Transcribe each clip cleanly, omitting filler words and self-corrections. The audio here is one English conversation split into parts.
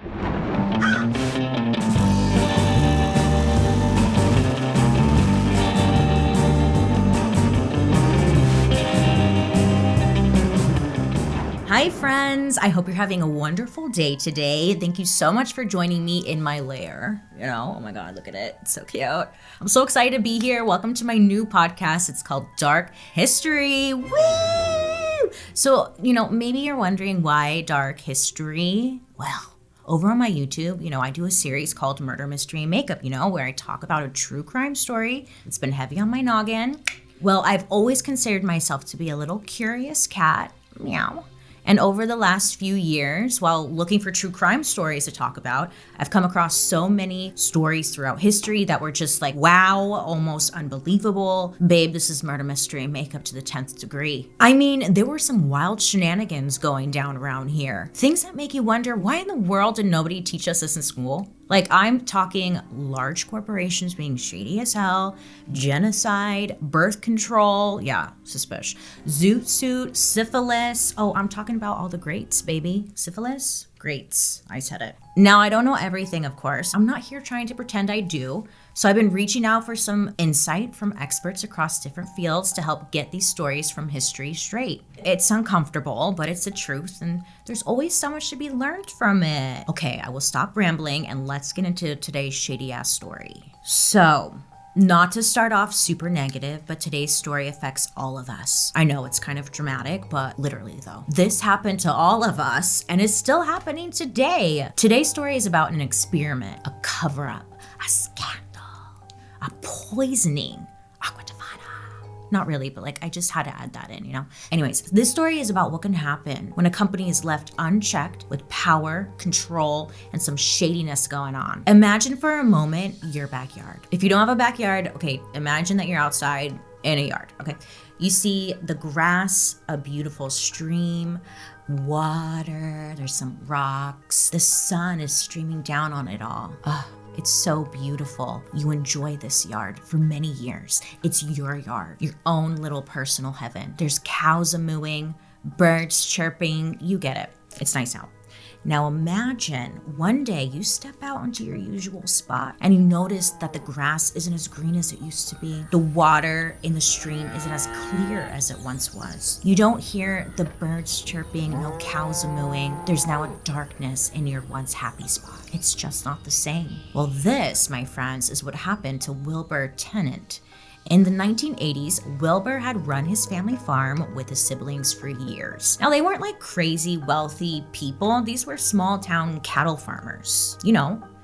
Hi friends, I hope you're having a wonderful day today. Thank you so much for joining me in my lair. Oh my God, look at it, it's so cute. I'm so excited to be here. Welcome to my new podcast. It's called Dark History. Woo! So, maybe you're wondering why Dark History? Well, over on my YouTube, I do a series called Murder, Mystery, and Makeup, where I talk about a true crime story. It's been heavy on my noggin. Well, I've always considered myself to be a little curious cat. Meow. And over the last few years, while looking for true crime stories to talk about, I've come across so many stories throughout history that were just like, wow, almost unbelievable. Babe, this is murder, mystery, and makeup to the 10th degree. I mean, there were some wild shenanigans going down around here. Things that make you wonder, why in the world did nobody teach us this in school? Like, I'm talking large corporations being shady as hell, genocide, birth control, suspicious, zoot suit, syphilis. Oh, I'm talking about all the greats, baby. Syphilis? Greats. I said it. Now, I don't know everything, of course. I'm not here trying to pretend I do. So I've been reaching out for some insight from experts across different fields to help get these stories from history straight. It's uncomfortable, but it's the truth, and there's always so much to be learned from it. Okay, I will stop rambling and let's get into today's shady-ass story. So, not to start off super negative, but today's story affects all of us. I know it's kind of dramatic, but literally though. This happened to all of us and is still happening today. Today's story is about an experiment, a cover-up, a scandal, a poisoning, aqua divina. Not really, but I just had to add that in, Anyways, this story is about what can happen when a company is left unchecked with power, control, and some shadiness going on. Imagine for a moment your backyard. If you don't have a backyard, okay, imagine that you're outside in a yard, okay? You see the grass, a beautiful stream, water, there's some rocks. The sun is streaming down on it all. It's so beautiful. You enjoy this yard for many years. It's your yard, your own little personal heaven. There's cows mooing, birds chirping. You get it. It's nice out. Now imagine one day you step out onto your usual spot and you notice that the grass isn't as green as it used to be. The water in the stream isn't as clear as it once was. You don't hear the birds chirping, no cows mooing. There's now a darkness in your once happy spot. It's just not the same. Well, this, my friends, is what happened to Wilbur, tenant. In the 1980s, Wilbur had run his family farm with his siblings for years. Now, they weren't like crazy, wealthy people. These were small town cattle farmers.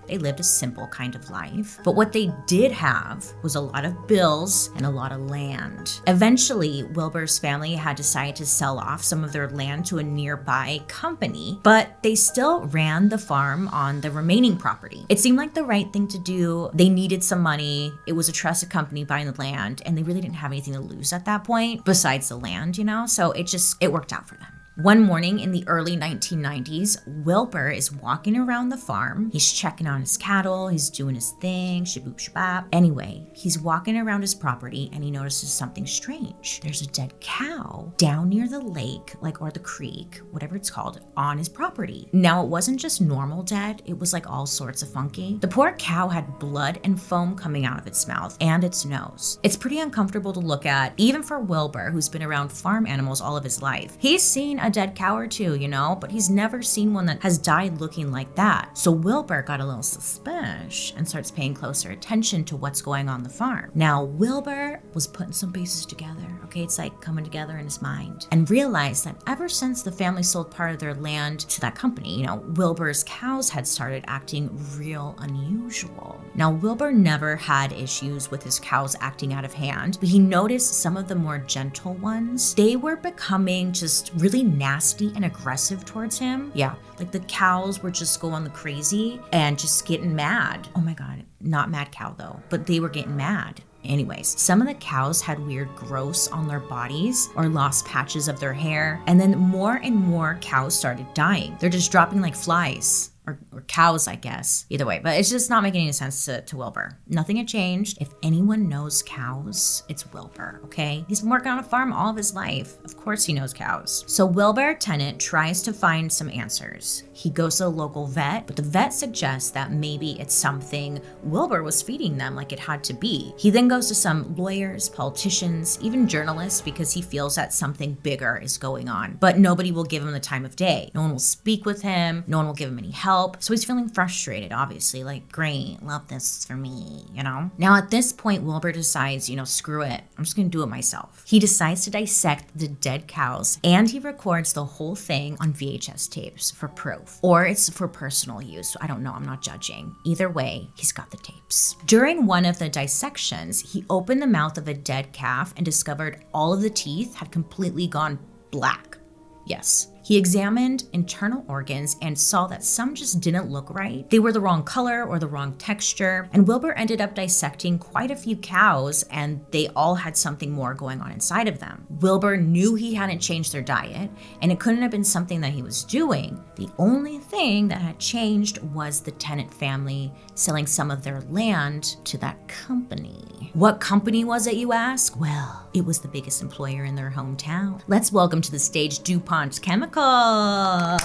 They lived a simple kind of life. But what they did have was a lot of bills and a lot of land. Eventually, Wilbur's family had decided to sell off some of their land to a nearby company, but they still ran the farm on the remaining property. It seemed like the right thing to do. They needed some money. It was a trusted company buying the land, and they really didn't have anything to lose at that point besides the land, So it worked out for them. One morning in the early 1990s, Wilbur is walking around the farm. He's checking on his cattle. He's doing his thing, shaboop shabap. Anyway, he's walking around his property and he notices something strange. There's a dead cow down near the lake, or the creek, whatever it's called, on his property. Now, it wasn't just normal dead. It was all sorts of funky. The poor cow had blood and foam coming out of its mouth and its nose. It's pretty uncomfortable to look at, even for Wilbur, who's been around farm animals all of his life. He's seen a dead cow or two, but he's never seen one that has died looking like that. So Wilbur got a little suspicious and starts paying closer attention to what's going on the farm. Now, Wilbur was putting some pieces together, okay? It's coming together in his mind, and realized that ever since the family sold part of their land to that company, Wilbur's cows had started acting real unusual. Now, Wilbur never had issues with his cows acting out of hand, but he noticed some of the more gentle ones, they were becoming just really nasty and aggressive towards him. Yeah, the cows were just going the crazy and just getting mad. Oh my God, not mad cow though, but they were getting mad. Anyways, some of the cows had weird growths on their bodies or lost patches of their hair, and then more and more cows started dying. They're just dropping like flies. or cows, I guess. Either way, but it's just not making any sense to Wilbur. Nothing had changed. If anyone knows cows, it's Wilbur, okay? He's been working on a farm all of his life. Of course he knows cows. So Wilbur, tenant, tries to find some answers. He goes to a local vet, but the vet suggests that maybe it's something Wilbur was feeding them like it had to be. He then goes to some lawyers, politicians, even journalists, because he feels that something bigger is going on. But nobody will give him the time of day. No one will speak with him. No one will give him any help. So he's feeling frustrated, obviously, like, great, love this for me, you know? Now at this point, Wilbur decides, screw it. I'm just gonna do it myself. He decides to dissect the dead cows, and he records the whole thing on VHS tapes for proof. Or it's for personal use. I don't know, I'm not judging. Either way, he's got the tapes. During one of the dissections, he opened the mouth of a dead calf and discovered all of the teeth had completely gone black. Yes. He examined internal organs and saw that some just didn't look right. They were the wrong color or the wrong texture. And Wilbur ended up dissecting quite a few cows, and they all had something more going on inside of them. Wilbur knew he hadn't changed their diet, and it couldn't have been something that he was doing. The only thing that had changed was the tenant family selling some of their land to that company. What company was it, you ask? Well, it was the biggest employer in their hometown. Let's welcome to the stage DuPont Chemical. Love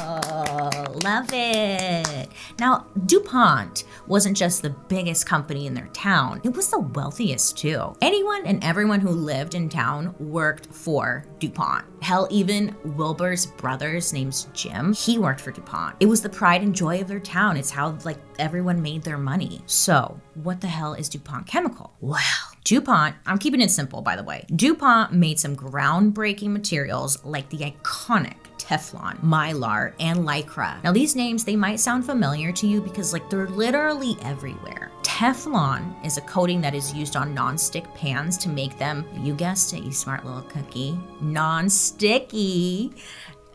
it. Now, DuPont wasn't just the biggest company in their town, it was the wealthiest too. Anyone and everyone who lived in town worked for DuPont. Hell, even Wilbur's brother's name's Jim, he worked for DuPont. It was the pride and joy of their town. It's how everyone made their money. So what the hell is DuPont Chemical? Well, DuPont, I'm keeping it simple by the way. DuPont made some groundbreaking materials like the iconic Teflon, Mylar, and Lycra. Now these names, they might sound familiar to you because they're literally everywhere. Teflon is a coating that is used on non-stick pans to make them, you guessed it, you smart little cookie, non-sticky.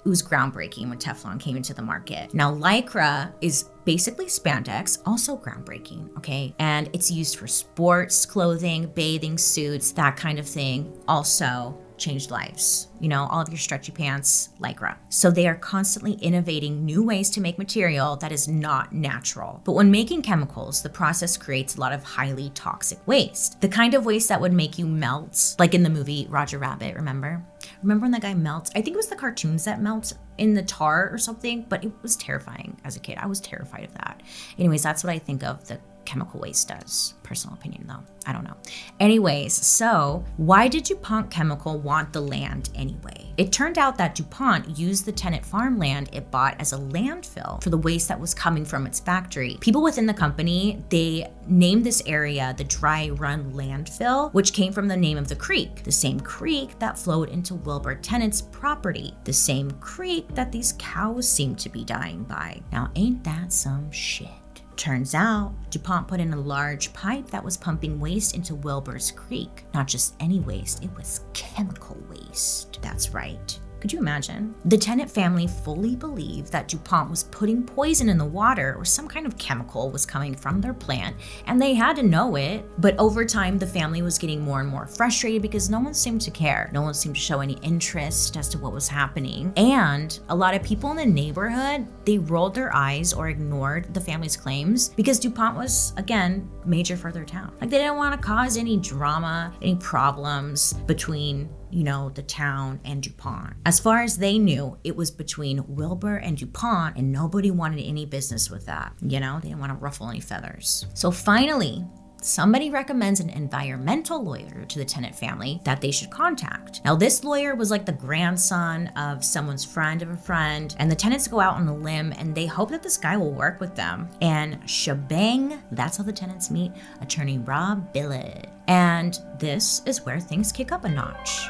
It was groundbreaking when Teflon came into the market. Now Lycra is basically spandex, also groundbreaking, okay? And it's used for sports clothing, bathing suits, that kind of thing. Also changed lives. All of your stretchy pants, Lycra. So they are constantly innovating new ways to make material that is not natural. But when making chemicals, the process creates a lot of highly toxic waste. The kind of waste that would make you melt, like in the movie Roger Rabbit, remember? Remember when that guy melts? I think it was the cartoons that melt in the tar or something, but it was terrifying as a kid. I was terrified of that. Anyways, that's what I think of the chemical waste does. Personal opinion though, I don't know. Anyways, so why did DuPont Chemical want the land anyway? It turned out that DuPont used the tenant farmland it bought as a landfill for the waste that was coming from its factory. People within the company, they named this area the Dry Run Landfill, which came from the name of the creek, the same creek that flowed into Wilbur Tenant's property, the same creek that these cows seem to be dying by. Now, ain't that some shit? Turns out, DuPont put in a large pipe that was pumping waste into Wilbur's creek. Not just any waste, it was chemical waste. That's right. Could you imagine? The tenant family fully believed that DuPont was putting poison in the water or some kind of chemical was coming from their plant, and they had to know it. But over time, the family was getting more and more frustrated because no one seemed to care. No one seemed to show any interest as to what was happening. And a lot of people in the neighborhood, they rolled their eyes or ignored the family's claims because DuPont was, again, major for their town. They didn't want to cause any drama, any problems between the town and DuPont. As far as they knew, it was between Wilbur and DuPont, and nobody wanted any business with that. They didn't want to ruffle any feathers. So finally, somebody recommends an environmental lawyer to the tenant family that they should contact. Now, this lawyer was like the grandson of someone's friend of a friend, and the tenants go out on a limb and they hope that this guy will work with them. And shebang, that's how the tenants meet attorney Rob Bilott. And this is where things kick up a notch.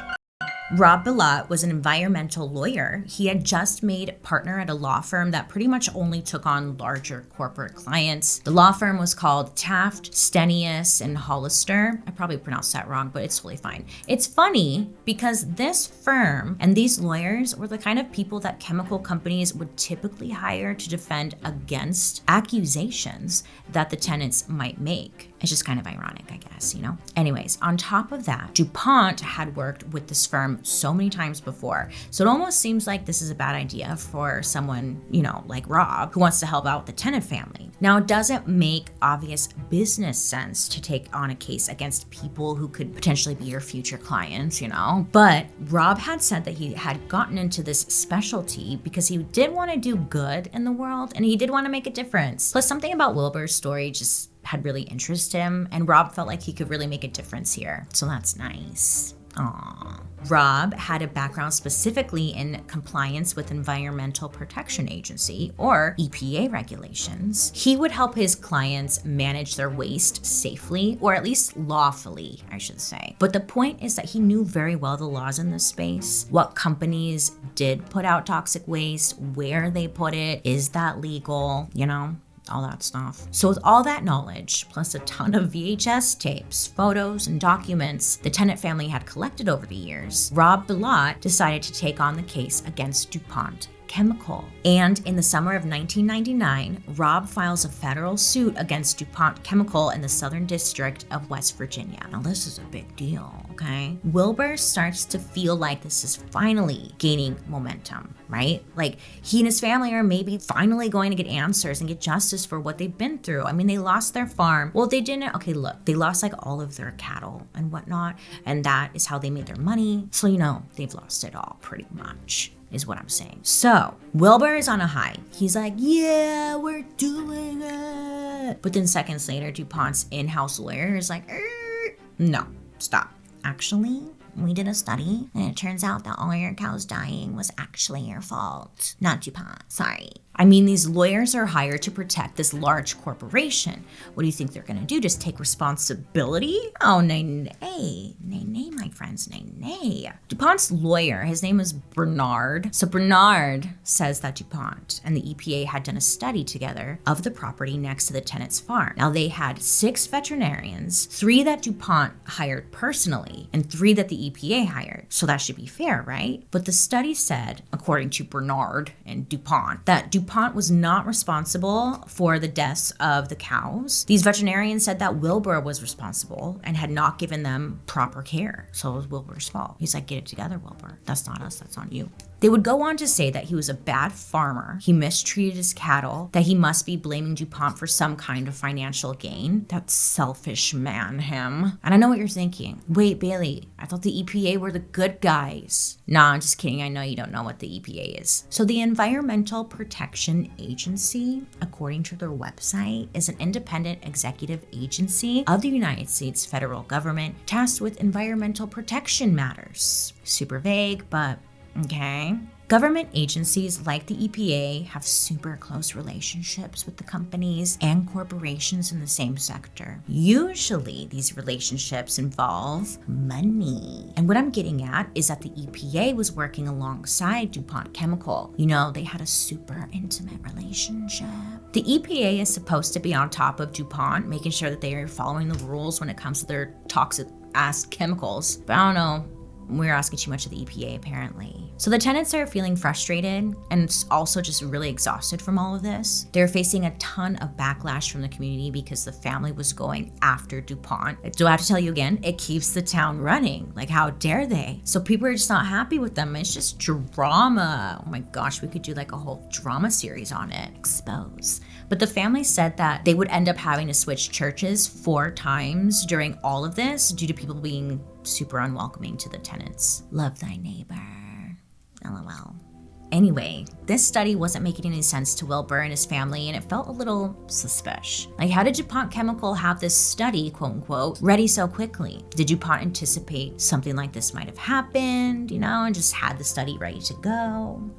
Rob Bilott was an environmental lawyer. He had just made partner at a law firm that pretty much only took on larger corporate clients. The law firm was called Taft, Stenius, and Hollister. I probably pronounced that wrong, but it's totally fine. It's funny because this firm and these lawyers were the kind of people that chemical companies would typically hire to defend against accusations that the tenants might make. It's just kind of ironic, I guess, Anyways, on top of that, DuPont had worked with this firm so many times before. So it almost seems like this is a bad idea for someone, like Rob, who wants to help out the tenant family. Now, it doesn't make obvious business sense to take on a case against people who could potentially be your future clients, But Rob had said that he had gotten into this specialty because he did want to do good in the world and he did want to make a difference. Plus, something about Wilbur's story just had really interested him, and Rob felt like he could really make a difference here. So that's nice. Aww. Rob had a background specifically in compliance with Environmental Protection Agency, or EPA regulations. He would help his clients manage their waste safely, or at least lawfully, I should say. But the point is that he knew very well the laws in this space, what companies did put out toxic waste, where they put it, is that legal, all that stuff. So with all that knowledge, plus a ton of VHS tapes, photos, and documents the tenant family had collected over the years, Rob Bilott decided to take on the case against DuPont Chemical. And in the summer of 1999, Rob files a federal suit against DuPont Chemical in the Southern District of West Virginia. Now, this is a big deal, okay? Wilbur starts to feel like this is finally gaining momentum, right? Like, he and his family are maybe finally going to get answers and get justice for what they've been through. I mean, they lost their farm. Well, they didn't. Okay, look, they lost like all of their cattle and whatnot, and that is how they made their money. So, they've lost it all pretty much, is what I'm saying. So Wilbur is on a high. He's like, yeah, we're doing it. But then seconds later, DuPont's in-house lawyer is like, no, stop. Actually, we did a study and it turns out that all your cows dying was actually your fault, not DuPont. Sorry. I mean, these lawyers are hired to protect this large corporation. What do you think they're gonna do? Just take responsibility? Oh, nay, my friends, nay. DuPont's lawyer, his name is Bernard. So Bernard says that DuPont and the EPA had done a study together of the property next to the tenant's farm. Now, they had 6 veterinarians, 3 that DuPont hired personally, and 3 that the EPA hired. So that should be fair, right? But the study said, according to Bernard and DuPont, that DuPont was not responsible for the deaths of the cows. These veterinarians said that Wilbur was responsible and had not given them proper care. So it was Wilbur's fault. He's like, get it together, Wilbur. That's not us, that's on you. They would go on to say that he was a bad farmer, he mistreated his cattle, that he must be blaming DuPont for some kind of financial gain. That selfish man, him. And I know what you're thinking. Wait, Bailey, I thought the EPA were the good guys. Nah, I'm just kidding. I know you don't know what the EPA is. So the Environmental Protection Agency, according to their website, is an independent executive agency of the United States federal government tasked with environmental protection matters. Super vague, but okay. Government agencies like the EPA have super close relationships with the companies and corporations in the same sector. Usually, these relationships involve money. And what I'm getting at is that the EPA was working alongside DuPont Chemical. They had a super intimate relationship. The EPA is supposed to be on top of DuPont, making sure that they are following the rules when it comes to their toxic-ass chemicals. But I don't know. We're asking too much of the EPA, apparently. So the tenants are feeling frustrated and also just really exhausted from all of this. They're facing a ton of backlash from the community because the family was going after DuPont. Do I have to tell you again? It keeps the town running. Like, how dare they? So people are just not happy with them. It's just drama. Oh my gosh, we could do like a whole drama series on it. Expose. But the family said that they would end up having to switch churches 4 times during all of this due to people being super unwelcoming to the tenants. Love thy neighbor. LOL. Anyway, this study wasn't making any sense to Wilbur and his family, and it felt a little suspicious. Like, how did DuPont Chemical have this study, quote unquote, ready so quickly? Did DuPont anticipate something like this might have happened, and just had the study ready to go?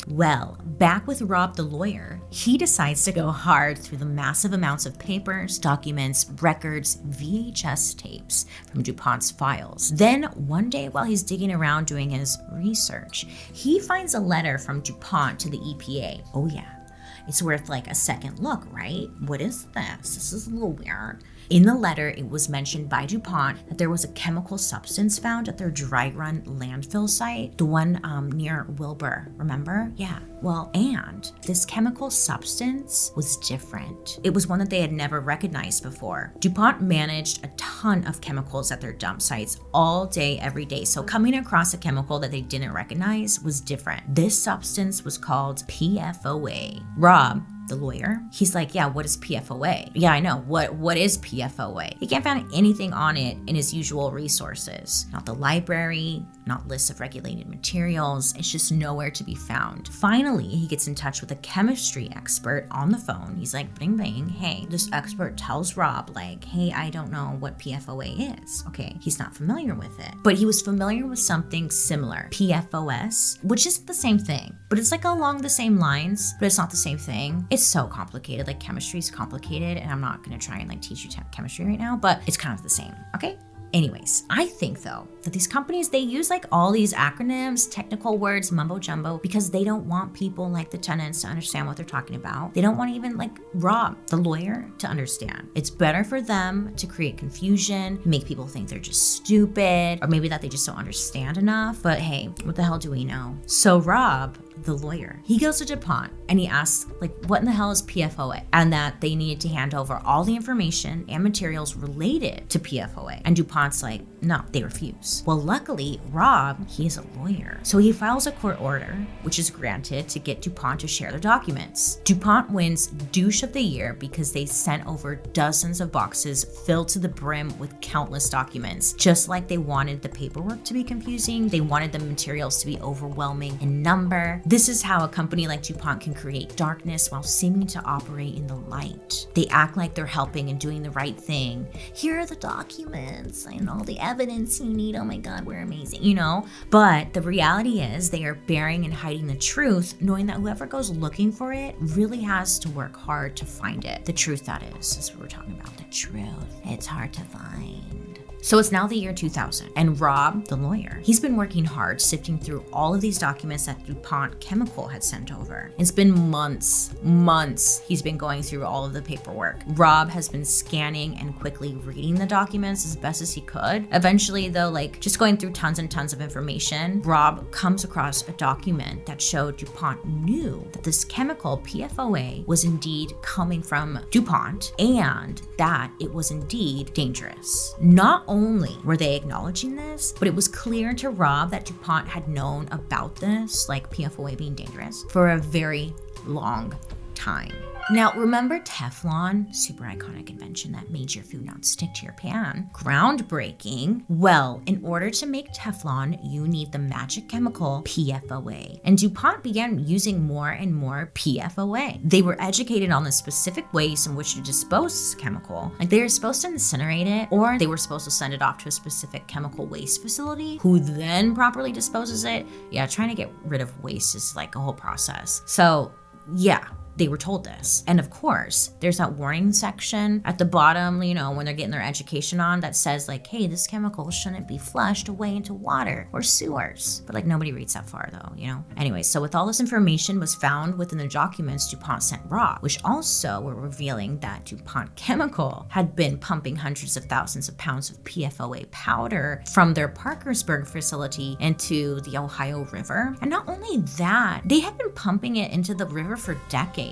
Well, back with Rob the lawyer, he decides to go hard through the massive amounts of papers, documents, records, VHS tapes from DuPont's files. Then one day while he's digging around doing his research, he finds a letter from DuPont to the EPA. Oh yeah, it's worth like a second look, right? What is this? This is a little weird. In the letter, it was mentioned by DuPont that there was a chemical substance found at their dry run landfill site, the one near Wilbur, remember? Yeah. Well, and this chemical substance was different. It was one that they had never recognized before. DuPont managed a ton of chemicals at their dump sites all day, every day. So coming across a chemical that they didn't recognize was different. This substance was called PFOA. Rob, the lawyer, he's like, yeah, what is PFOA? Yeah, I know. What is PFOA? He can't find anything on it in his usual resources. Not the library, not lists of regulated materials. It's just nowhere to be found. Finally, he gets in touch with a chemistry expert on the phone. He's like, bing, bing. Hey, this expert tells Rob, like, hey, I don't know what PFOA is. Okay, he's not familiar with it, but he was familiar with something similar, PFOS, which is the same thing, but it's like along the same lines, but it's not the same thing. It's so complicated. Like, chemistry is complicated, and I'm not going to try and like teach you chemistry right now, but it's kind of the same. Okay. Anyways, I think though that these companies, they use like all these acronyms, technical words, mumbo jumbo, because they don't want people like the tenants to understand what they're talking about. They don't want even like Rob, the lawyer, to understand. It's better for them to create confusion, make people think they're just stupid, or maybe that they just don't understand enough. But hey, what the hell do we know? So Rob, the lawyer, he goes to DuPont and he asks, like, what in the hell is PFOA? And that they needed to hand over all the information and materials related to PFOA. And DuPont's like, no, they refuse. Well, luckily, Rob, he is a lawyer. So he files a court order, which is granted to get DuPont to share their documents. DuPont wins douche of the year because they sent over dozens of boxes filled to the brim with countless documents. Just like they wanted the paperwork to be confusing, they wanted the materials to be overwhelming in number. This is how a company like DuPont can create darkness while seeming to operate in the light. They act like they're helping and doing the right thing. Here are the documents and all the evidence you need. Oh my God, we're amazing, you know? But the reality is they are burying and hiding the truth, knowing that whoever goes looking for it really has to work hard to find it. The truth, that is what we're talking about. The truth. It's hard to find. So it's now the year 2000, and Rob, the lawyer, he's been working hard sifting through all of these documents that DuPont Chemical had sent over. It's been months he's been going through all of the paperwork. Rob has been scanning and quickly reading the documents as best as he could. Eventually, though, like just going through tons and tons of information, Rob comes across a document that showed DuPont knew that this chemical, PFOA, was indeed coming from DuPont and that it was indeed dangerous. Not only were they acknowledging this, but it was clear to Rob that DuPont had known about this, like PFOA being dangerous, for a very long time. Now, remember Teflon? Super iconic invention that made your food not stick to your pan. Groundbreaking. Well, in order to make Teflon, you need the magic chemical PFOA. And DuPont began using more and more PFOA. They were educated on the specific ways in which to dispose this chemical. Like, they were supposed to incinerate it, or they were supposed to send it off to a specific chemical waste facility, who then properly disposes it. Yeah, trying to get rid of waste is like a whole process. So, yeah. They were told this. And of course, there's that warning section at the bottom, you know, when they're getting their education on, that says like, hey, this chemical shouldn't be flushed away into water or sewers. But like, nobody reads that far though, you know? Anyway, so with all this information was found within the documents DuPont sent Rob, which also were revealing that DuPont Chemical had been pumping hundreds of thousands of pounds of PFOA powder from their Parkersburg facility into the Ohio River. And not only that, they had been pumping it into the river for decades.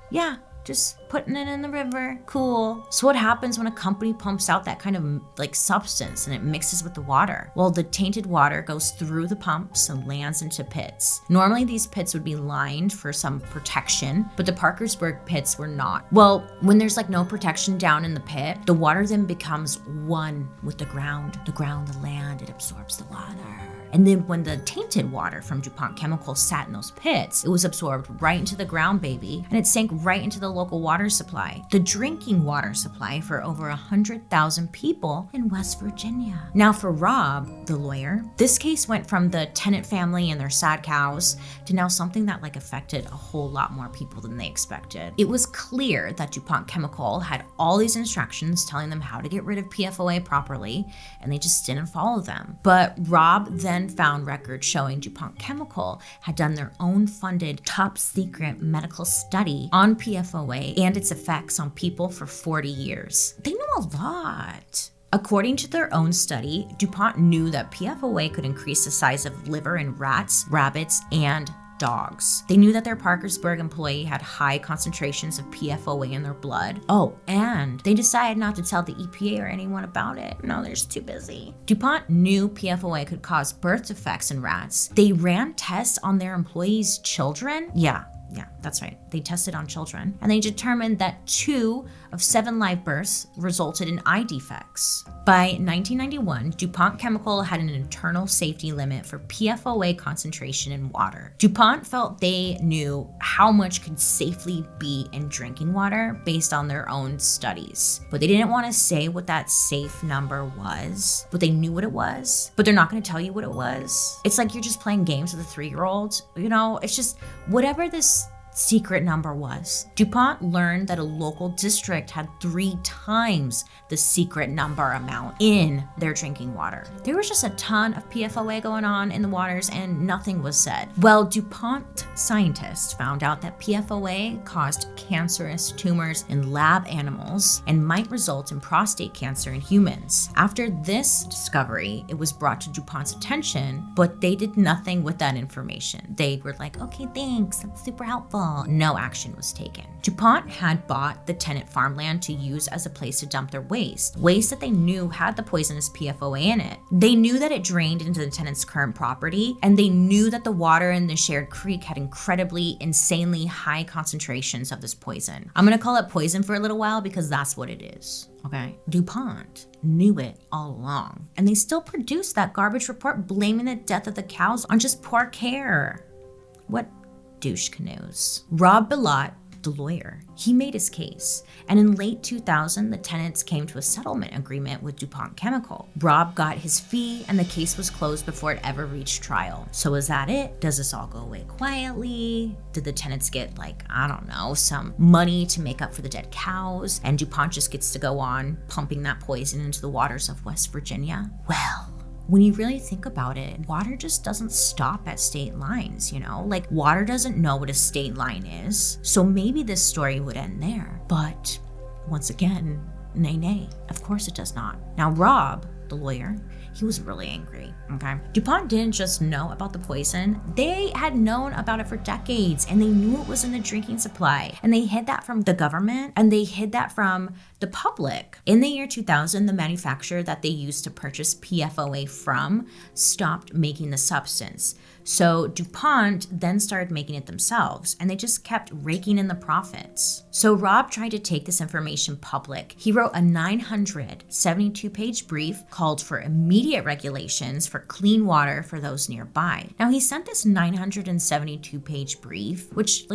Yeah, just putting it in the river. Cool. So what happens when a company pumps out that kind of like substance and it mixes with the water? Well, the tainted water goes through the pumps and lands into pits. Normally these pits would be lined for some protection, but the Parkersburg pits were not. Well, when there's like no protection down in the pit, the water then becomes one with the ground, the land, it absorbs the water. And then when the tainted water from DuPont Chemical sat in those pits, it was absorbed right into the ground, baby, and it sank right into the local water supply, the drinking water supply for over 100,000 people in West Virginia. Now for Rob, the lawyer, this case went from the tenant family and their sad cows to now something that like affected a whole lot more people than they expected. It was clear that DuPont Chemical had all these instructions telling them how to get rid of PFOA properly, and they just didn't follow them. But Rob then then found records showing DuPont Chemical had done their own funded top secret medical study on PFOA and its effects on people for 40 years. They know a lot. According to their own study, DuPont knew that PFOA could increase the size of liver in rats, rabbits, and dogs. They knew that their Parkersburg employee had high concentrations of PFOA in their blood. Oh, and they decided not to tell the EPA or anyone about it. No, they're just too busy. DuPont knew PFOA could cause birth defects in rats. They ran tests on their employees' children. Yeah, that's right. They tested on children, and they determined that 2 of 7 live births resulted in eye defects. By 1991, DuPont Chemical had an internal safety limit for PFOA concentration in water. DuPont felt they knew how much could safely be in drinking water based on their own studies, but they didn't want to say what that safe number was, but they knew what it was, but they're not going to tell you what it was. It's like you're just playing games with a 3-year-old. It's just whatever this secret number was. DuPont learned that a local district had 3 times the secret number amount in their drinking water. There was just a ton of PFOA going on in the waters and nothing was said. Well, DuPont scientists found out that PFOA caused cancerous tumors in lab animals and might result in prostate cancer in humans. After this discovery, it was brought to DuPont's attention, but they did nothing with that information. They were like, okay, thanks, that's super helpful. No action was taken. DuPont had bought the tenant farmland to use as a place to dump their waste that they knew had the poisonous PFOA in it. They knew that it drained into the tenant's current property, and they knew that the water in the shared creek had insanely high concentrations of this poison. I'm gonna call it poison for a little while because that's what it is. Okay. DuPont knew it all along, and they still produced that garbage report blaming the death of the cows on just poor care. What douche canoes. Rob Bilott, the lawyer, he made his case, and in late 2000, the tenants came to a settlement agreement with DuPont Chemical. Rob got his fee, and the case was closed before it ever reached trial. So is that it? Does this all go away quietly? Did the tenants get, some money to make up for the dead cows, and DuPont just gets to go on pumping that poison into the waters of West Virginia? Well, when you really think about it, water just doesn't stop at state lines, water doesn't know what a state line is. So maybe this story would end there. But once again, nay, of course it does not. Now, Rob, the lawyer, he was really angry, okay? DuPont didn't just know about the poison. They had known about it for decades, and they knew it was in the drinking supply. And they hid that from the government, and they hid that from the public. In the year 2000, the manufacturer that they used to purchase PFOA from stopped making the substance. So DuPont then started making it themselves, and they just kept raking in the profits. So Rob tried to take this information public. He wrote a 972-page brief called for immediate regulations for clean water for those nearby. Now, he sent this 972-page brief, which,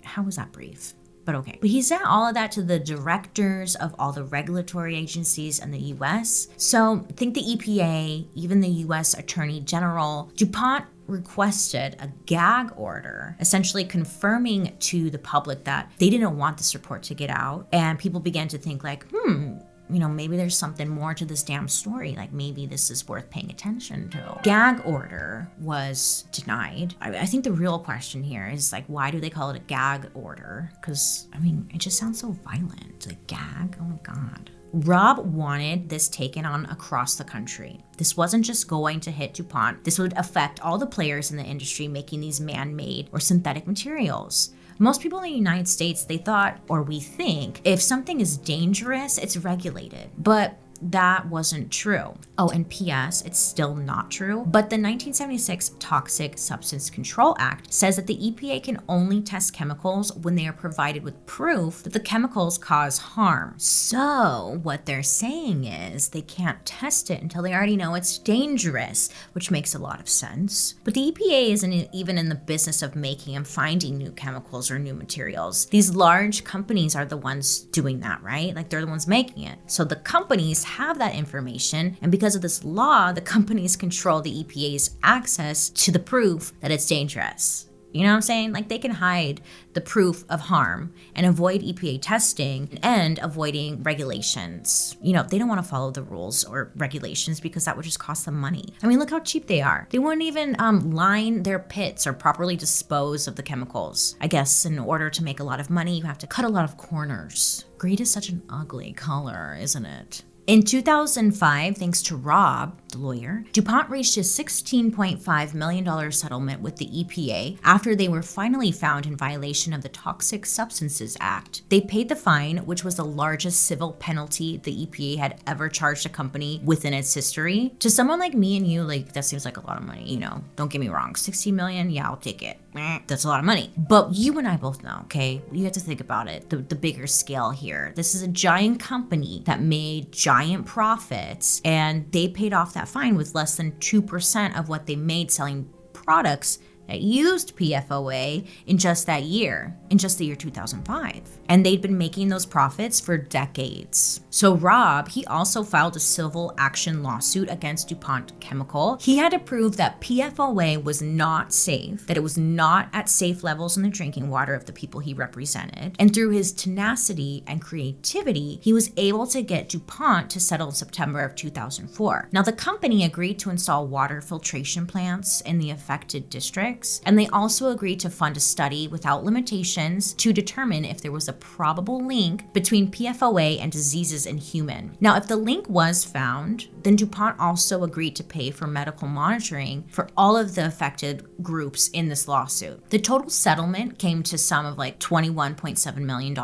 how was that brief? But okay. But he sent all of that to the directors of all the regulatory agencies in the US. So think the EPA, even the US Attorney General. DuPont requested a gag order, essentially confirming to the public that they didn't want this report to get out. And people began to think maybe there's something more to this damn story. Maybe this is worth paying attention to. Gag order was denied. I think the real question here is why do they call it a gag order? Because, it just sounds so violent. Gag? Oh my God. Rob wanted this taken on across the country. This wasn't just going to hit DuPont. This would affect all the players in the industry making these man-made or synthetic materials. Most people in the United States, they thought, or we think, if something is dangerous, it's regulated. But that wasn't true. Oh, and P.S., it's still not true. But the 1976 Toxic Substance Control Act says that the EPA can only test chemicals when they are provided with proof that the chemicals cause harm. So what they're saying is they can't test it until they already know it's dangerous, which makes a lot of sense. But the EPA isn't even in the business of making and finding new chemicals or new materials. These large companies are the ones doing that, right? They're the ones making it. So the companies have that information, and because of this law, the companies control the EPA's access to the proof that it's dangerous. You know what I'm saying? Like, they can hide the proof of harm and avoid EPA testing and avoiding regulations. You know, they don't want to follow the rules or regulations because that would just cost them money. I mean, look how cheap they are. They wouldn't even line their pits or properly dispose of the chemicals. I guess in order to make a lot of money, you have to cut a lot of corners. Green is such an ugly color, isn't it? In 2005, thanks to Rob, the lawyer, DuPont reached a $16.5 million settlement with the EPA after they were finally found in violation of the Toxic Substances Act. They paid the fine, which was the largest civil penalty the EPA had ever charged a company within its history. To someone like me and you, like, that seems like a lot of money, you know, don't get me wrong. 60 million, yeah, I'll take it. That's a lot of money. But you and I both know, okay? You have to think about it, the bigger scale here. This is a giant company that made giant profits, and they paid off that fine with less than 2% of what they made selling products that used PFOA in just that year, in just the year 2005. And they'd been making those profits for decades. So Rob, he also filed a civil action lawsuit against DuPont Chemical. He had to prove that PFOA was not safe, that it was not at safe levels in the drinking water of the people he represented. And through his tenacity and creativity, he was able to get DuPont to settle in September of 2004. Now, the company agreed to install water filtration plants in the affected district, and they also agreed to fund a study without limitations to determine if there was a probable link between PFOA and diseases in human. Now, if the link was found, then DuPont also agreed to pay for medical monitoring for all of the affected groups in this lawsuit. The total settlement came to sum of like $21.7 million,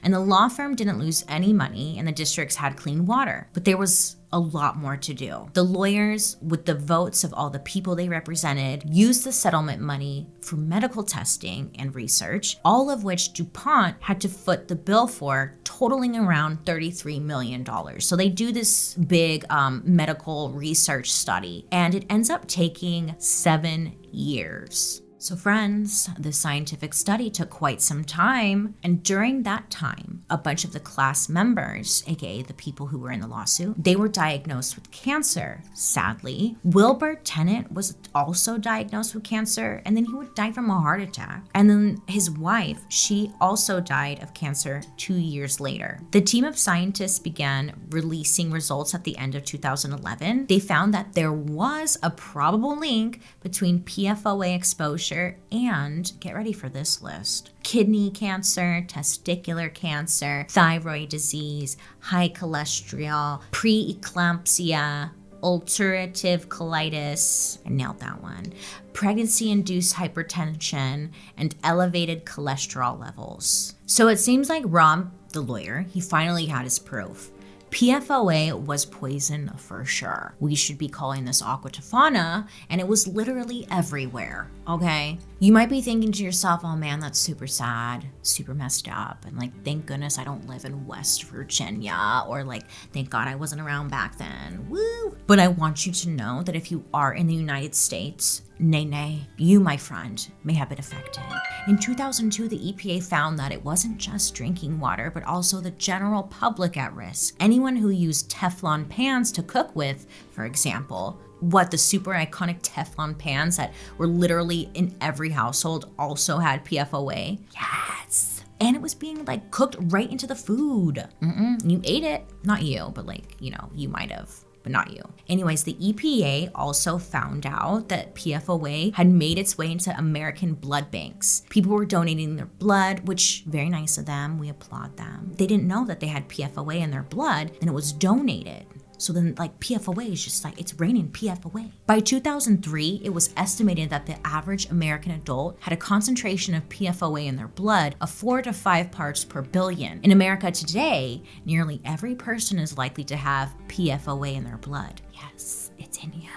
and the law firm didn't lose any money, and the districts had clean water. But there was a lot more to do. The lawyers, with the votes of all the people they represented, used the settlement money for medical testing and research, all of which DuPont had to foot the bill for, totaling around $33 million. So they do this big medical research study, and it ends up taking 7 years. So friends, the scientific study took quite some time, and during that time, a bunch of the class members, aka the people who were in the lawsuit, they were diagnosed with cancer, sadly. Wilbur, tenant, was also diagnosed with cancer, and then he would die from a heart attack. And then his wife, she also died of cancer 2 years later. The team of scientists began releasing results at the end of 2011. They found that there was a probable link between PFOA exposure and, get ready for this list, kidney cancer, testicular cancer, thyroid disease, high cholesterol, preeclampsia, ulcerative colitis, I nailed that one, pregnancy-induced hypertension, and elevated cholesterol levels. So it seems like Rob, the lawyer, he finally had his proof. PFOA was poison for sure. We should be calling this aquatofana, and it was literally everywhere, okay? You might be thinking to yourself, oh man, that's super sad, super messed up, and like, thank goodness I don't live in West Virginia, or like, thank God I wasn't around back then, woo! But I want you to know that if you are in the United States, nay, you, my friend, may have been affected. In 2002, the EPA found that it wasn't just drinking water, but also the general public at risk. Anyone who used Teflon pans to cook with, for example, the super iconic Teflon pans that were literally in every household also had PFOA. Yes. And it was being like cooked right into the food. You ate it. Not you, but like, you know, you might have. But not you. Anyways, the EPA also found out that PFOA had made its way into American blood banks. People were donating their blood, which, very nice of them, we applaud them. They didn't know that they had PFOA in their blood, and it was donated. So then, like, PFOA is just like, it's raining PFOA. By 2003, it was estimated that the average American adult had a concentration of PFOA in their blood of 4 to 5 parts per billion. In America today, nearly every person is likely to have PFOA in their blood. Yes, it's in you.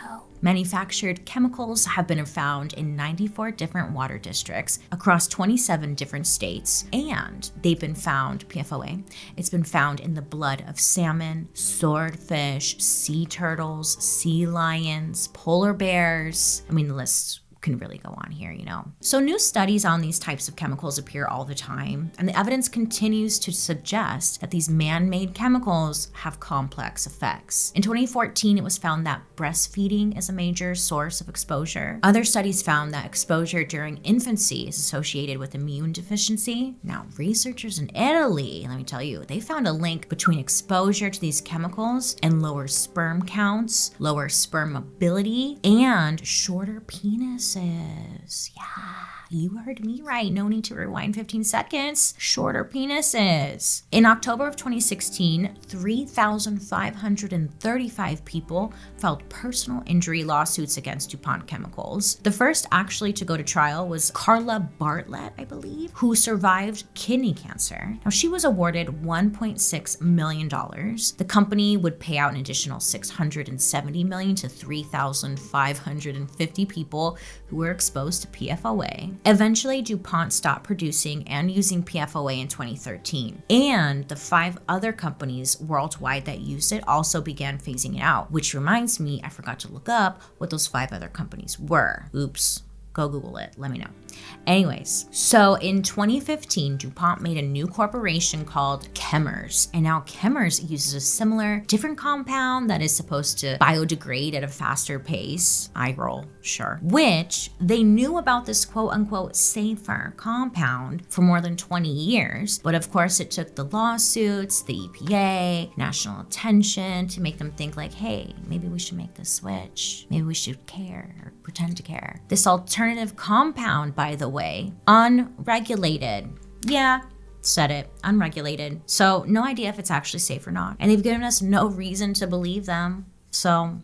Manufactured chemicals have been found in 94 different water districts across 27 different states, and they've been found, PFOA, it's been found in the blood of salmon, swordfish, sea turtles, sea lions, polar bears. I mean, the list can really go on here, So new studies on these types of chemicals appear all the time, and the evidence continues to suggest that these man-made chemicals have complex effects. In 2014, it was found that breastfeeding is a major source of exposure. Other studies found that exposure during infancy is associated with immune deficiency. Now, researchers in Italy, let me tell you, they found a link between exposure to these chemicals and lower sperm counts, lower sperm mobility, and shorter penises. Yeah. You heard me right. No need to rewind 15 seconds. Shorter penises. In October of 2016, 3,535 people filed personal injury lawsuits against DuPont chemicals. The first actually to go to trial was Carla Bartlett, I believe, who survived kidney cancer. Now, she was awarded $1.6 million. The company would pay out an additional $670 million to 3,550 people who were exposed to PFOA. Eventually, DuPont stopped producing and using PFOA in 2013. And the 5 other companies worldwide that used it also began phasing it out, which reminds me, I forgot to look up what those 5 other companies were. Oops. Go Google it. Let me know. Anyways, so in 2015, DuPont made a new corporation called Chemours. And now Chemours uses a similar, different compound that is supposed to biodegrade at a faster pace. Eye roll, sure. Which they knew about this quote unquote safer compound for more than 20 years. But of course, it took the lawsuits, the EPA, national attention to make them think like, hey, maybe we should make this switch. Maybe we should care or pretend to care. This alternative compound, by the way, unregulated. Yeah, said it, unregulated. So no idea if it's actually safe or not. And they've given us no reason to believe them. So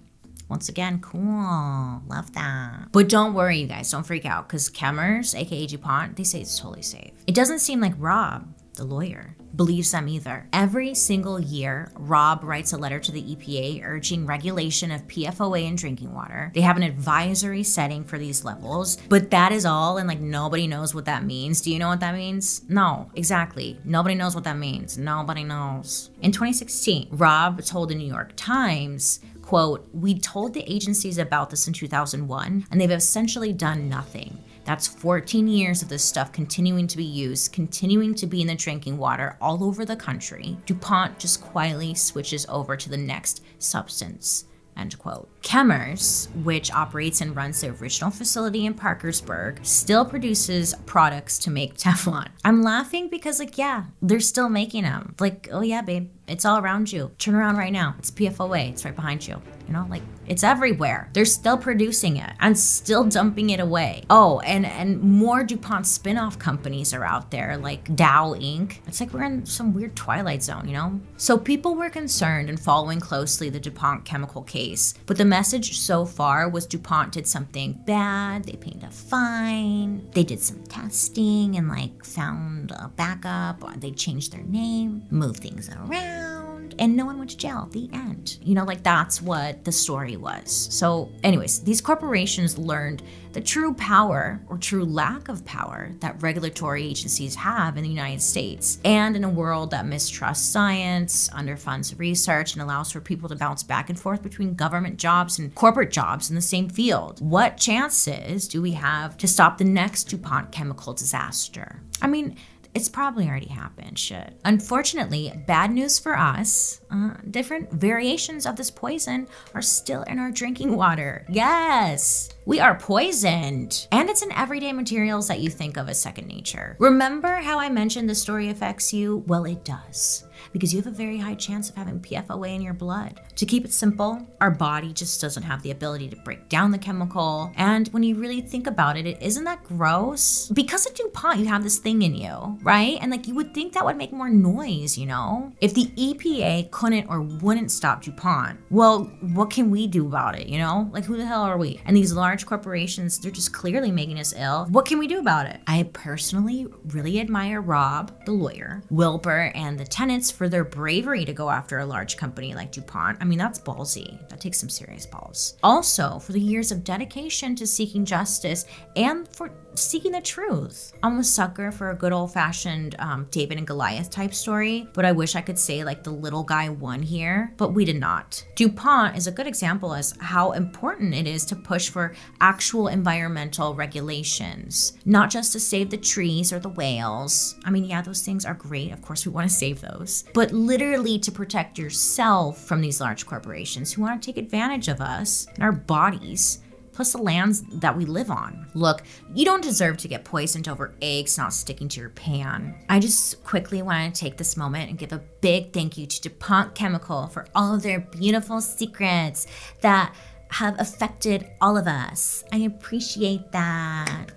once again, cool, love that. But don't worry, you guys, don't freak out, because Chemours, aka DuPont, they say it's totally safe. It doesn't seem like Rob, the lawyer, believes them either. Every single year, Rob writes a letter to the EPA urging regulation of PFOA in drinking water. They have an advisory setting for these levels, but that is all, and like nobody knows what that means. Do you know what that means? No, exactly. Nobody knows what that means. Nobody knows. In 2016, Rob told the New York Times, quote, "We told the agencies about this in 2001, and they've essentially done nothing. That's 14 years of this stuff continuing to be used, continuing to be in the drinking water all over the country. DuPont just quietly switches over to the next substance." End quote. Chemours, which operates and runs the original facility in Parkersburg, still produces products to make Teflon. I'm laughing because, like, yeah, they're still making them. Like, oh yeah, babe, it's all around you. Turn around right now. It's PFOA. It's right behind you. You know, like, it's everywhere. They're still producing it and still dumping it away. Oh, and more DuPont spin-off companies are out there, like Dow Inc. It's like we're in some weird Twilight Zone, you know? So people were concerned and following closely the DuPont chemical case, but the message so far was DuPont did something bad, they paid a fine, they did some testing and like found a backup, or they changed their name, moved things around, and no one went to jail. The end. You know, like that's what the story was. So anyways, these corporations learned the true power or true lack of power that regulatory agencies have in the United States. And in a world that mistrusts science, underfunds research, and allows for people to bounce back and forth between government jobs and corporate jobs in the same field, what chances do we have to stop the next DuPont chemical disaster? I mean, it's probably already happened, shit. Unfortunately, bad news for us, different variations of this poison are still in our drinking water. Yes, we are poisoned. And it's in everyday materials that you think of as second nature. Remember how I mentioned the story affects you? Well, it does, because you have a very high chance of having PFOA in your blood. To keep it simple, our body just doesn't have the ability to break down the chemical. And when you really think about it, isn't that gross? Because of DuPont, you have this thing in you, right? And like you would think that would make more noise, you know? If the EPA couldn't or wouldn't stop DuPont, well, what can we do about it, you know? Like who the hell are we? And these large corporations, they're just clearly making us ill. What can we do about it? I personally really admire Rob, the lawyer, Wilbur, and the tenants for their bravery to go after a large company like DuPont. I mean, that's ballsy. That takes some serious balls. Also, for the years of dedication to seeking justice and for seeking the truth. I'm a sucker for a good old-fashioned David and Goliath type story, but I wish I could say like the little guy won here, but we did not. DuPont is a good example as how important it is to push for actual environmental regulations, not just to save the trees or the whales. I mean, yeah, those things are great. Of course, we want to save those, but literally to protect yourself from these large corporations who want to take advantage of us and our bodies, plus the lands that we live on. Look, you don't deserve to get poisoned over eggs not sticking to your pan. I just quickly want to take this moment and give a big thank you to DuPont Chemical for all of their beautiful secrets that have affected all of us. I appreciate that.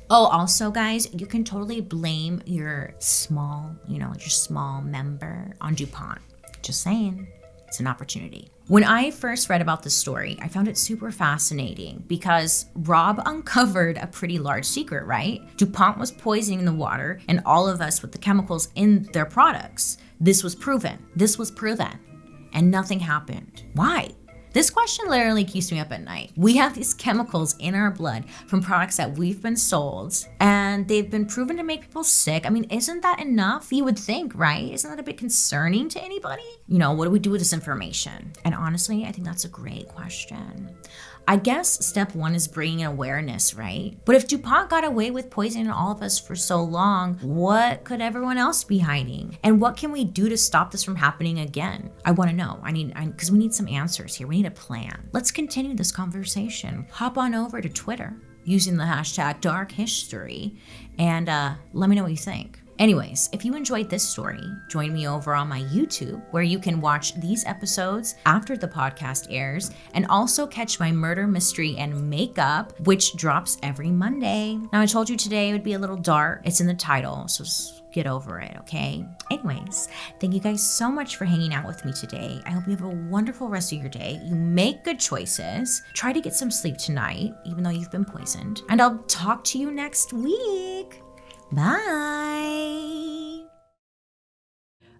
Oh, also guys, you can totally blame your small member on DuPont. Just saying. It's an opportunity. When I first read about this story, I found it super fascinating because Rob uncovered a pretty large secret, right? DuPont was poisoning the water and all of us with the chemicals in their products. This was proven. And nothing happened. Why? This question literally keeps me up at night. We have these chemicals in our blood from products that we've been sold, and they've been proven to make people sick. I mean, isn't that enough? You would think, right? Isn't that a bit concerning to anybody? What do we do with this information? And honestly, I think that's a great question. I guess step one is bringing awareness, right? But if DuPont got away with poisoning all of us for so long, what could everyone else be hiding? And what can we do to stop this from happening again? I want to know. Because we need some answers here. We need a plan. Let's continue this conversation. Hop on over to Twitter using the hashtag Dark History and let me know what you think. Anyways, if you enjoyed this story, join me over on my YouTube where you can watch these episodes after the podcast airs and also catch my murder, mystery, and makeup, which drops every Monday. Now, I told you today it would be a little dark. It's in the title, so just get over it, okay? Anyways, thank you guys so much for hanging out with me today. I hope you have a wonderful rest of your day. You make good choices. Try to get some sleep tonight, even though you've been poisoned. And I'll talk to you next week. Bye.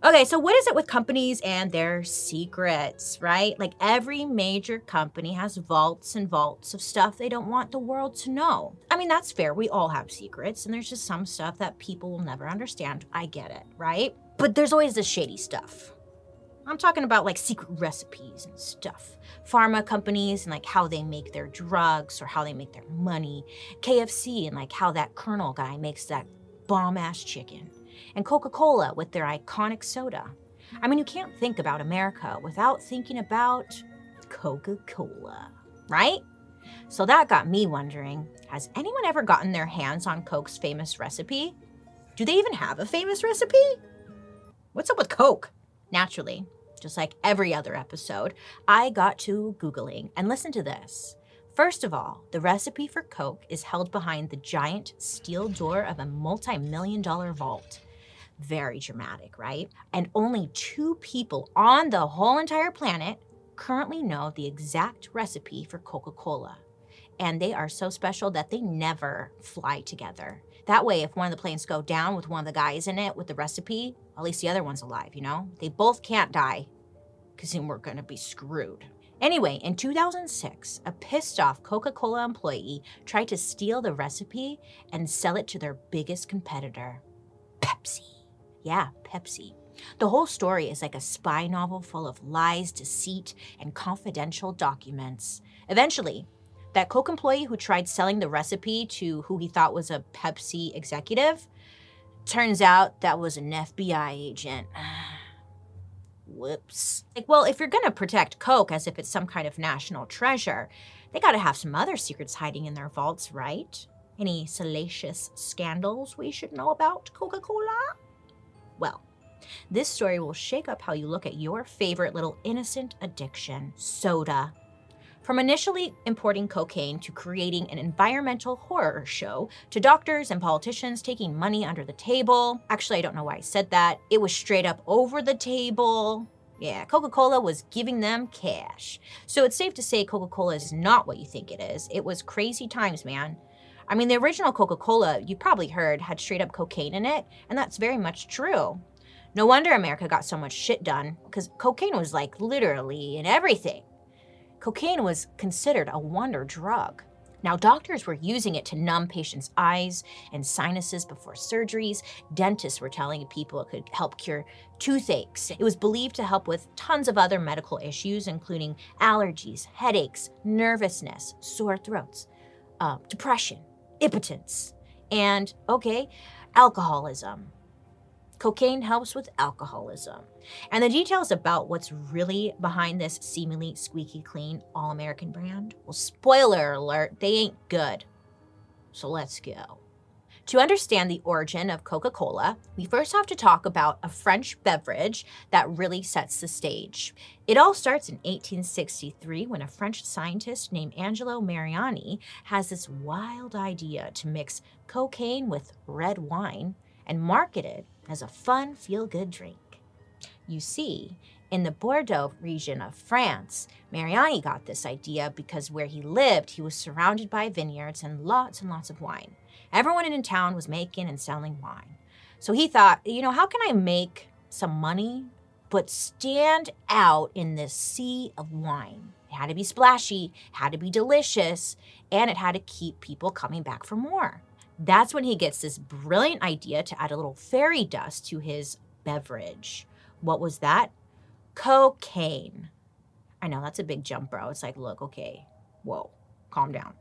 Okay, so what is it with companies and their secrets, right? Like every major company has vaults and vaults of stuff they don't want the world to know. I mean, that's fair. We all have secrets, and there's just some stuff that people will never understand. I get it, right? But there's always the shady stuff. I'm talking about like secret recipes and stuff. Pharma companies and like how they make their drugs or how they make their money. KFC and like how that Colonel guy makes that bomb-ass chicken. And Coca-Cola with their iconic soda. I mean, you can't think about America without thinking about Coca-Cola, right? So that got me wondering, has anyone ever gotten their hands on Coke's famous recipe? Do they even have a famous recipe? What's up with Coke? Naturally, just like every other episode, I got to Googling and listen to this. First of all, the recipe for Coke is held behind the giant steel door of a multi-million-dollar vault. Very dramatic, right? And only 2 people on the whole entire planet currently know the exact recipe for Coca-Cola. And they are so special that they never fly together. That way, if one of the planes go down with one of the guys in it with the recipe, at least the other one's alive, They both can't die, because then we're gonna be screwed. Anyway, in 2006, a pissed off Coca-Cola employee tried to steal the recipe and sell it to their biggest competitor, Pepsi. Yeah, Pepsi. The whole story is like a spy novel full of lies, deceit, and confidential documents. Eventually, that Coke employee who tried selling the recipe to who he thought was a Pepsi executive, turns out that was an FBI agent. Whoops. Well, if you're gonna protect Coke as if it's some kind of national treasure, they gotta have some other secrets hiding in their vaults, right? Any salacious scandals we should know about Coca-Cola? Well, this story will shake up how you look at your favorite little innocent addiction, soda. From initially importing cocaine to creating an environmental horror show to doctors and politicians taking money under the table. Actually, I don't know why I said that. It was straight up over the table. Yeah, Coca-Cola was giving them cash. So it's safe to say Coca-Cola is not what you think it is. It was crazy times, man. I mean, the original Coca-Cola, you probably heard, had straight up cocaine in it, and that's very much true. No wonder America got so much shit done, because cocaine was like literally in everything. Cocaine was considered a wonder drug. Now, doctors were using it to numb patients' eyes and sinuses before surgeries. Dentists were telling people it could help cure toothaches. It was believed to help with tons of other medical issues, including allergies, headaches, nervousness, sore throats, depression, impotence, and, alcoholism. Cocaine helps with alcoholism. And the details about what's really behind this seemingly squeaky clean all-American brand, well, spoiler alert, they ain't good. So let's go. To understand the origin of Coca-Cola, we first have to talk about a French beverage that really sets the stage. It all starts in 1863 when a French scientist named Angelo Mariani has this wild idea to mix cocaine with red wine and market it as a fun, feel-good drink. You see, in the Bordeaux region of France, Mariani got this idea because where he lived, he was surrounded by vineyards and lots of wine. Everyone in town was making and selling wine. So he thought, how can I make some money but stand out in this sea of wine? It had to be splashy, had to be delicious, and it had to keep people coming back for more. That's when he gets this brilliant idea to add a little fairy dust to his beverage. What was that? Cocaine. I know, that's a big jump, bro. It's like, look, okay, whoa, calm down.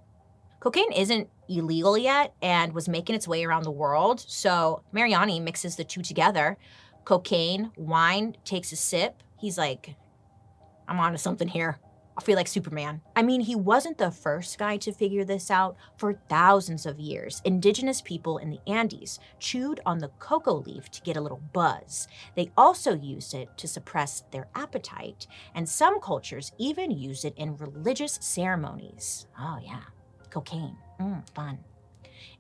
Cocaine isn't illegal yet and was making its way around the world, so Mariani mixes the two together. Cocaine, wine, takes a sip. He's like, I'm onto something here. I feel like Superman. I mean, he wasn't the first guy to figure this out. For thousands of years, indigenous people in the Andes chewed on the cocoa leaf to get a little buzz. They also used it to suppress their appetite, and some cultures even used it in religious ceremonies. Oh yeah, cocaine, fun.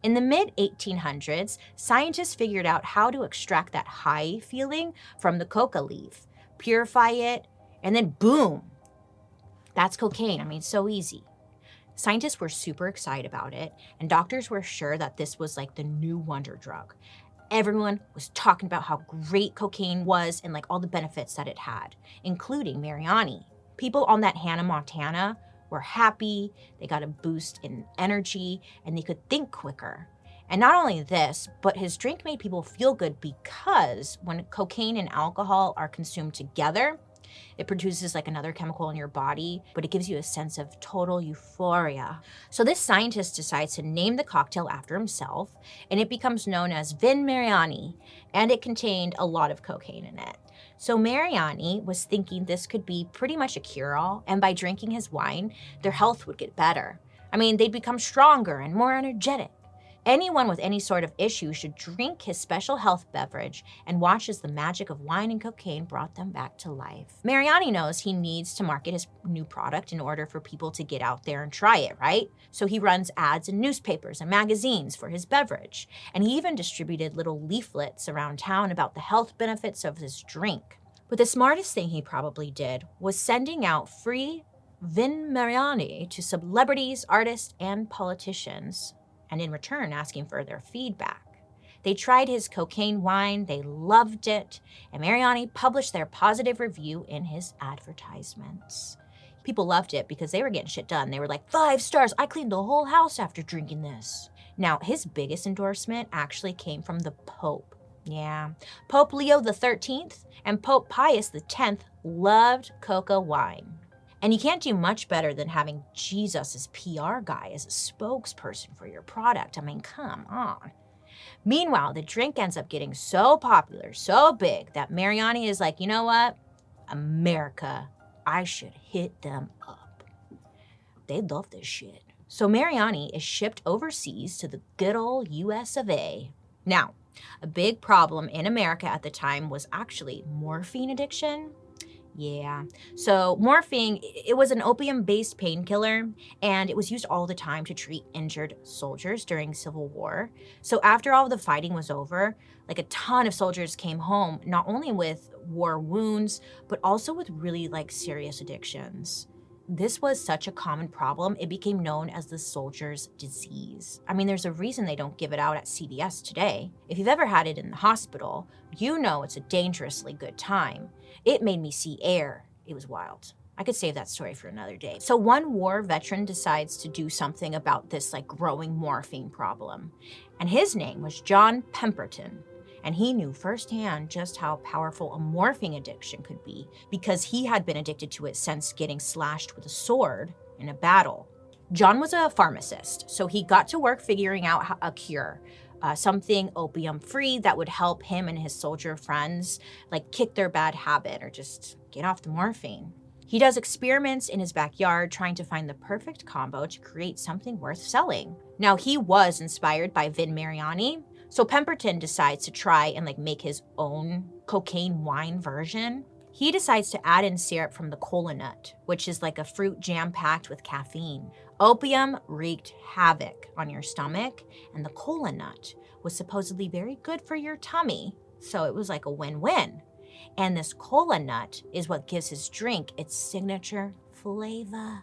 In the mid-1800s, scientists figured out how to extract that high feeling from the coca leaf, purify it, and then boom, that's cocaine. I mean, so easy. Scientists were super excited about it, and doctors were sure that this was like the new wonder drug. Everyone was talking about how great cocaine was and like all the benefits that it had, including Mariani. People on that Hannah, Montana were happy, they got a boost in energy, and they could think quicker. And not only this, but his drink made people feel good because when cocaine and alcohol are consumed together, it produces like another chemical in your body, but it gives you a sense of total euphoria. So this scientist decides to name the cocktail after himself, and it becomes known as Vin Mariani, and it contained a lot of cocaine in it. So Mariani was thinking this could be pretty much a cure-all, and by drinking his wine, their health would get better. I mean, they'd become stronger and more energetic. Anyone with any sort of issue should drink his special health beverage and watch as the magic of wine and cocaine brought them back to life. Mariani knows he needs to market his new product in order for people to get out there and try it, right? So he runs ads in newspapers and magazines for his beverage. And he even distributed little leaflets around town about the health benefits of his drink. But the smartest thing he probably did was sending out free Vin Mariani to celebrities, artists, and politicians, and in return asking for their feedback. They tried his cocaine wine, they loved it, and Mariani published their positive review in his advertisements. People loved it because they were getting shit done. They were like, 5 stars, I cleaned the whole house after drinking this. Now, his biggest endorsement actually came from the Pope. Yeah, Pope Leo XIII and Pope Pius X loved coca wine. And you can't do much better than having Jesus' PR guy as a spokesperson for your product. I mean, come on. Meanwhile, the drink ends up getting so popular, so big, that Mariani is like, you know what? America, I should hit them up. They love this shit. So Mariani is shipped overseas to the good old US of A. Now, a big problem in America at the time was actually morphine addiction. Yeah. So morphine, it was an opium-based painkiller, and it was used all the time to treat injured soldiers during Civil War. So after all the fighting was over, like a ton of soldiers came home, not only with war wounds, but also with really like serious addictions. This was such a common problem, it became known as the soldier's disease. I mean, there's a reason they don't give it out at CVS today. If you've ever had it in the hospital, you know it's a dangerously good time. It made me see air. It was wild. I could save that story for another day. So one war veteran decides to do something about this like growing morphine problem. And his name was John Pemberton. And he knew firsthand just how powerful a morphine addiction could be because he had been addicted to it since getting slashed with a sword in a battle. John was a pharmacist, so he got to work figuring out a cure, something opium-free that would help him and his soldier friends like kick their bad habit or just get off the morphine. He does experiments in his backyard trying to find the perfect combo to create something worth selling. Now, he was inspired by Vin Mariani, so Pemberton decides to try and like make his own cocaine wine version. He decides to add in syrup from the cola nut, which is like a fruit jam packed with caffeine. Opium wreaked havoc on your stomach, and the cola nut was supposedly very good for your tummy, so it was like a win-win. And this cola nut is what gives his drink its signature flavor,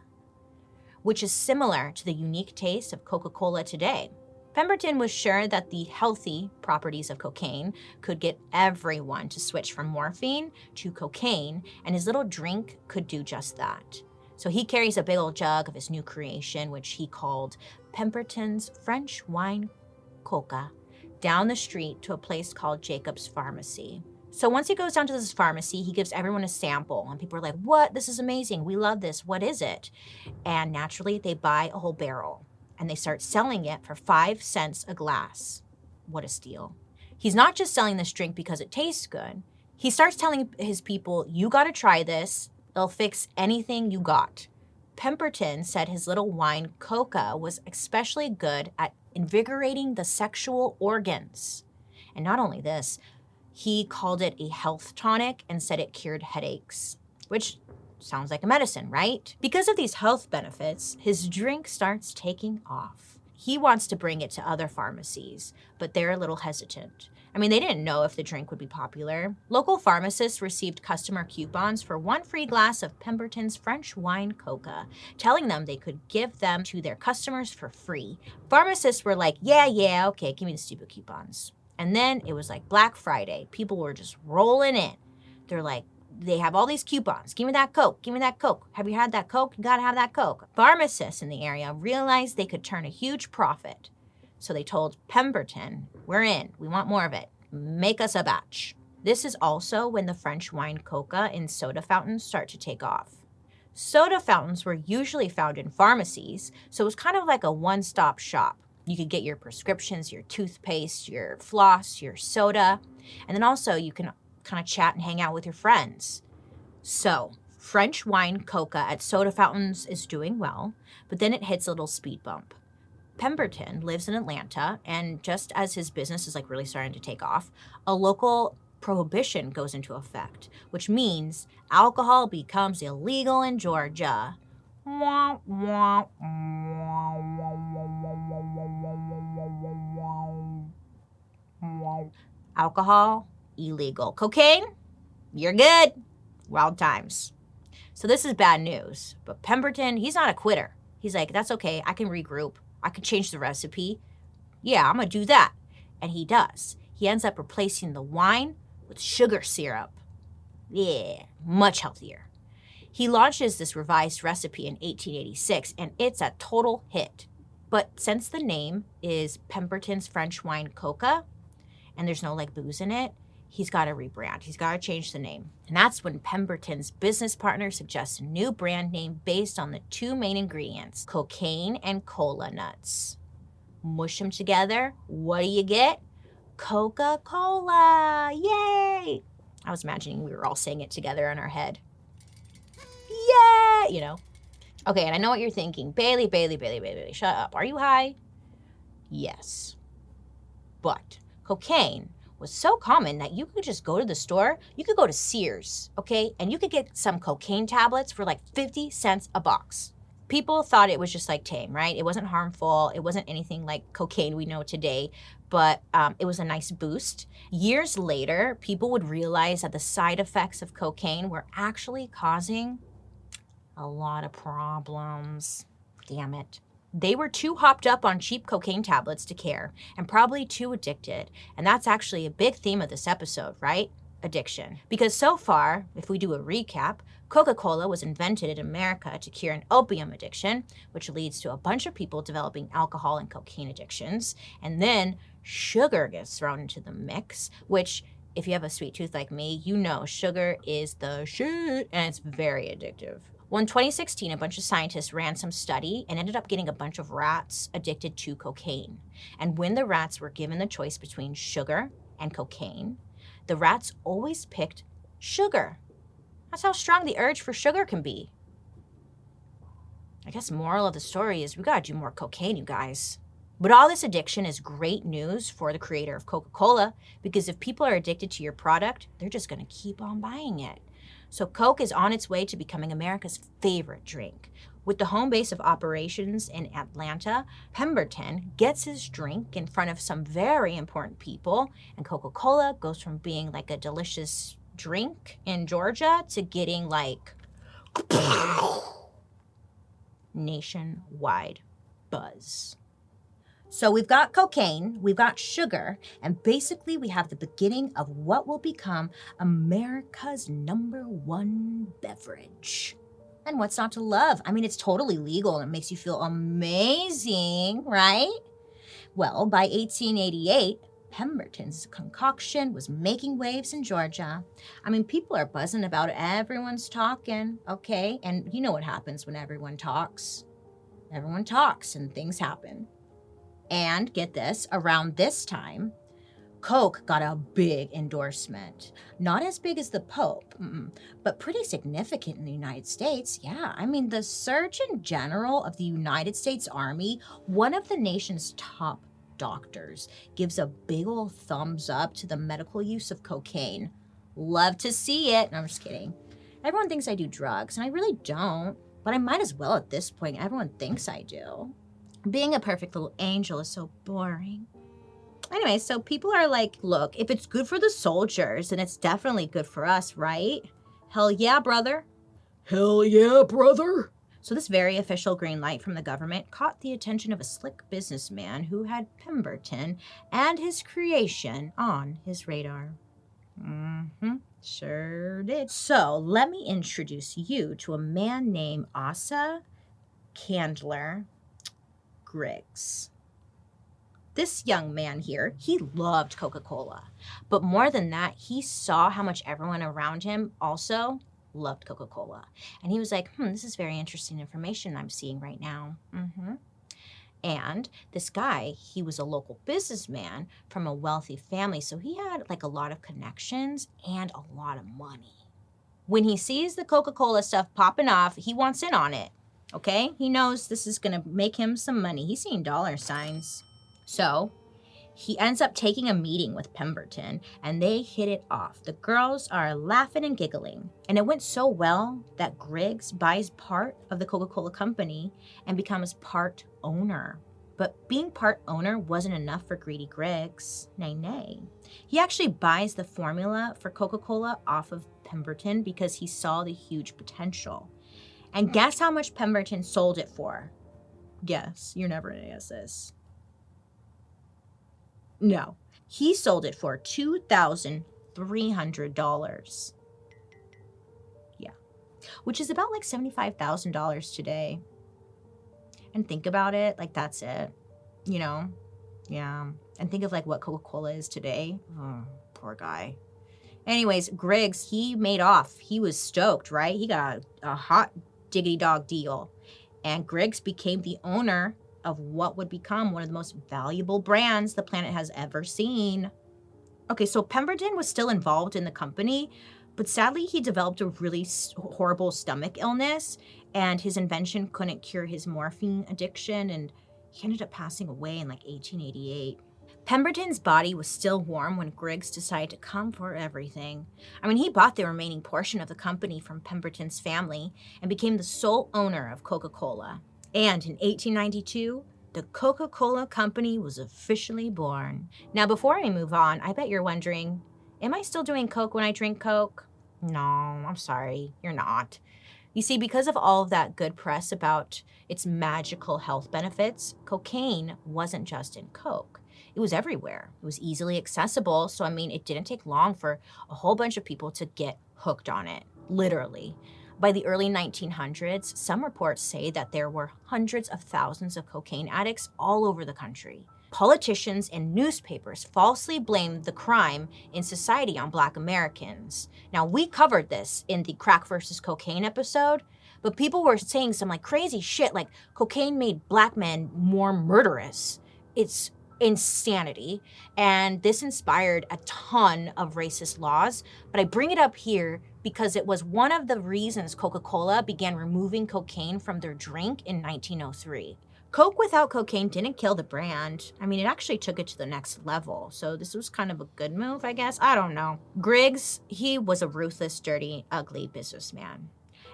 which is similar to the unique taste of Coca-Cola today. Pemberton was sure that the healthy properties of cocaine could get everyone to switch from morphine to cocaine, and his little drink could do just that. So he carries a big old jug of his new creation, which he called Pemberton's French Wine Coca, down the street to a place called Jacob's Pharmacy. So once he goes down to this pharmacy, he gives everyone a sample, and people are like, what? This is amazing. We love this. What is it? And naturally, they buy a whole barrel, and they start selling it for 5 cents a glass. What a steal. He's not just selling this drink because it tastes good. He starts telling his people, you got to try this. It'll fix anything you got. Pemberton said his little wine coca was especially good at invigorating the sexual organs. And not only this, he called it a health tonic and said it cured headaches, which sounds like a medicine, right? Because of these health benefits, his drink starts taking off. He wants to bring it to other pharmacies, but they're a little hesitant. I mean, they didn't know if the drink would be popular. Local pharmacists received customer coupons for 1 free glass of Pemberton's French wine coca, telling them they could give them to their customers for free. Pharmacists were like, yeah, okay, give me the stupid coupons. And then it was like Black Friday. People were just rolling in. They're like, they have all these coupons. Give me that Coke. Give me that Coke. Have you had that Coke? You gotta have that Coke. Pharmacists in the area realized they could turn a huge profit. So they told Pemberton, we're in. We want more of it. Make us a batch. This is also when the French wine coca in soda fountains start to take off. Soda fountains were usually found in pharmacies, so it was kind of like a one-stop shop. You could get your prescriptions, your toothpaste, your floss, your soda, and then also you can kind of chat and hang out with your friends. So, French wine coca at soda fountains is doing well, but then it hits a little speed bump. Pemberton lives in Atlanta, and just as his business is like really starting to take off, a local prohibition goes into effect, which means alcohol becomes illegal in Georgia. Alcohol, illegal. Cocaine, you're good. Wild times. So this is bad news. But Pemberton, he's not a quitter. He's like, that's okay. I can regroup. I can change the recipe. Yeah, I'm going to do that. And he does. He ends up replacing the wine with sugar syrup. Yeah, much healthier. He launches this revised recipe in 1886, and it's a total hit. But since the name is Pemberton's French Wine Coca, and there's no like booze in it, he's got to rebrand. He's got to change the name. And that's when Pemberton's business partner suggests a new brand name based on the 2 main ingredients, cocaine and cola nuts. Mush them together. What do you get? Coca-Cola. Yay! I was imagining we were all saying it together in our head. Yeah! You know. Okay, and I know what you're thinking. Bailey, shut up. Are you high? Yes. But cocaine was so common that you could just go to the store. You could go to Sears, okay? And you could get some cocaine tablets for like 50 cents a box. People thought it was just like tame, right? It wasn't harmful. It wasn't anything like cocaine we know today, but it was a nice boost. Years later, people would realize that the side effects of cocaine were actually causing a lot of problems. Damn it. They were too hopped up on cheap cocaine tablets to care, and probably too addicted. And that's actually a big theme of this episode, right? addiction. Because so far, if we do a recap, Coca-Cola was invented in America to cure an opium addiction, which leads to a bunch of people developing alcohol and cocaine addictions. And then sugar gets thrown into the mix, which, if you have a sweet tooth like me, you know sugar is the shit, and it's very addictive. Well, in 2016, a bunch of scientists ran some study and ended up getting a bunch of rats addicted to cocaine. And when the rats were given the choice between sugar and cocaine, the rats always picked sugar. That's how strong the urge for sugar can be. I guess moral of the story is we gotta do more cocaine, you guys. But all this addiction is great news for the creator of Coca-Cola, because if people are addicted to your product, they're just gonna keep on buying it. So Coke is on its way to becoming America's favorite drink. With the home base of operations in Atlanta, Pemberton gets his drink in front of some very important people, and Coca-Cola goes from being like a delicious drink in Georgia to getting like nationwide buzz. So we've got cocaine, we've got sugar, and basically we have the beginning of what will become America's #1 beverage. And what's not to love? I mean, it's totally legal and it makes you feel amazing, right? Well, by 1888, Pemberton's concoction was making waves in Georgia. I mean, people are buzzing about it. Everyone's talking, okay? And you know what happens when everyone talks. Everyone talks and things happen. And get this, around this time, Coke got a big endorsement. Not as big as the Pope, but pretty significant in the United States. Yeah, I mean, the Surgeon General of the United States Army, one of the nation's top doctors, gives a big old thumbs up to the medical use of cocaine. Love to see it. No, I'm just kidding. Everyone thinks I do drugs, and I really don't, but I might as well at this point. Everyone thinks I do. Being a perfect little angel is so boring. Anyway, so people are like, look, if it's good for the soldiers, then it's definitely good for us, right? Hell yeah, brother. Hell yeah, brother. So this very official green light from the government caught the attention of a slick businessman who had Pemberton and his creation on his radar. Sure did. So let me introduce you to a man named Asa Candler Griggs. This young man here, he loved Coca-Cola. But more than that, he saw how much everyone around him also loved Coca-Cola. And he was like, this is very interesting information I'm seeing right now. And this guy, he was a local businessman from a wealthy family. So he had like a lot of connections and a lot of money. When he sees the Coca-Cola stuff popping off, he wants in on it. Okay? He knows this is going to make him some money. He's seeing dollar signs. So he ends up taking a meeting with Pemberton, and they hit it off. The girls are laughing and giggling. And it went so well that Griggs buys part of the Coca-Cola company and becomes part owner. But being part owner wasn't enough for greedy Griggs. Nay. He actually buys the formula for Coca-Cola off of Pemberton because he saw the huge potential. And guess how much Pemberton sold it for? Guess. You're never going to guess this. No. He sold it for $2,300. Yeah. Which is about like $75,000 today. And think about it, like that's it. You know? Yeah. And think of like what Coca-Cola is today. Oh, poor guy. Anyways, Griggs, he made off. He was stoked, right? He got a hot diggity dog deal. And Griggs became the owner of what would become one of the most valuable brands the planet has ever seen. Okay, so Pemberton was still involved in the company, but sadly he developed a really horrible stomach illness, and his invention couldn't cure his morphine addiction, and he ended up passing away in like 1888. Pemberton's body was still warm when Griggs decided to come for everything. I mean, he bought the remaining portion of the company from Pemberton's family and became the sole owner of Coca-Cola. And in 1892, the Coca-Cola Company was officially born. Now, before I move on, I bet you're wondering, am I still doing Coke when I drink Coke? No, I'm sorry, you're not. You see, because of all of that good press about its magical health benefits, cocaine wasn't just in Coke. It was everywhere. It was easily accessible. So, I mean, it didn't take long for a whole bunch of people to get hooked on it, literally. By the early 1900s, some reports say that there were hundreds of thousands of cocaine addicts all over the country. Politicians and newspapers falsely blamed the crime in society on Black Americans. Now, we covered this in the crack versus cocaine episode, but people were saying some like crazy shit like cocaine made Black men more murderous. It's insanity. And this inspired a ton of racist laws. But I bring it up here because it was one of the reasons Coca-Cola began removing cocaine from their drink in 1903. Coke without cocaine didn't kill the brand. I mean, it actually took it to the next level. So this was kind of a good move, I guess. I don't know. Griggs, he was a ruthless, dirty, ugly businessman.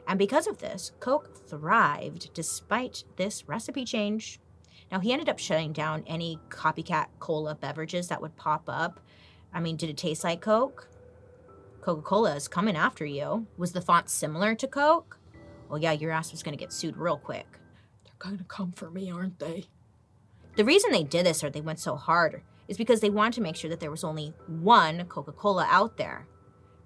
And because of this, Coke thrived despite this recipe change. Now, he ended up shutting down any copycat cola beverages that would pop up. I mean, did it taste like Coke? Coca-Cola is coming after you. Was the font similar to Coke? Well, yeah, your ass was going to get sued real quick. They're going to come for me, aren't they? The reason they did this, or they went so hard, is because they wanted to make sure that there was only one Coca-Cola out there.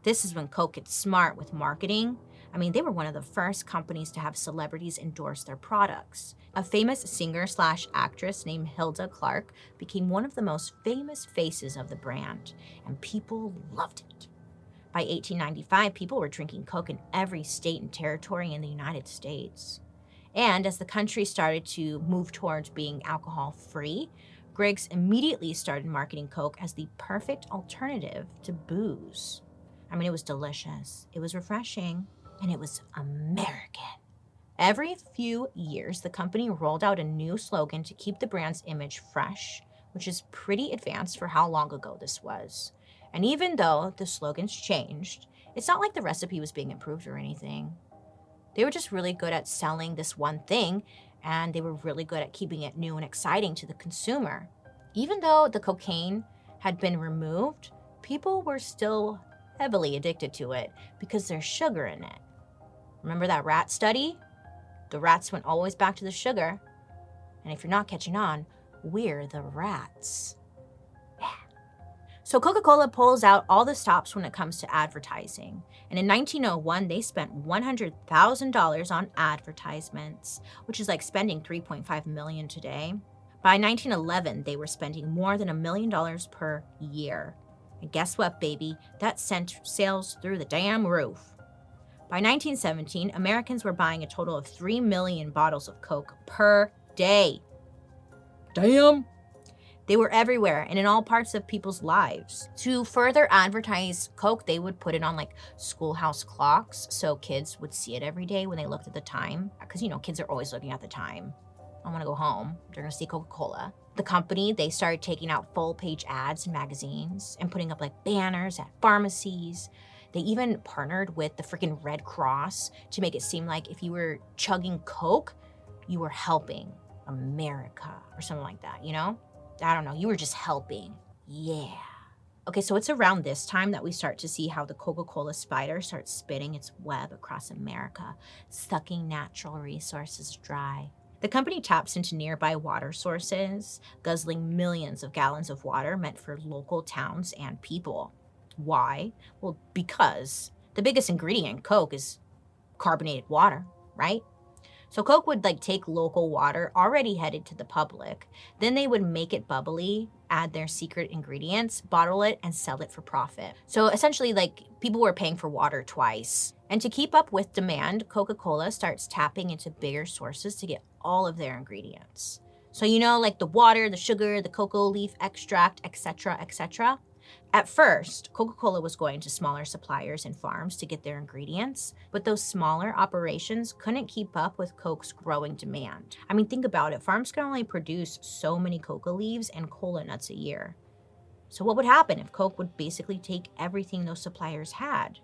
This is when Coke gets smart with marketing. I mean, they were one of the first companies to have celebrities endorse their products. A famous singer/actress named Hilda Clark became one of the most famous faces of the brand, and people loved it. By 1895, people were drinking Coke in every state and territory in the United States. And as the country started to move towards being alcohol-free, Griggs immediately started marketing Coke as the perfect alternative to booze. I mean, it was delicious, it was refreshing, and it was American. Every few years, the company rolled out a new slogan to keep the brand's image fresh, which is pretty advanced for how long ago this was. And even though the slogans changed, it's not like the recipe was being improved or anything. They were just really good at selling this one thing, and they were really good at keeping it new and exciting to the consumer. Even though the cocaine had been removed, people were still heavily addicted to it because there's sugar in it. Remember that rat study? The rats went always back to the sugar. And if you're not catching on, we're the rats. Yeah. So Coca-Cola pulls out all the stops when it comes to advertising. And in 1901, they spent $100,000 on advertisements, which is like spending $3.5 million today. By 1911, they were spending more than $1 million per year. And guess what, baby? That sent sales through the damn roof. By 1917, Americans were buying a total of 3 million bottles of Coke per day. Damn! They were everywhere and in all parts of people's lives. To further advertise Coke, they would put it on like schoolhouse clocks so kids would see it every day when they looked at the time. Because, you know, kids are always looking at the time. I want to go home. They're going to see Coca-Cola. The company, they started taking out full-page ads in magazines and putting up like banners at pharmacies. They even partnered with the freaking Red Cross to make it seem like if you were chugging Coke, you were helping America or something like that, you know? I don't know, you were just helping. Yeah. Okay, so it's around this time that we start to see how the Coca-Cola spider starts spinning its web across America, sucking natural resources dry. The company taps into nearby water sources, guzzling millions of gallons of water meant for local towns and people. Why? Well, because the biggest ingredient in Coke is carbonated water, right? So Coke would like take local water already headed to the public. Then they would make it bubbly, add their secret ingredients, bottle it, and sell it for profit. So essentially, like, people were paying for water twice. And to keep up with demand, Coca-Cola starts tapping into bigger sources to get all of their ingredients. So, you know, like the water, the sugar, the cocoa leaf extract, etc., etc. At first, Coca-Cola was going to smaller suppliers and farms to get their ingredients, but those smaller operations couldn't keep up with Coke's growing demand. I mean, think about it. Farms can only produce so many coca leaves and cola nuts a year. So what would happen if Coke would basically take everything those suppliers had?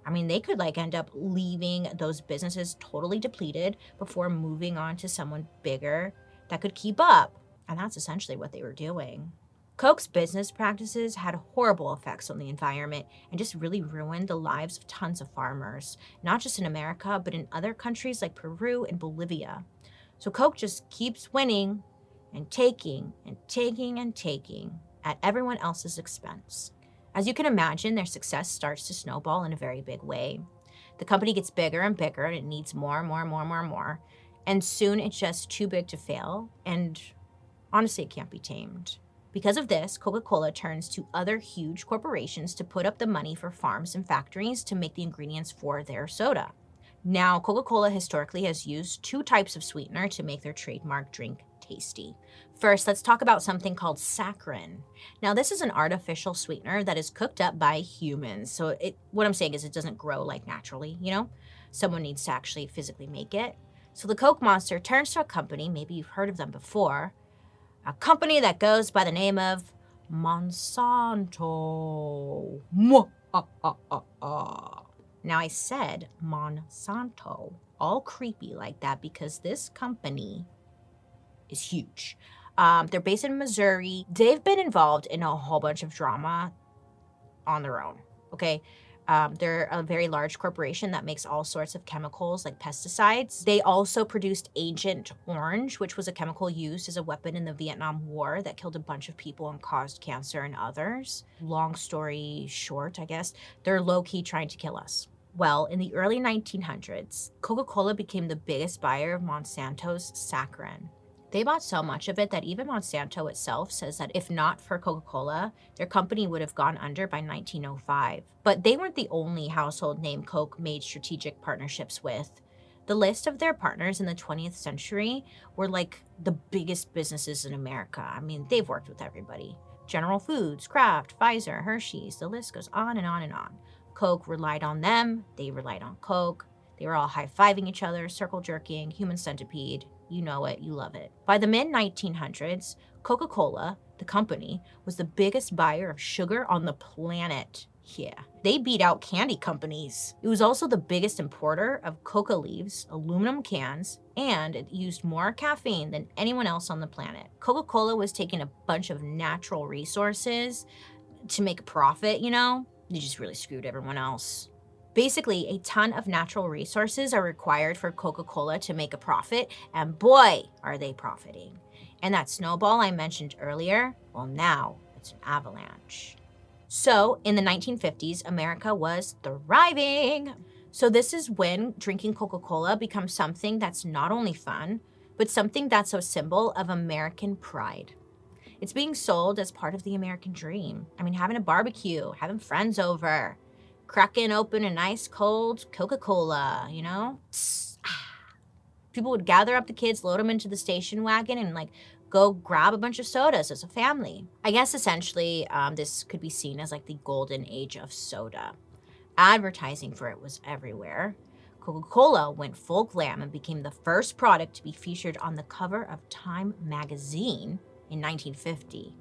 I mean, they could like end up leaving those businesses totally depleted before moving on to someone bigger that could keep up. And that's essentially what they were doing. Coke's business practices had horrible effects on the environment and just really ruined the lives of tons of farmers, not just in America, but in other countries like Peru and Bolivia. So Coke just keeps winning and taking and taking and taking at everyone else's expense. As you can imagine, their success starts to snowball in a very big way. The company gets bigger and bigger, and it needs more and more and more and more and more. And soon it's just too big to fail, and honestly, it can't be tamed. Because of this, Coca-Cola turns to other huge corporations to put up the money for farms and factories to make the ingredients for their soda. Now, Coca-Cola historically has used two types of sweetener to make their trademark drink tasty. First, let's talk about something called saccharin. Now, this is an artificial sweetener that is cooked up by humans. So what I'm saying is it doesn't grow like naturally, Someone needs to actually physically make it. So the Coke monster turns to a company, maybe you've heard of them before, a company that goes by the name of Monsanto. Now, I said Monsanto, all creepy like that, because this company is huge. They're based in Missouri. They've been involved in a whole bunch of drama on their own, okay? They're a very large corporation that makes all sorts of chemicals like pesticides. They also produced Agent Orange, which was a chemical used as a weapon in the Vietnam War that killed a bunch of people and caused cancer in others. Long story short, I guess, they're low-key trying to kill us. Well, in the early 1900s, Coca-Cola became the biggest buyer of Monsanto's saccharin. They bought so much of it that even Monsanto itself says that if not for Coca-Cola, their company would have gone under by 1905. But they weren't the only household name Coke made strategic partnerships with. The list of their partners in the 20th century were like the biggest businesses in America. I mean, they've worked with everybody. General Foods, Kraft, Pfizer, Hershey's, the list goes on and on and on. Coke relied on them, they relied on Coke. They were all high-fiving each other, circle jerking, human centipede. You know it, you love it. By the mid-1900s, Coca-Cola, the company, was the biggest buyer of sugar on the planet. Yeah, they beat out candy companies. It was also the biggest importer of coca leaves, aluminum cans, and it used more caffeine than anyone else on the planet. Coca-Cola was taking a bunch of natural resources to make a profit, They just really screwed everyone else. Basically, a ton of natural resources are required for Coca-Cola to make a profit, and boy, are they profiting. And that snowball I mentioned earlier, well, now it's an avalanche. So, in the 1950s, America was thriving. So this is when drinking Coca-Cola becomes something that's not only fun, but something that's a symbol of American pride. It's being sold as part of the American dream. I mean, having a barbecue, having friends over, cracking open a nice cold Coca-Cola, People would gather up the kids, load them into the station wagon, and go grab a bunch of sodas as a family. I guess essentially this could be seen as the golden age of soda. Advertising for it was everywhere. Coca-Cola went full glam and became the first product to be featured on the cover of Time magazine in 1950.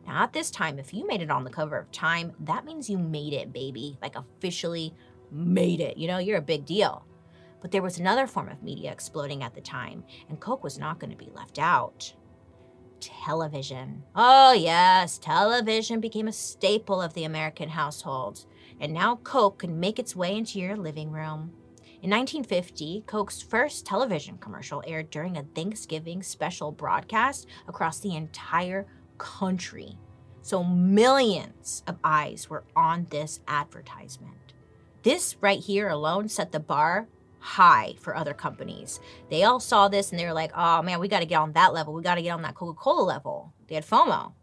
Now, at this time, if you made it on the cover of Time, that means you made it, baby. Officially made it. You're a big deal. But there was another form of media exploding at the time, and Coke was not going to be left out. Television. Oh, yes, television became a staple of the American household, and now Coke can make its way into your living room. In 1950, Coke's first television commercial aired during a Thanksgiving special broadcast across the entire country. So millions of eyes were on this advertisement. This right here alone set the bar high for other companies. They all saw this and they were like, oh man, we got to get on that level. We got to get on that Coca-Cola level. They had FOMO.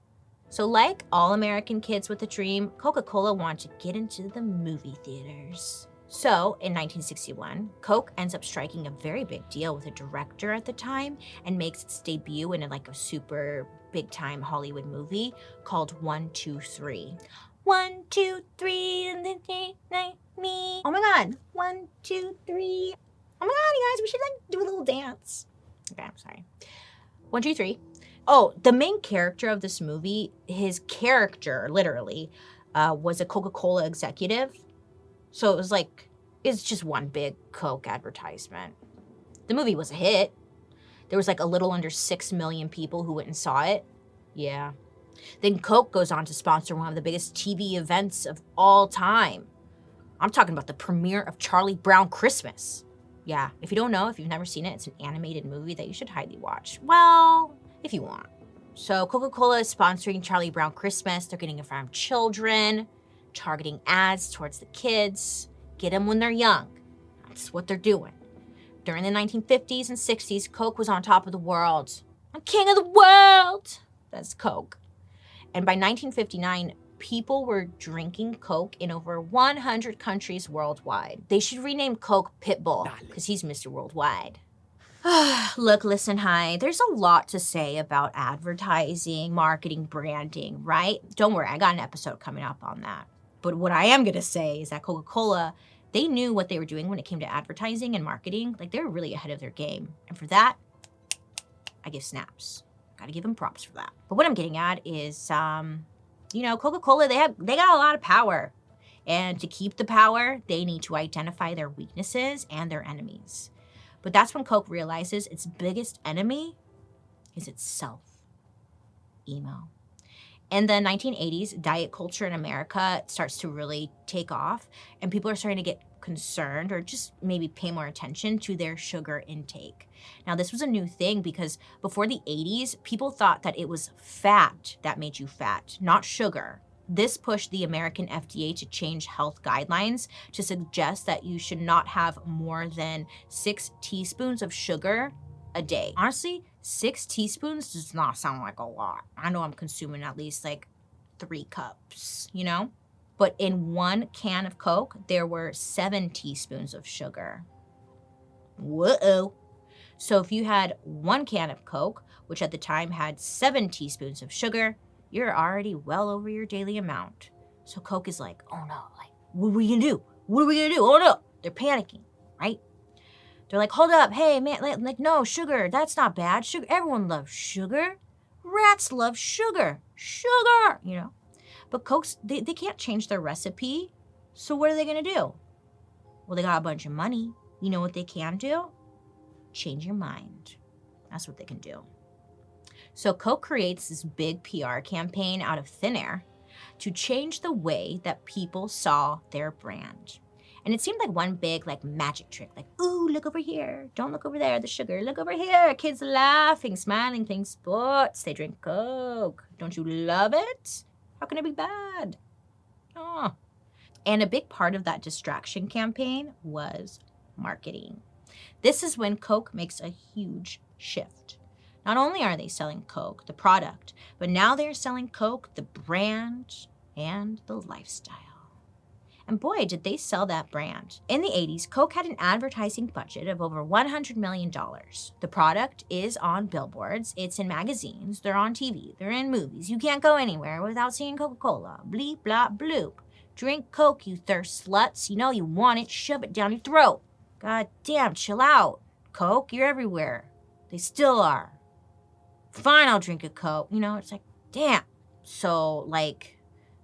So like all American kids with a dream, Coca-Cola wanted to get into the movie theaters. So in 1961, Coke ends up striking a very big deal with a director at the time and makes its debut in a super big time Hollywood movie called 1, 2, 3. 1, 2, 3, and then me. Oh my God, 1, 2, 3. Oh my God, you guys, we should do a little dance. Okay, I'm sorry. 1, 2, 3. Oh, the main character of this movie, his character literally was a Coca-Cola executive. So it was it's just one big Coke advertisement. The movie was a hit. There was a little under 6 million people who went and saw it. Yeah. Then Coke goes on to sponsor one of the biggest TV events of all time. I'm talking about the premiere of Charlie Brown Christmas. Yeah, if you don't know, if you've never seen it, it's an animated movie that you should highly watch. Well, if you want. So Coca-Cola is sponsoring Charlie Brown Christmas. They're getting it from children, targeting ads towards the kids. Get them when they're young. That's what they're doing. During the 1950s and 60s, Coke was on top of the world. I'm king of the world. That's Coke. And by 1959, people were drinking Coke in over 100 countries worldwide. They should rename Coke Pitbull because he's Mr. Worldwide. Look, listen, hi. There's a lot to say about advertising, marketing, branding, right? Don't worry, I got an episode coming up on that. But what I am going to say is that Coca-Cola, they knew what they were doing when it came to advertising and marketing. Like, they were really ahead of their game. And for that, I give snaps. Gotta give them props for that. But what I'm getting at is, Coca-Cola, they got a lot of power. And to keep the power, they need to identify their weaknesses and their enemies. But that's when Coke realizes its biggest enemy is itself. Emo. In the 1980s, diet culture in America starts to really take off, and people are starting to get concerned or just maybe pay more attention to their sugar intake. Now, this was a new thing because before the 80s, people thought that it was fat that made you fat, not sugar. This pushed the American FDA to change health guidelines to suggest that you should not have more than 6 teaspoons of sugar a day. Honestly, 6 teaspoons does not sound like a lot. I know I'm consuming at least like 3 cups, But in 1 can of Coke, there were 7 teaspoons of sugar. Whoa. So if you had 1 can of Coke, which at the time had 7 teaspoons of sugar, you're already well over your daily amount. So Coke is like, oh no, like, what are we gonna do? What are we gonna do? Oh no, they're panicking, right? They're like, hold up, hey man, like no, sugar, that's not bad. Sugar, everyone loves sugar. Rats love sugar, But Coke's, they can't change their recipe. So what are they gonna do? Well, they got a bunch of money. You know what they can do? Change your mind. That's what they can do. So Coke creates this big PR campaign out of thin air to change the way that people saw their brand. And it seemed like one big magic trick, ooh, look over here. Don't look over there, the sugar. Look over here. Kids laughing, smiling, playing sports. They drink Coke. Don't you love it? How can it be bad? Oh. And a big part of that distraction campaign was marketing. This is when Coke makes a huge shift. Not only are they selling Coke, the product, but now they're selling Coke, the brand, and the lifestyle. And boy, did they sell that brand. In the 80s, Coke had an advertising budget of over $100 million. The product is on billboards, it's in magazines, they're on TV, they're in movies. You can't go anywhere without seeing Coca-Cola. Bleep, blop, bloop. Drink Coke, you thirst sluts. You know you want it, shove it down your throat. God damn, chill out. Coke, you're everywhere. They still are. Fine, I'll drink a Coke. It's like, damn. So,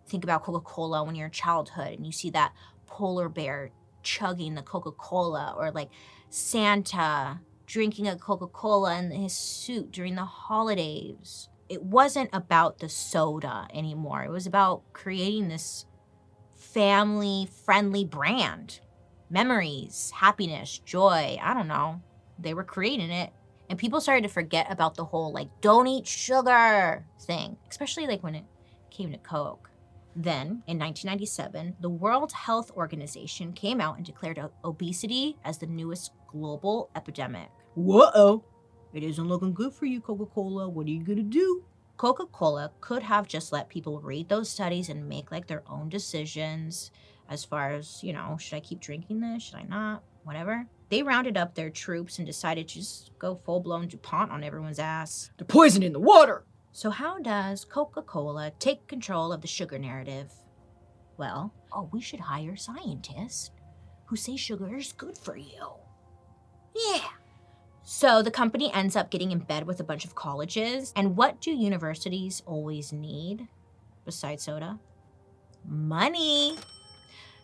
think about Coca-Cola when you're in childhood and you see that polar bear chugging the Coca-Cola, or Santa drinking a Coca-Cola in his suit during the holidays. It wasn't about the soda anymore. It was about creating this family-friendly brand. Memories, happiness, joy, I don't know. They were creating it. And people started to forget about the whole, don't eat sugar thing, especially when it came to Coke. Then, in 1997, the World Health Organization came out and declared obesity as the newest global epidemic. Whoa! It isn't looking good for you, Coca-Cola. What are you gonna do? Coca-Cola could have just let people read those studies and make their own decisions as far as, should I keep drinking this? Should I not? Whatever. They rounded up their troops and decided to just go full-blown DuPont on everyone's ass. They're poisoning the water. So how does Coca-Cola take control of the sugar narrative? Well, we should hire scientists who say sugar is good for you. Yeah. So the company ends up getting in bed with a bunch of colleges. And what do universities always need besides soda? Money.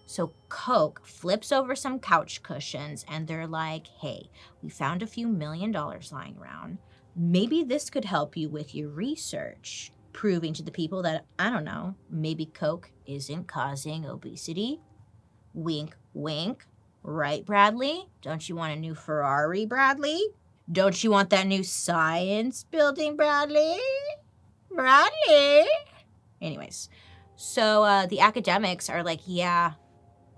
So Coke flips over some couch cushions and they're like, hey, we found a few $1 million lying around. Maybe this could help you with your research, proving to the people that, I don't know, maybe Coke isn't causing obesity. Wink, wink. Right, Bradley? Don't you want a new Ferrari, Bradley? Don't you want that new science building, Bradley? Bradley. Anyways, so the academics are like, yeah,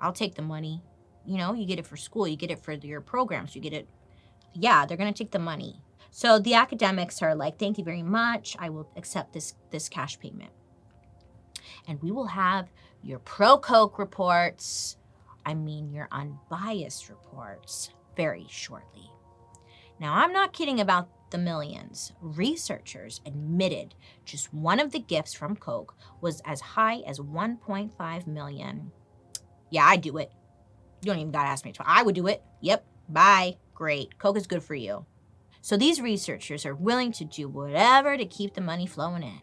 I'll take the money. You know, you get it for school, you get it for your programs, you get it. Yeah, they're going to take the money. So the academics are like, thank you very much. I will accept this cash payment. And we will have your pro-Coke reports, your unbiased reports, very shortly. Now, I'm not kidding about the millions. Researchers admitted just one of the gifts from Coke was as high as 1.5 million. Yeah, I'd do it. You don't even gotta ask me twice. I would do it. Yep, bye. Great. Coke is good for you. So these researchers are willing to do whatever to keep the money flowing in.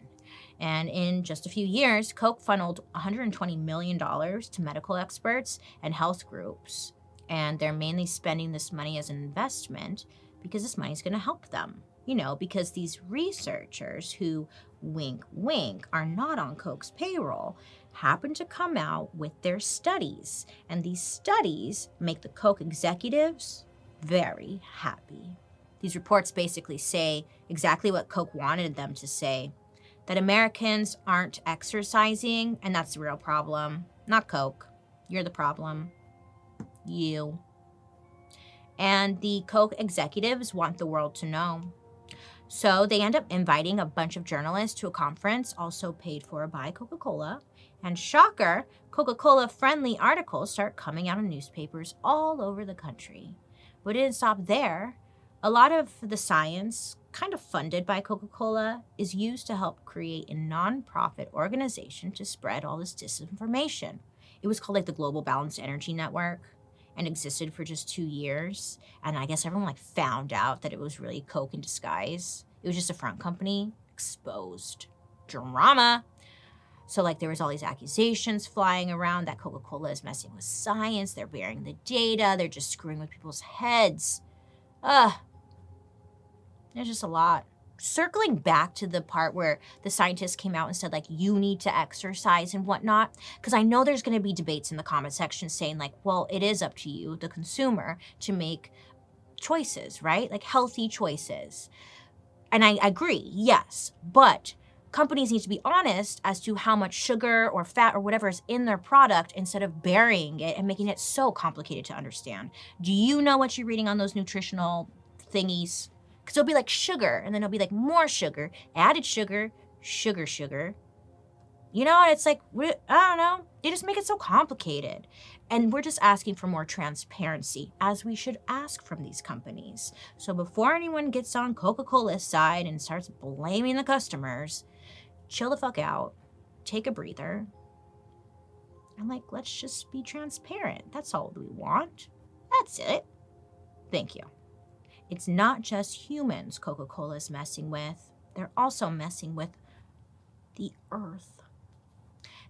And in just a few years, Coke funneled $120 million to medical experts and health groups. And they're mainly spending this money as an investment because this money is going to help them. You know, because these researchers who, wink, wink, are not on Coke's payroll, happen to come out with their studies. And these studies make the Coke executives very happy. These reports basically say exactly what Coke wanted them to say, that Americans aren't exercising, and that's the real problem. Not Coke. You're the problem. You. And the Coke executives want the world to know. So they end up inviting a bunch of journalists to a conference, also paid for by Coca-Cola. And shocker, Coca-Cola-friendly articles start coming out in newspapers all over the country. But it didn't stop there. A lot of the science, kind of funded by Coca-Cola, is used to help create a non-profit organization to spread all this disinformation. It was called the Global Balanced Energy Network and existed for just 2 years. And I guess everyone found out that it was really Coke in disguise. It was just a front company. Exposed. Drama. So there was all these accusations flying around that Coca-Cola is messing with science. They're burying the data. They're just screwing with people's heads. There's just a lot. Circling back to the part where the scientists came out and said, you need to exercise and whatnot, because I know there's going to be debates in the comment section saying, well, it is up to you, the consumer, to make choices, right? Healthy choices. And I agree, yes, but companies need to be honest as to how much sugar or fat or whatever is in their product instead of burying it and making it so complicated to understand. Do you know what you're reading on those nutritional thingies? Because it'll be sugar, and then it'll be more sugar, added sugar, sugar. You know, and it's I don't know. They just make it so complicated. And we're just asking for more transparency, as we should ask from these companies. So before anyone gets on Coca-Cola's side and starts blaming the customers, chill the fuck out, take a breather, and let's just be transparent. That's all we want. That's it. Thank you. It's not just humans Coca-Cola is messing with. They're also messing with the earth.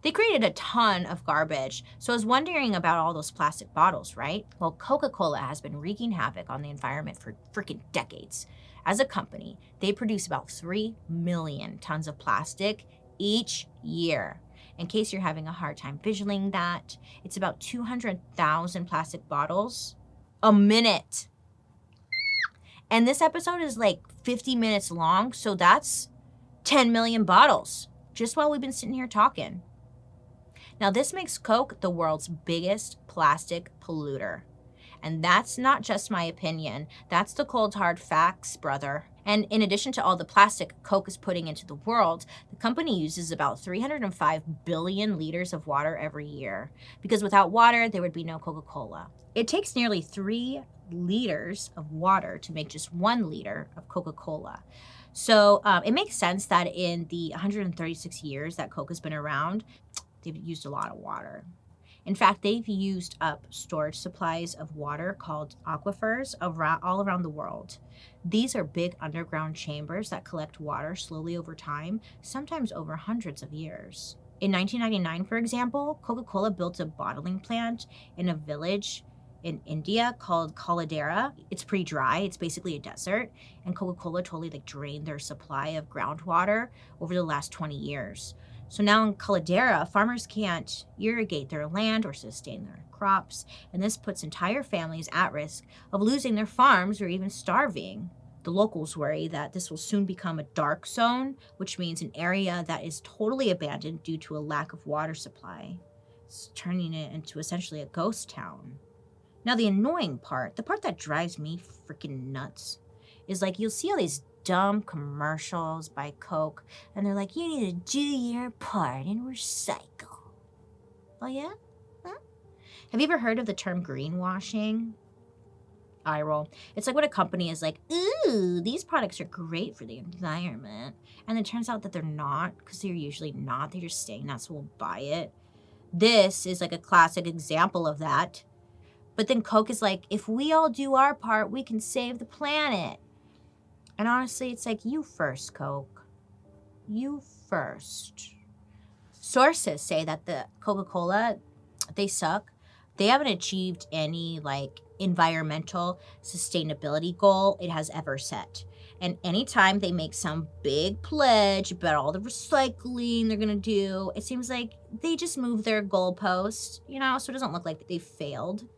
They created a ton of garbage. So I was wondering about all those plastic bottles, right? Well, Coca-Cola has been wreaking havoc on the environment for freaking decades. As a company, they produce about 3 million tons of plastic each year. In case you're having a hard time visualizing that, it's about 200,000 plastic bottles a minute. And this episode is 50 minutes long, so that's 10 million bottles, just while we've been sitting here talking. Now, this makes Coke the world's biggest plastic polluter. And that's not just my opinion. That's the cold, hard facts, brother. And in addition to all the plastic Coke is putting into the world, the company uses about 305 billion liters of water every year. Because without water, there would be no Coca-Cola. It takes nearly 3 liters of water to make just 1 liter of Coca-Cola. So it makes sense that in the 136 years that Coke has been around, they've used a lot of water. In fact, they've used up storage supplies of water called aquifers all around the world. These are big underground chambers that collect water slowly over time, sometimes over hundreds of years. In 1999, for example, Coca-Cola built a bottling plant in a village in India called Caldera. It's pretty dry. It's basically a desert. And Coca-Cola totally drained their supply of groundwater over the last 20 years. So now in Caldera, farmers can't irrigate their land or sustain their crops. And this puts entire families at risk of losing their farms or even starving. The locals worry that this will soon become a dark zone, which means an area that is totally abandoned due to a lack of water supply. It's turning it into essentially a ghost town. Now, the annoying part, the part that drives me freaking nuts, is like you'll see all these dumb commercials by Coke, and they're like, you need to do your part and recycle. Oh, yeah? Huh? Have you ever heard of the term greenwashing? Eye roll. It's like when a company is like, ooh, these products are great for the environment. And it turns out that they're not, because they're usually not. They're just saying that, so we'll buy it. This is like a classic example of that. But then Coke is like, if we all do our part, we can save the planet. And honestly, it's like, you first, Coke. You first. Sources say that the Coca-Cola, they suck. They haven't achieved any like environmental sustainability goal it has ever set. And anytime they make some big pledge about all the recycling they're gonna do, it seems like they just move their goalpost, so it doesn't look like they failed.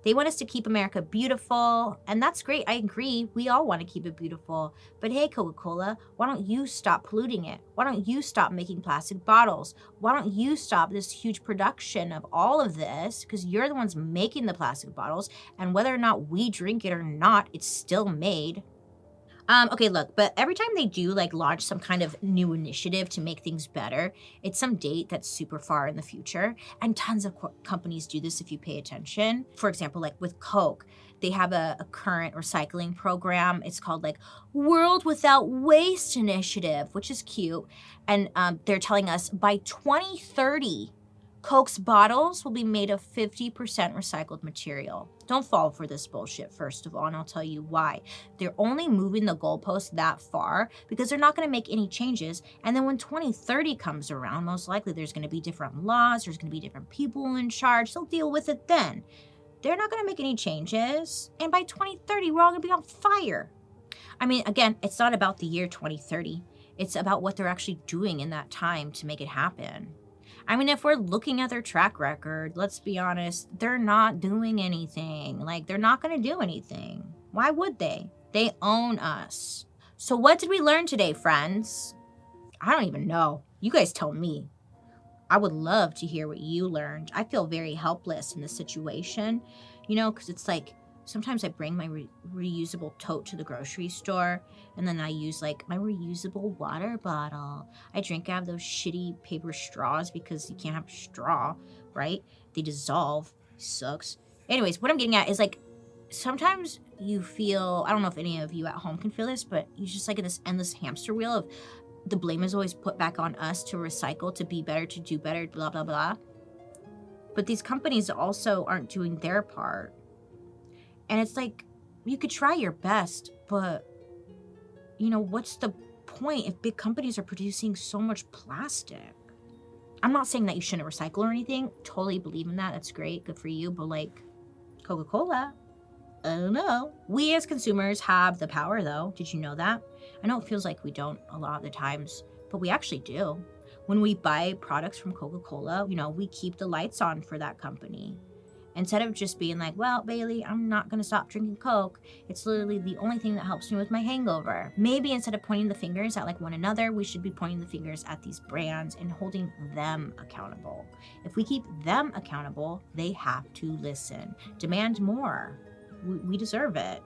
They want us to keep America beautiful, and that's great. I agree. We all want to keep it beautiful. But hey, Coca-Cola, why don't you stop polluting it? Why don't you stop making plastic bottles? Why don't you stop this huge production of all of this? Because you're the ones making the plastic bottles, and whether or not we drink it or not, it's still made. Okay, look, but every time they do like launch some kind of new initiative to make things better, it's some date that's super far in the future. And tons of companies do this if you pay attention. For example, like with Coke, they have a current recycling program. It's called like World Without Waste Initiative, which is cute. And they're telling us by 2030, Coke's bottles will be made of 50% recycled material. Don't fall for this bullshit, first of all, and I'll tell you why. They're only moving the goalpost that far because they're not going to make any changes. And then when 2030 comes around, most likely there's going to be different laws, there's going to be different people in charge. They'll deal with it then. They're not going to make any changes. And by 2030, we're all going to be on fire. I mean, again, it's not about the year 2030. It's about what they're actually doing in that time to make it happen. I mean, if we're looking at their track record, let's be honest, they're not doing anything. Like, they're not going to do anything. Why would they? They own us. So what did we learn today, friends? I don't even know. You guys tell me. I would love to hear what you learned. I feel very helpless in this situation, because it's like, sometimes I bring my reusable tote to the grocery store, and then I use like my reusable water bottle. I drink out of those shitty paper straws because you can't have straw, right? They dissolve. Sucks. Anyways, what I'm getting at is like, sometimes you feel, I don't know if any of you at home can feel this, but you're just like in this endless hamster wheel of the blame is always put back on us to recycle, to be better, to do better, blah, blah, blah. But these companies also aren't doing their part. And it's like, you could try your best, but, what's the point if big companies are producing so much plastic? I'm not saying that you shouldn't recycle or anything. Totally believe in that. That's great. Good for you. But like, Coca-Cola, I don't know. We as consumers have the power, though. Did you know that? I know it feels like we don't a lot of the times, but we actually do. When we buy products from Coca-Cola, we keep the lights on for that company. Instead of just being like, well, Bailey, I'm not going to stop drinking Coke. It's literally the only thing that helps me with my hangover. Maybe instead of pointing the fingers at like one another, we should be pointing the fingers at these brands and holding them accountable. If we keep them accountable, they have to listen. Demand more. We deserve it.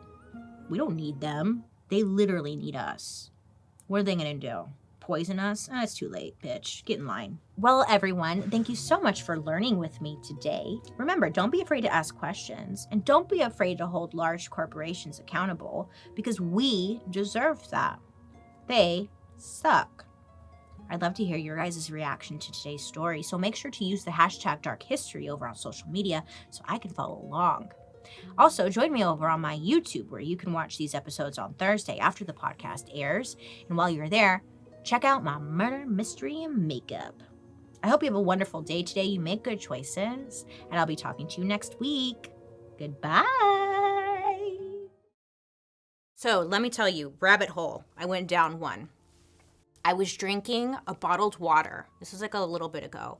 We don't need them. They literally need us. What are they going to do? Poison us? It's too late, bitch. Get in line. Well, everyone, thank you so much for learning with me today. Remember, don't be afraid to ask questions, and don't be afraid to hold large corporations accountable, because we deserve that. They suck. I'd love to hear your guys' reaction to today's story, so make sure to use the hashtag Dark History over on social media so I can follow along. Also, join me over on my YouTube, where you can watch these episodes on Thursday after the podcast airs. And while you're there, check out my murder, mystery, and makeup. I hope you have a wonderful day today. You make good choices, and I'll be talking to you next week. Goodbye. So let me tell you, rabbit hole. I went down one. I was drinking a bottled water. This was like a little bit ago.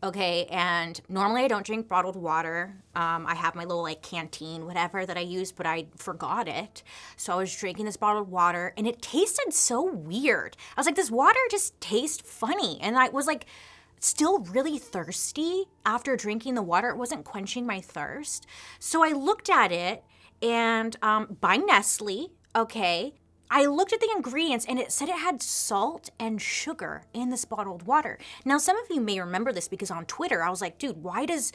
Okay, and normally I don't drink bottled water. I have my little like canteen, whatever that I use, but I forgot it. So I was drinking this bottled water and it tasted so weird. I was like, this water just tastes funny. And I was like, still really thirsty after drinking the water. It wasn't quenching my thirst. So I looked at it and by Nestle, okay, I looked at the ingredients and it said it had salt and sugar in this bottled water. Now, some of you may remember this because on Twitter, I was like, dude, why does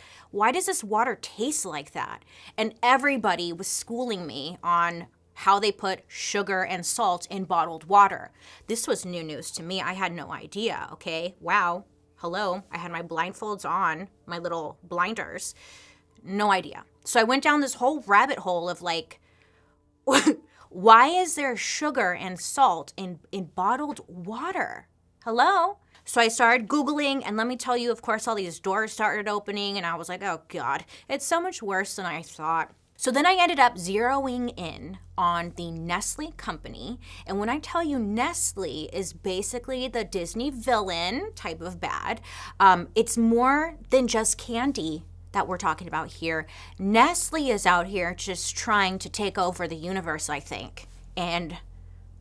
this water taste like that? And everybody was schooling me on how they put sugar and salt in bottled water. This was new news to me. I had no idea, okay? Wow. Hello. I had my blindfolds on, my little blinders. No idea. So I went down this whole rabbit hole of like, why is there sugar and salt in bottled water? Hello? So I started Googling, and let me tell you, of course, all these doors started opening, and I was like, oh God, it's so much worse than I thought. So then I ended up zeroing in on the Nestle company. And when I tell you Nestle is basically the Disney villain type of bad, it's more than just candy that we're talking about here. Nestle is out here just trying to take over the universe, I think. And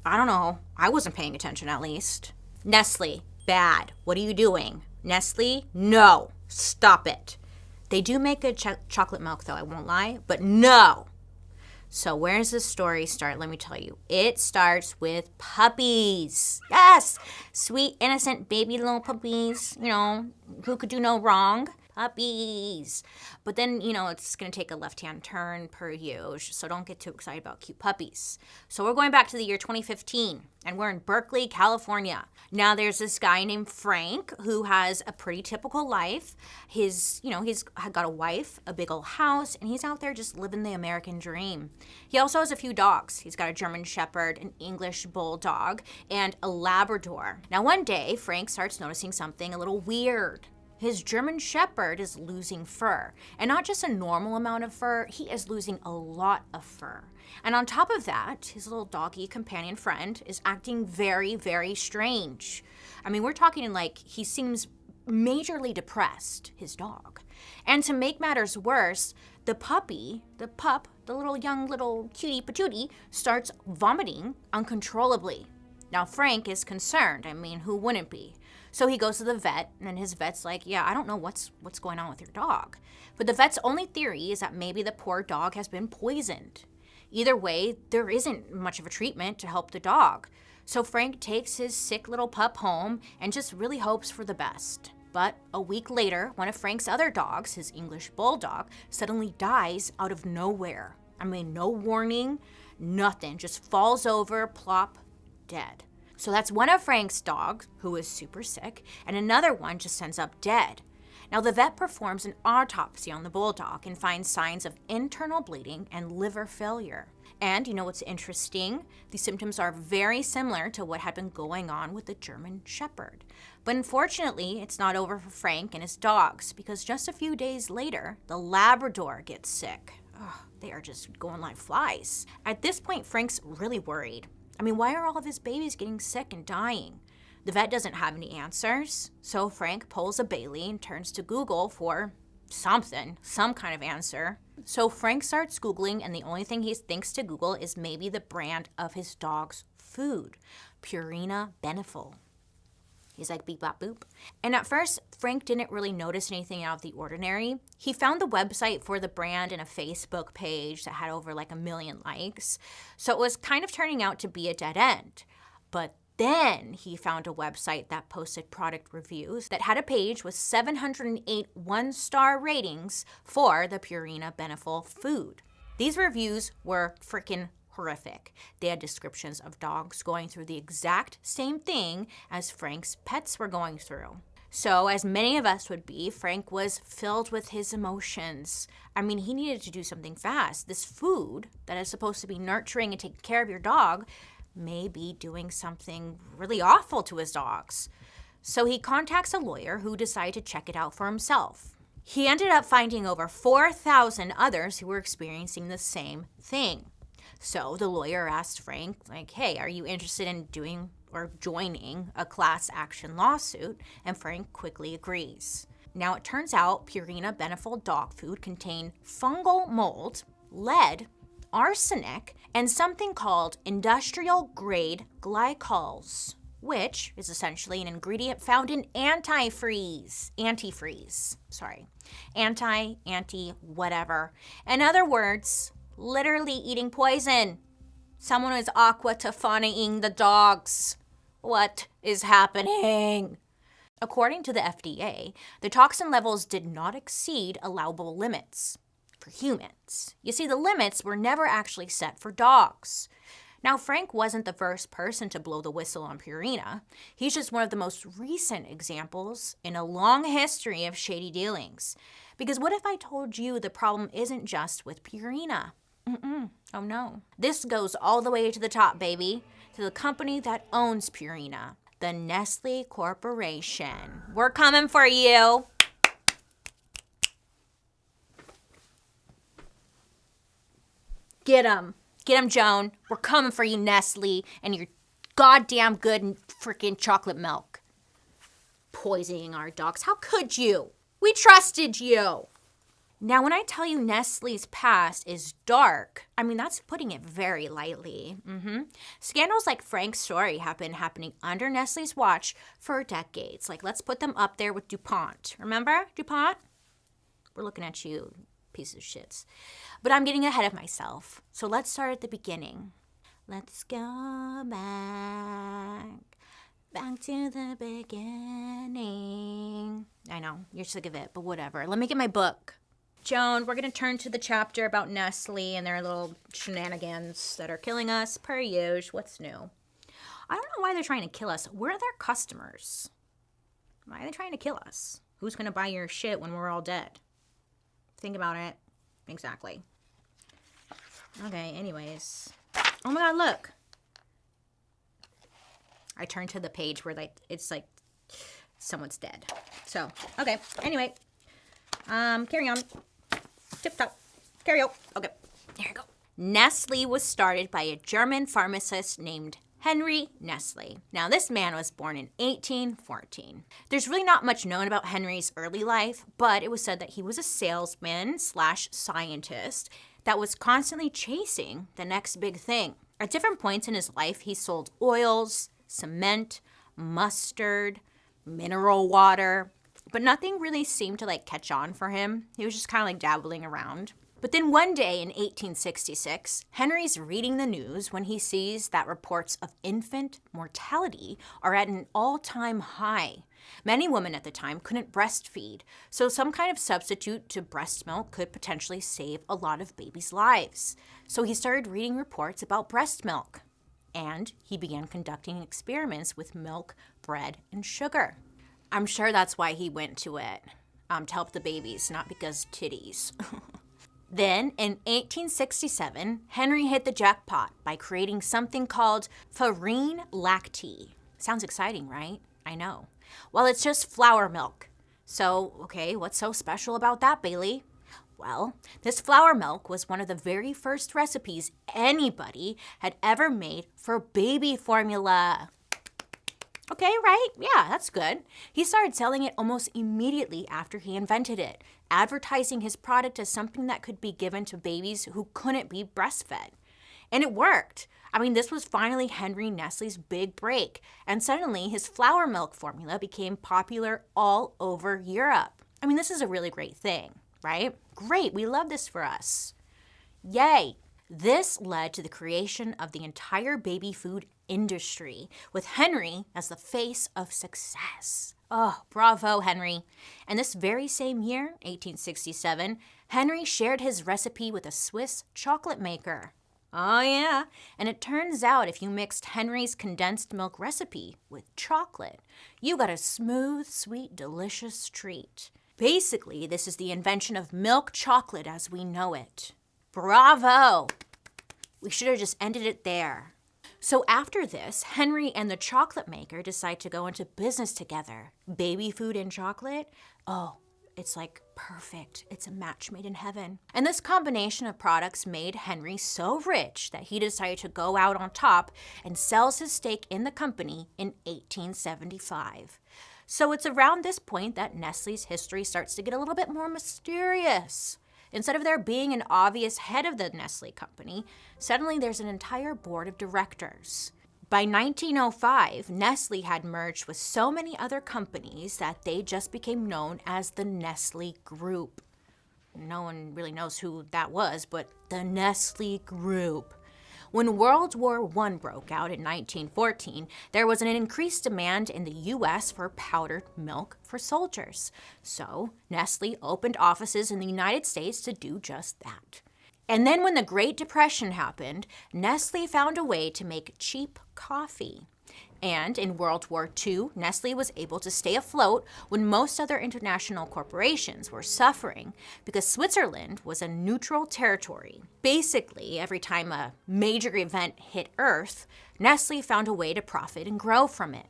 I don't know, I wasn't paying attention at least. Nestle, bad. What are you doing? Nestle, no, stop it. They do make good chocolate milk though, I won't lie, but no. So where does this story start? Let me tell you. It starts with puppies. Yes, sweet, innocent baby little puppies, you know, who could do no wrong. Puppies. But then, you know, it's going to take a left-hand turn per usual, so don't get too excited about cute puppies. So we're going back to the year 2015, and we're in Berkeley, California. Now there's this guy named Frank who has a pretty typical life. He's got a wife, a big old house, and he's out there just living the American dream. He also has a few dogs. He's got a German Shepherd, an English Bulldog, and a Labrador. Now one day, Frank starts noticing something a little weird. His German Shepherd is losing fur. And not just a normal amount of fur, he is losing a lot of fur. And on top of that, his little doggy companion friend is acting very, very strange. I mean, we're talking like he seems majorly depressed, his dog. And to make matters worse, the little young little cutie patootie starts vomiting uncontrollably. Now, Frank is concerned. I mean, who wouldn't be? So he goes to the vet, and his vet's like, yeah, I don't know what's going on with your dog. But the vet's only theory is that maybe the poor dog has been poisoned. Either way, there isn't much of a treatment to help the dog. So Frank takes his sick little pup home and just really hopes for the best. But a week later, one of Frank's other dogs, his English Bulldog, suddenly dies out of nowhere. I mean, no warning, nothing, just falls over, plop, dead. So that's one of Frank's dogs, who is super sick, and another one just ends up dead. Now the vet performs an autopsy on the Bulldog and finds signs of internal bleeding and liver failure. And you know what's interesting? These symptoms are very similar to what had been going on with the German Shepherd. But unfortunately, it's not over for Frank and his dogs, because just a few days later, the Labrador gets sick. They are just going like flies. At this point, Frank's really worried. I mean, why are all of his babies getting sick and dying? The vet doesn't have any answers, so Frank pulls a Bailey and turns to Google for something, some kind of answer. So Frank starts Googling, and the only thing he thinks to Google is maybe the brand of his dog's food, Purina Beneful. He's like, beep, bop, boop. And at first, Frank didn't really notice anything out of the ordinary. He found the website for the brand in a Facebook page that had over like 1 million likes. So it was kind of turning out to be a dead end. But then he found a website that posted product reviews that had a page with 708 one-star ratings for the Purina Beneful food. These reviews were freaking horrific. They had descriptions of dogs going through the exact same thing as Frank's pets were going through. So, as many of us would be, Frank was filled with his emotions. I mean, he needed to do something fast. This food that is supposed to be nurturing and taking care of your dog may be doing something really awful to his dogs. So he contacts a lawyer who decided to check it out for himself. He ended up finding over 4,000 others who were experiencing the same thing. So the lawyer asked Frank, like, hey, are you interested in doing or joining a class action lawsuit? And Frank quickly agrees. Now, it turns out Purina Beneful dog food contained fungal mold, lead, arsenic, and something called industrial-grade glycols, which is essentially an ingredient found in antifreeze, whatever. In other words, literally eating poison. Someone is aqua-tofanaing the dogs. What is happening? According to the FDA, the toxin levels did not exceed allowable limits for humans. You see, the limits were never actually set for dogs. Now, Frank wasn't the first person to blow the whistle on Purina. He's just one of the most recent examples in a long history of shady dealings. Because what if I told you the problem isn't just with Purina? Oh no. This goes all the way to the top, baby, to the company that owns Purina, the Nestle Corporation. We're coming for you. Get 'em. Get 'em, Joan. We're coming for you, Nestle, and your goddamn good and freaking chocolate milk. Poisoning our dogs. How could you? We trusted you. Now, when I tell you Nestle's past is dark, I mean, that's putting it very lightly. Scandals like Frank's story have been happening under Nestle's watch for decades. Like, let's put them up there with DuPont. Remember DuPont? We're looking at you, piece of shits. But I'm getting ahead of myself. So let's start at the beginning. Let's go back to the beginning. I know, you're sick of it, but whatever. Let me get my book. Joan, we're going to turn to the chapter about Nestle and their little shenanigans that are killing us, per usual. What's new? I don't know why they're trying to kill us. We're their customers. Why are they trying to kill us? Who's going to buy your shit when we're all dead? Think about it. Exactly. Okay, anyways. Oh my god, look. I turned to the page where it's like someone's dead. So, okay. Anyway. Carry on. Tip-top. Carry on. Okay. There you go. Nestle was started by a German pharmacist named Henry Nestle. Now, this man was born in 1814. There's really not much known about Henry's early life, but it was said that he was a salesman/scientist that was constantly chasing the next big thing. At different points in his life, he sold oils, cement, mustard, mineral water, but nothing really seemed to catch on for him. He was just kind of dabbling around. But then one day in 1866, Henry's reading the news when he sees that reports of infant mortality are at an all-time high. Many women at the time couldn't breastfeed, so some kind of substitute to breast milk could potentially save a lot of babies' lives. So he started reading reports about breast milk, and he began conducting experiments with milk, bread, and sugar. I'm sure that's why he went to it, to help the babies, not because titties. Then, in 1867, Henry hit the jackpot by creating something called farine lactee. Sounds exciting, right? I know. Well, it's just flour milk. So, okay, what's so special about that, Bailey? Well, this flour milk was one of the very first recipes anybody had ever made for baby formula. Okay, right? Yeah, that's good. He started selling it almost immediately after he invented it, advertising his product as something that could be given to babies who couldn't be breastfed. And it worked. I mean, this was finally Henry Nestle's big break, and suddenly his flour milk formula became popular all over Europe. I mean, this is a really great thing, right? Great, we love this for us. Yay! This led to the creation of the entire baby food industry, with Henry as the face of success. Oh, bravo, Henry. And this very same year, 1867, Henry shared his recipe with a Swiss chocolate maker. Oh, yeah. And it turns out if you mixed Henry's condensed milk recipe with chocolate, you got a smooth, sweet, delicious treat. Basically, this is the invention of milk chocolate as we know it. Bravo! We should have just ended it there. So after this, Henry and the chocolate maker decide to go into business together. Baby food and chocolate? Oh, it's perfect. It's a match made in heaven. And this combination of products made Henry so rich that he decided to go out on top and sells his stake in the company in 1875. So it's around this point that Nestle's history starts to get a little bit more mysterious. Instead of there being an obvious head of the Nestle company, suddenly there's an entire board of directors. By 1905, Nestle had merged with so many other companies that they just became known as the Nestle Group. No one really knows who that was, but the Nestle Group. When World War I broke out in 1914, there was an increased demand in the U.S. for powdered milk for soldiers. So Nestle opened offices in the United States to do just that. And then when the Great Depression happened, Nestle found a way to make cheap coffee. And in World War II, Nestle was able to stay afloat when most other international corporations were suffering because Switzerland was a neutral territory. Basically, every time a major event hit Earth, Nestle found a way to profit and grow from it.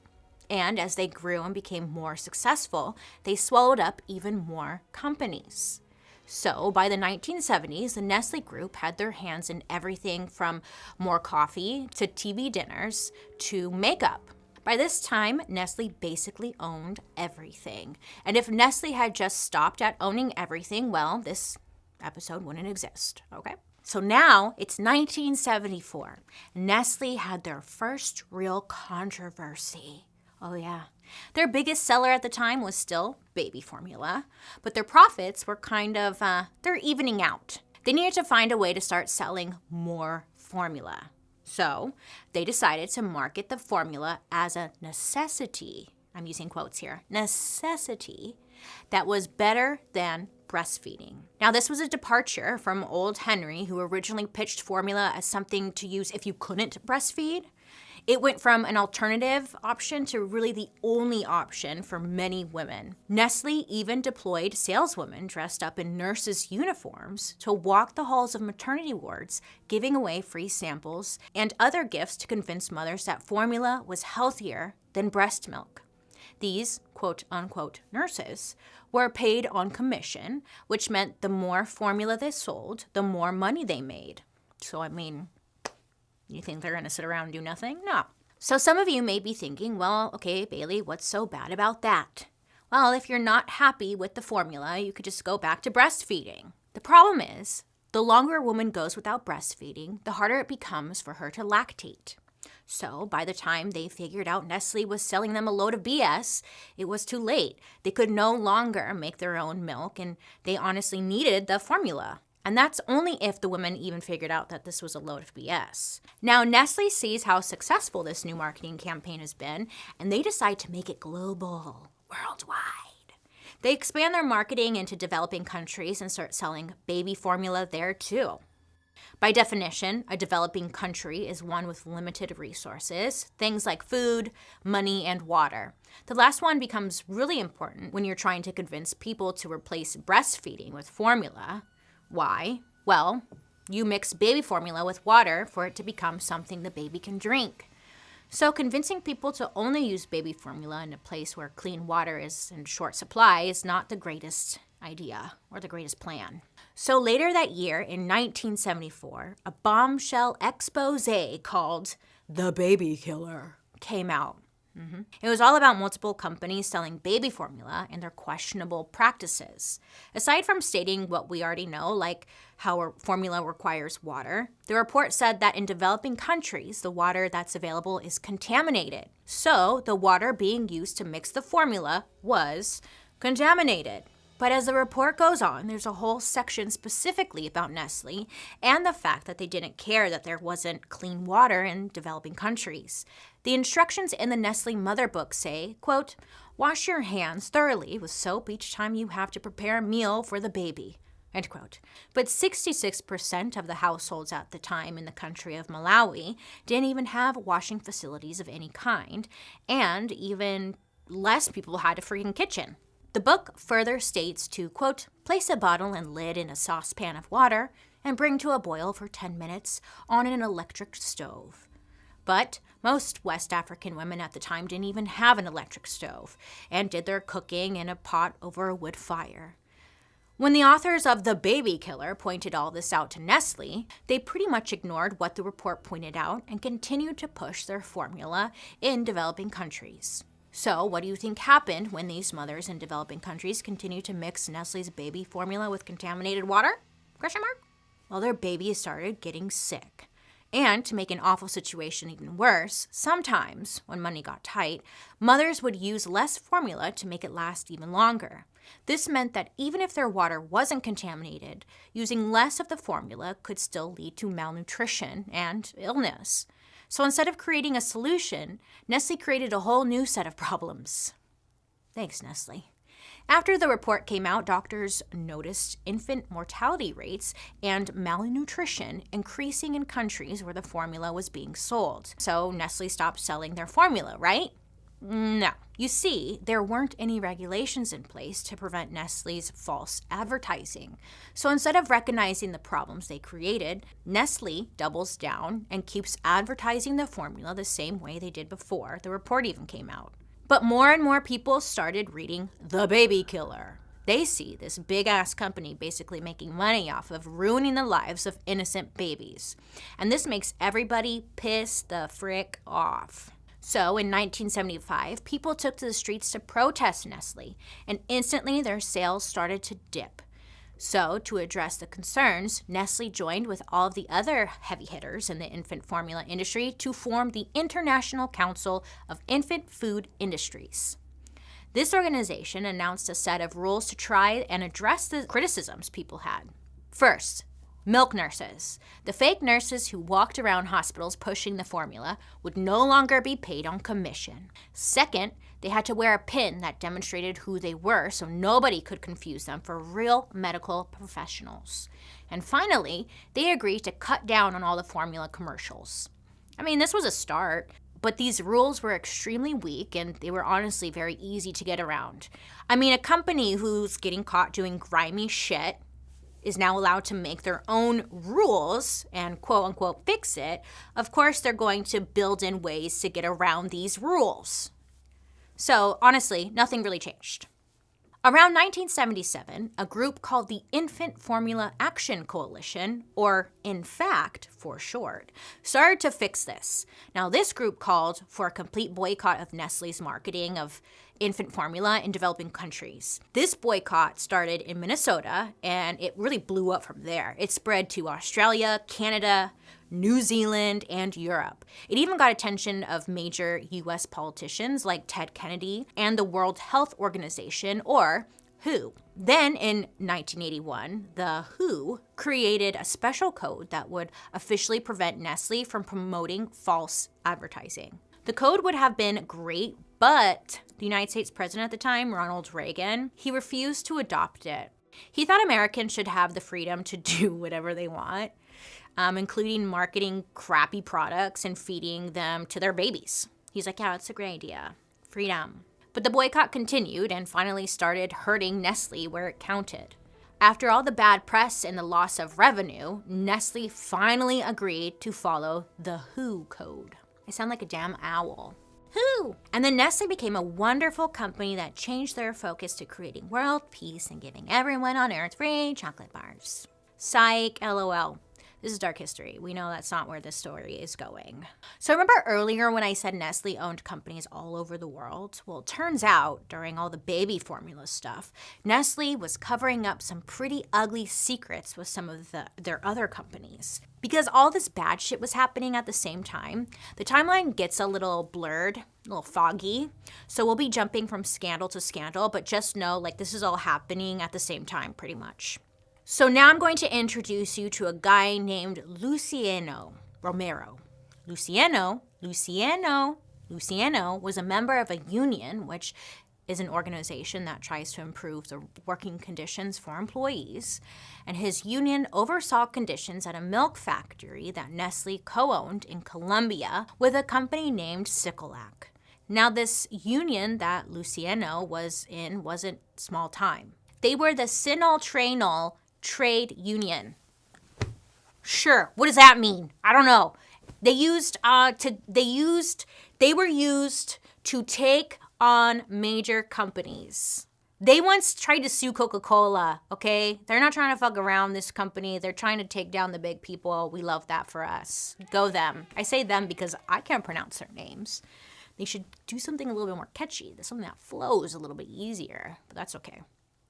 And as they grew and became more successful, they swallowed up even more companies. So by the 1970s, the Nestle Group had their hands in everything from more coffee to TV dinners to makeup. By this time, Nestle basically owned everything. And if Nestle had just stopped at owning everything, well, this episode wouldn't exist, okay? So now it's 1974. Nestle had their first real controversy. Oh yeah. Their biggest seller at the time was still baby formula, but their profits were they're evening out. They needed to find a way to start selling more formula. So they decided to market the formula as a necessity. I'm using quotes here. Necessity that was better than breastfeeding. Now, this was a departure from old Henry, who originally pitched formula as something to use if you couldn't breastfeed. It went from an alternative option to really the only option for many women. Nestle even deployed saleswomen dressed up in nurses' uniforms to walk the halls of maternity wards, giving away free samples and other gifts to convince mothers that formula was healthier than breast milk. These quote-unquote nurses were paid on commission, which meant the more formula they sold, the more money they made. So, you think they're going to sit around and do nothing? No. So some of you may be thinking, well, okay, Bailey, what's so bad about that? Well, if you're not happy with the formula, you could just go back to breastfeeding. The problem is, the longer a woman goes without breastfeeding, the harder it becomes for her to lactate. So by the time they figured out Nestle was selling them a load of BS, it was too late. They could no longer make their own milk, and they honestly needed the formula. And that's only if the women even figured out that this was a load of BS. Now, Nestle sees how successful this new marketing campaign has been, and they decide to make it global, worldwide. They expand their marketing into developing countries and start selling baby formula there too. By definition, a developing country is one with limited resources, things like food, money, and water. The last one becomes really important when you're trying to convince people to replace breastfeeding with formula. Why? Well, you mix baby formula with water for it to become something the baby can drink. So convincing people to only use baby formula in a place where clean water is in short supply is not the greatest idea or the greatest plan. So later that year, in 1974, a bombshell expose called The Baby Killer came out. It was all about multiple companies selling baby formula and their questionable practices. Aside from stating what we already know, like how formula requires water, the report said that in developing countries, the water that's available is contaminated. So the water being used to mix the formula was contaminated. But as the report goes on, there's a whole section specifically about Nestle and the fact that they didn't care that there wasn't clean water in developing countries. The instructions in the Nestle Mother Book say, quote, "Wash your hands thoroughly with soap each time you have to prepare a meal for the baby," end quote. But 66% of the households at the time in the country of Malawi didn't even have washing facilities of any kind, and even less people had a freaking kitchen. The book further states to, quote, "Place a bottle and lid in a saucepan of water and bring to a boil for 10 minutes on an electric stove." But most West African women at the time didn't even have an electric stove and did their cooking in a pot over a wood fire. When the authors of The Baby Killer pointed all this out to Nestle, they pretty much ignored what the report pointed out and continued to push their formula in developing countries. So what do you think happened when these mothers in developing countries continued to mix Nestle's baby formula with contaminated water? Question mark? Well, their babies started getting sick. And to make an awful situation even worse, sometimes, when money got tight, mothers would use less formula to make it last even longer. This meant that even if their water wasn't contaminated, using less of the formula could still lead to malnutrition and illness. So instead of creating a solution, Nestle created a whole new set of problems. Thanks, Nestle. After the report came out, doctors noticed infant mortality rates and malnutrition increasing in countries where the formula was being sold. So Nestle stopped selling their formula, right? No. You see, there weren't any regulations in place to prevent Nestle's false advertising. So instead of recognizing the problems they created, Nestle doubles down and keeps advertising the formula the same way they did before the report even came out. But more and more people started reading The Baby Killer. They see this big-ass company basically making money off of ruining the lives of innocent babies. And this makes everybody piss the frick off. So in 1975, people took to the streets to protest Nestle, and instantly their sales started to dip. So to address the concerns, Nestle joined with all of the other heavy hitters in the infant formula industry to form the International Council of Infant Food Industries. This organization announced a set of rules to try and address the criticisms people had. First, milk nurses. The fake nurses who walked around hospitals pushing the formula would no longer be paid on commission. Second, they had to wear a pin that demonstrated who they were so nobody could confuse them for real medical professionals. And finally, they agreed to cut down on all the formula commercials. I mean, this was a start, but these rules were extremely weak and they were honestly very easy to get around. I mean, a company who's getting caught doing grimy shit is now allowed to make their own rules and quote-unquote fix it. Of course, they're going to build in ways to get around these rules. So honestly, nothing really changed. Around 1977, a group called the Infant Formula Action Coalition, or INFACT for short, started to fix this. Now, this group called for a complete boycott of Nestle's marketing of infant formula in developing countries. This boycott started in Minnesota, and it really blew up from there. It spread to Australia, Canada, New Zealand, and Europe. It even got attention of major U.S. politicians like Ted Kennedy and the World Health Organization, or WHO. Then in 1981, the WHO created a special code that would officially prevent Nestle from promoting false advertising. The code would have been great, but the United States president at the time, Ronald Reagan, he refused to adopt it. He thought Americans should have the freedom to do whatever they want, including marketing crappy products and feeding them to their babies. He's like, yeah, it's a great idea. Freedom. But the boycott continued and finally started hurting Nestle where it counted. After all the bad press and the loss of revenue, Nestle finally agreed to follow the WHO code. I sound like a damn owl. WHO! And then Nestle became a wonderful company that changed their focus to creating world peace and giving everyone on Earth free chocolate bars. Psych, LOL. This is Dark History. We know that's not where this story is going. So remember earlier when I said Nestle owned companies all over the world? Well, it turns out during all the baby formula stuff, Nestle was covering up some pretty ugly secrets with some of their other companies. Because all this bad shit was happening at the same time, the timeline gets a little blurred, a little foggy. So we'll be jumping from scandal to scandal, but just know like this is all happening at the same time pretty much. So now I'm going to introduce you to a guy named Luciano Romero. Luciano was a member of a union, which is an organization that tries to improve the working conditions for employees. And his union oversaw conditions at a milk factory that Nestle co-owned in Colombia with a company named Sicolac. Now, this union that Luciano was in wasn't small time. They were the Sinol-Trainol Trade Union. Sure, what does that mean? I don't know. They were used to take on major companies. They once tried to sue Coca-Cola, okay? They're not trying to fuck around, this company. They're trying to take down the big people. We love that for us. Go them. I say them because I can't pronounce their names. They should do something a little bit more catchy, something that flows a little bit easier, but that's okay.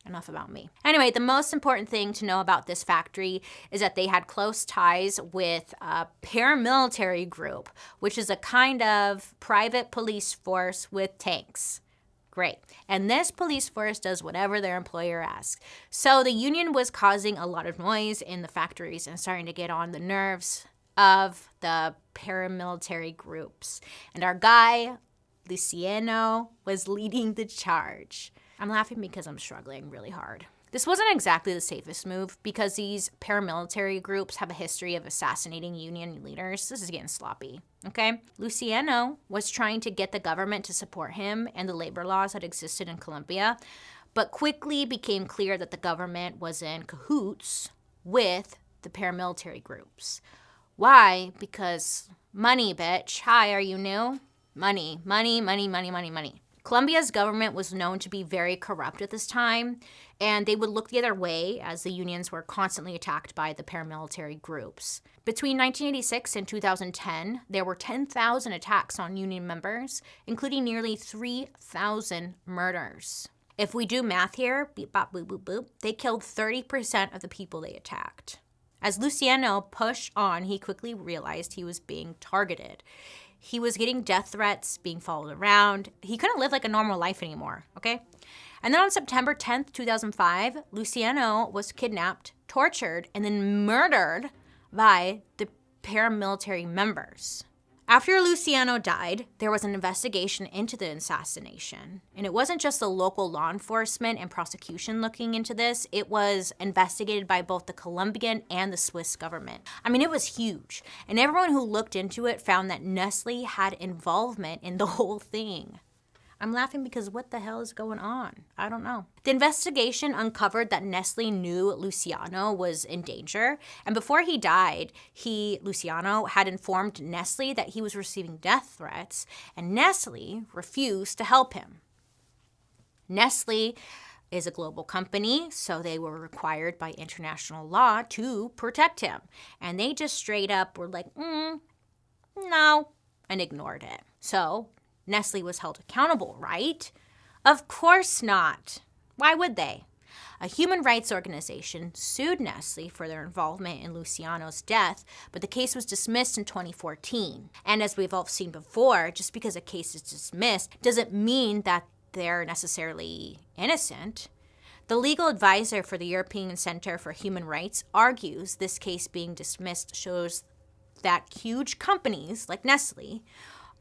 Enough about me. Anyway, the most important thing to know about this factory is that they had close ties with a paramilitary group, which is a kind of private police force with tanks. Great. And this police force does whatever their employer asks. So the union was causing a lot of noise in the factories and starting to get on the nerves of the paramilitary groups. And our guy, Luciano, was leading the charge. I'm laughing because I'm struggling really hard. This wasn't exactly the safest move because these paramilitary groups have a history of assassinating union leaders. This is getting sloppy, okay? Luciano was trying to get the government to support him and the labor laws that existed in Colombia, but quickly became clear that the government was in cahoots with the paramilitary groups. Why? Because money, bitch. Hi, are you new? Money, money, money, money, money, money. Colombia's government was known to be very corrupt at this time, and they would look the other way as the unions were constantly attacked by the paramilitary groups. Between 1986 and 2010, there were 10,000 attacks on union members, including nearly 3,000 murders. If we do math here, beep, bop, boop, boop, boop, they killed 30% of the people they attacked. As Luciano pushed on, he quickly realized he was being targeted. He was getting death threats, being followed around. He couldn't live like a normal life anymore, okay? And then on September 10th, 2005, Luciano was kidnapped, tortured, and then murdered by the paramilitary members. After Luciano died, there was an investigation into the assassination. And it wasn't just the local law enforcement and prosecution looking into this. It was investigated by both the Colombian and the Swiss government. I mean, it was huge. And everyone who looked into it found that Nestle had involvement in the whole thing. I'm laughing because what the hell is going on? I don't know. The investigation uncovered that Nestle knew Luciano was in danger, and before he died, Luciano had informed Nestle that he was receiving death threats, and Nestle refused to help him. Nestle is a global company, so they were required by international law to protect him, and they just straight up were like, no, and ignored it. So Nestle was held accountable, right? Of course not. Why would they? A human rights organization sued Nestle for their involvement in Luciano's death, but the case was dismissed in 2014. And as we've all seen before, just because a case is dismissed doesn't mean that they're necessarily innocent. The legal advisor for the European Center for Human Rights argues this case being dismissed shows that huge companies like Nestle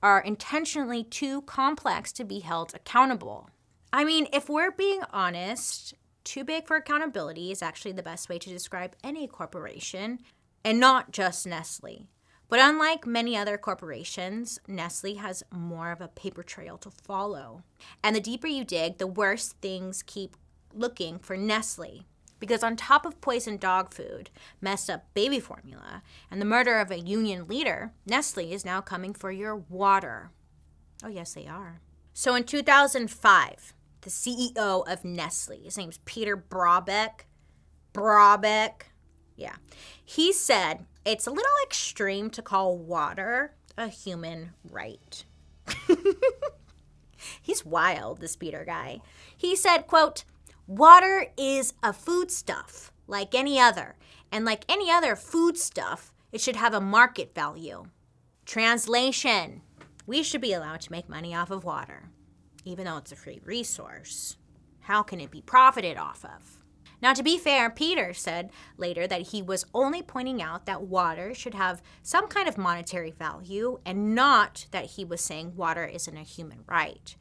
are intentionally too complex to be held accountable. I mean, if we're being honest, too big for accountability is actually the best way to describe any corporation, and not just Nestle. But unlike many other corporations, Nestle has more of a paper trail to follow. And the deeper you dig, the worse things keep looking for Nestle. Because on top of poisoned dog food, messed up baby formula, and the murder of a union leader, Nestle is now coming for your water. Oh, yes, they are. So in 2005, the CEO of Nestle, his name's Peter Brabeck, yeah, he said it's a little extreme to call water a human right. He's wild, this Peter guy. He said, quote, "Water is a foodstuff like any other, and like any other foodstuff, it should have a market value." Translation: we should be allowed to make money off of water, even though it's a free resource. How can it be profited off of? Now, to be fair, Peter said later that he was only pointing out that water should have some kind of monetary value and not that he was saying water isn't a human right.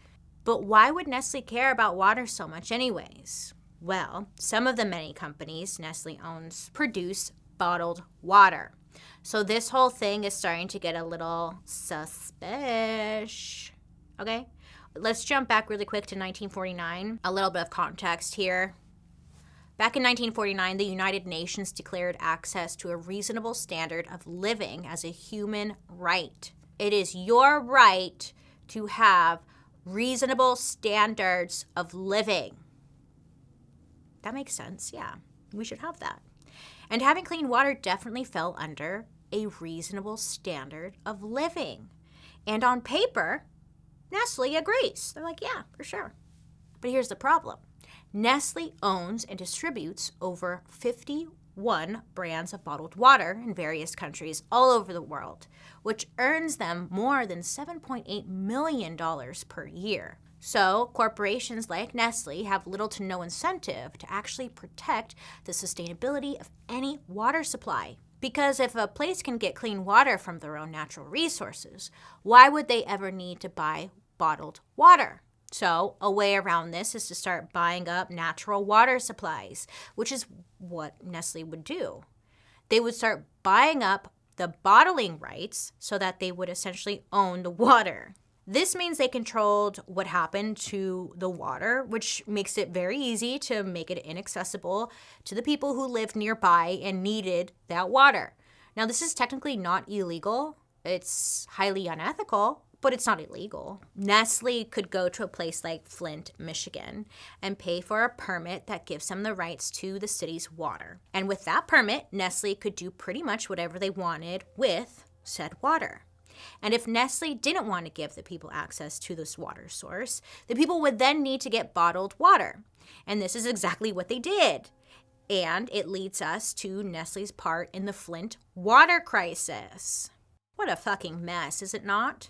But why would Nestle care about water so much anyways? Well, some of the many companies Nestle owns produce bottled water. So this whole thing is starting to get a little suspicious. Okay? Let's jump back really quick to 1949. A little bit of context here. Back in 1949, the United Nations declared access to a reasonable standard of living as a human right. It is your right to have reasonable standards of living. That makes sense, yeah. We should have that. And having clean water definitely fell under a reasonable standard of living. And on paper, Nestle agrees. They're like, yeah, for sure. But here's the problem. Nestle owns and distributes over 51 brands of bottled water in various countries all over the world, which earns them more than $7.8 million per year. So corporations like Nestle have little to no incentive to actually protect the sustainability of any water supply. Because if a place can get clean water from their own natural resources, why would they ever need to buy bottled water? So a way around this is to start buying up natural water supplies, which is what Nestle would do. They would start buying up the bottling rights so that they would essentially own the water. This means they controlled what happened to the water, which makes it very easy to make it inaccessible to the people who lived nearby and needed that water. Now, this is technically not illegal. It's highly unethical, but it's not illegal. Nestle could go to a place like Flint, Michigan, and pay for a permit that gives them the rights to the city's water. And with that permit, Nestle could do pretty much whatever they wanted with said water. And if Nestle didn't want to give the people access to this water source, the people would then need to get bottled water. And this is exactly what they did. And it leads us to Nestle's part in the Flint water crisis. What a fucking mess, is it not?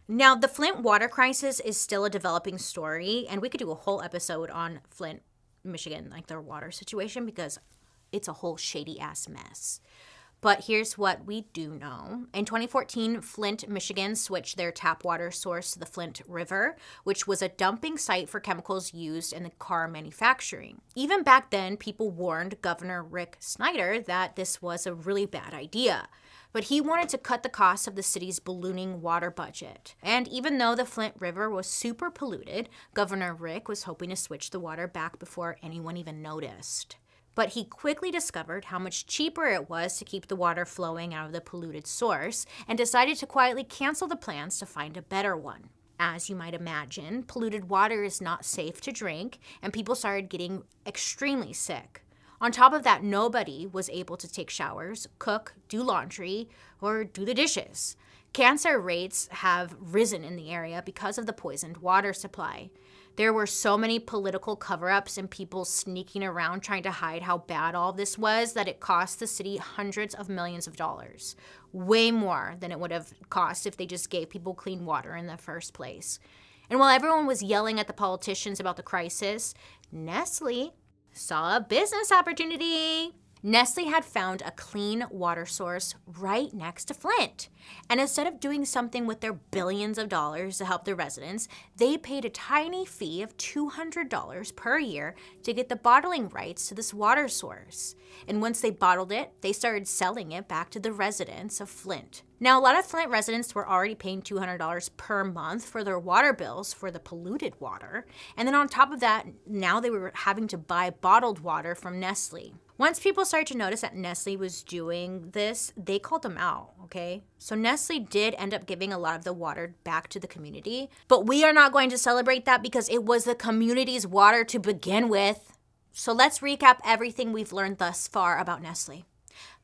Now, the Flint water crisis is still a developing story, and we could do a whole episode on Flint, Michigan, like their water situation, because it's a whole shady-ass mess. But here's what we do know. In 2014, Flint, Michigan switched their tap water source to the Flint River, which was a dumping site for chemicals used in the car manufacturing. Even back then, people warned Governor Rick Snyder that this was a really bad idea. But he wanted to cut the cost of the city's ballooning water budget. And even though the Flint River was super polluted, Governor Rick was hoping to switch the water back before anyone even noticed. But he quickly discovered how much cheaper it was to keep the water flowing out of the polluted source and decided to quietly cancel the plans to find a better one. As you might imagine, polluted water is not safe to drink, and people started getting extremely sick. On top of that, nobody was able to take showers, cook, do laundry, or do the dishes. Cancer rates have risen in the area because of the poisoned water supply. There were so many political cover-ups and people sneaking around trying to hide how bad all this was that it cost the city hundreds of millions of dollars. Way more than it would have cost if they just gave people clean water in the first place. And while everyone was yelling at the politicians about the crisis, Nestle saw a business opportunity. Nestle had found a clean water source right next to Flint. And instead of doing something with their billions of dollars to help their residents, they paid a tiny fee of $200 per year to get the bottling rights to this water source. And once they bottled it, they started selling it back to the residents of Flint. Now, a lot of Flint residents were already paying $200 per month for their water bills for the polluted water. And then on top of that, now they were having to buy bottled water from Nestle. Once people started to notice that Nestle was doing this, they called them out, okay? So Nestle did end up giving a lot of the water back to the community, but we are not going to celebrate that because it was the community's water to begin with. So let's recap everything we've learned thus far about Nestle.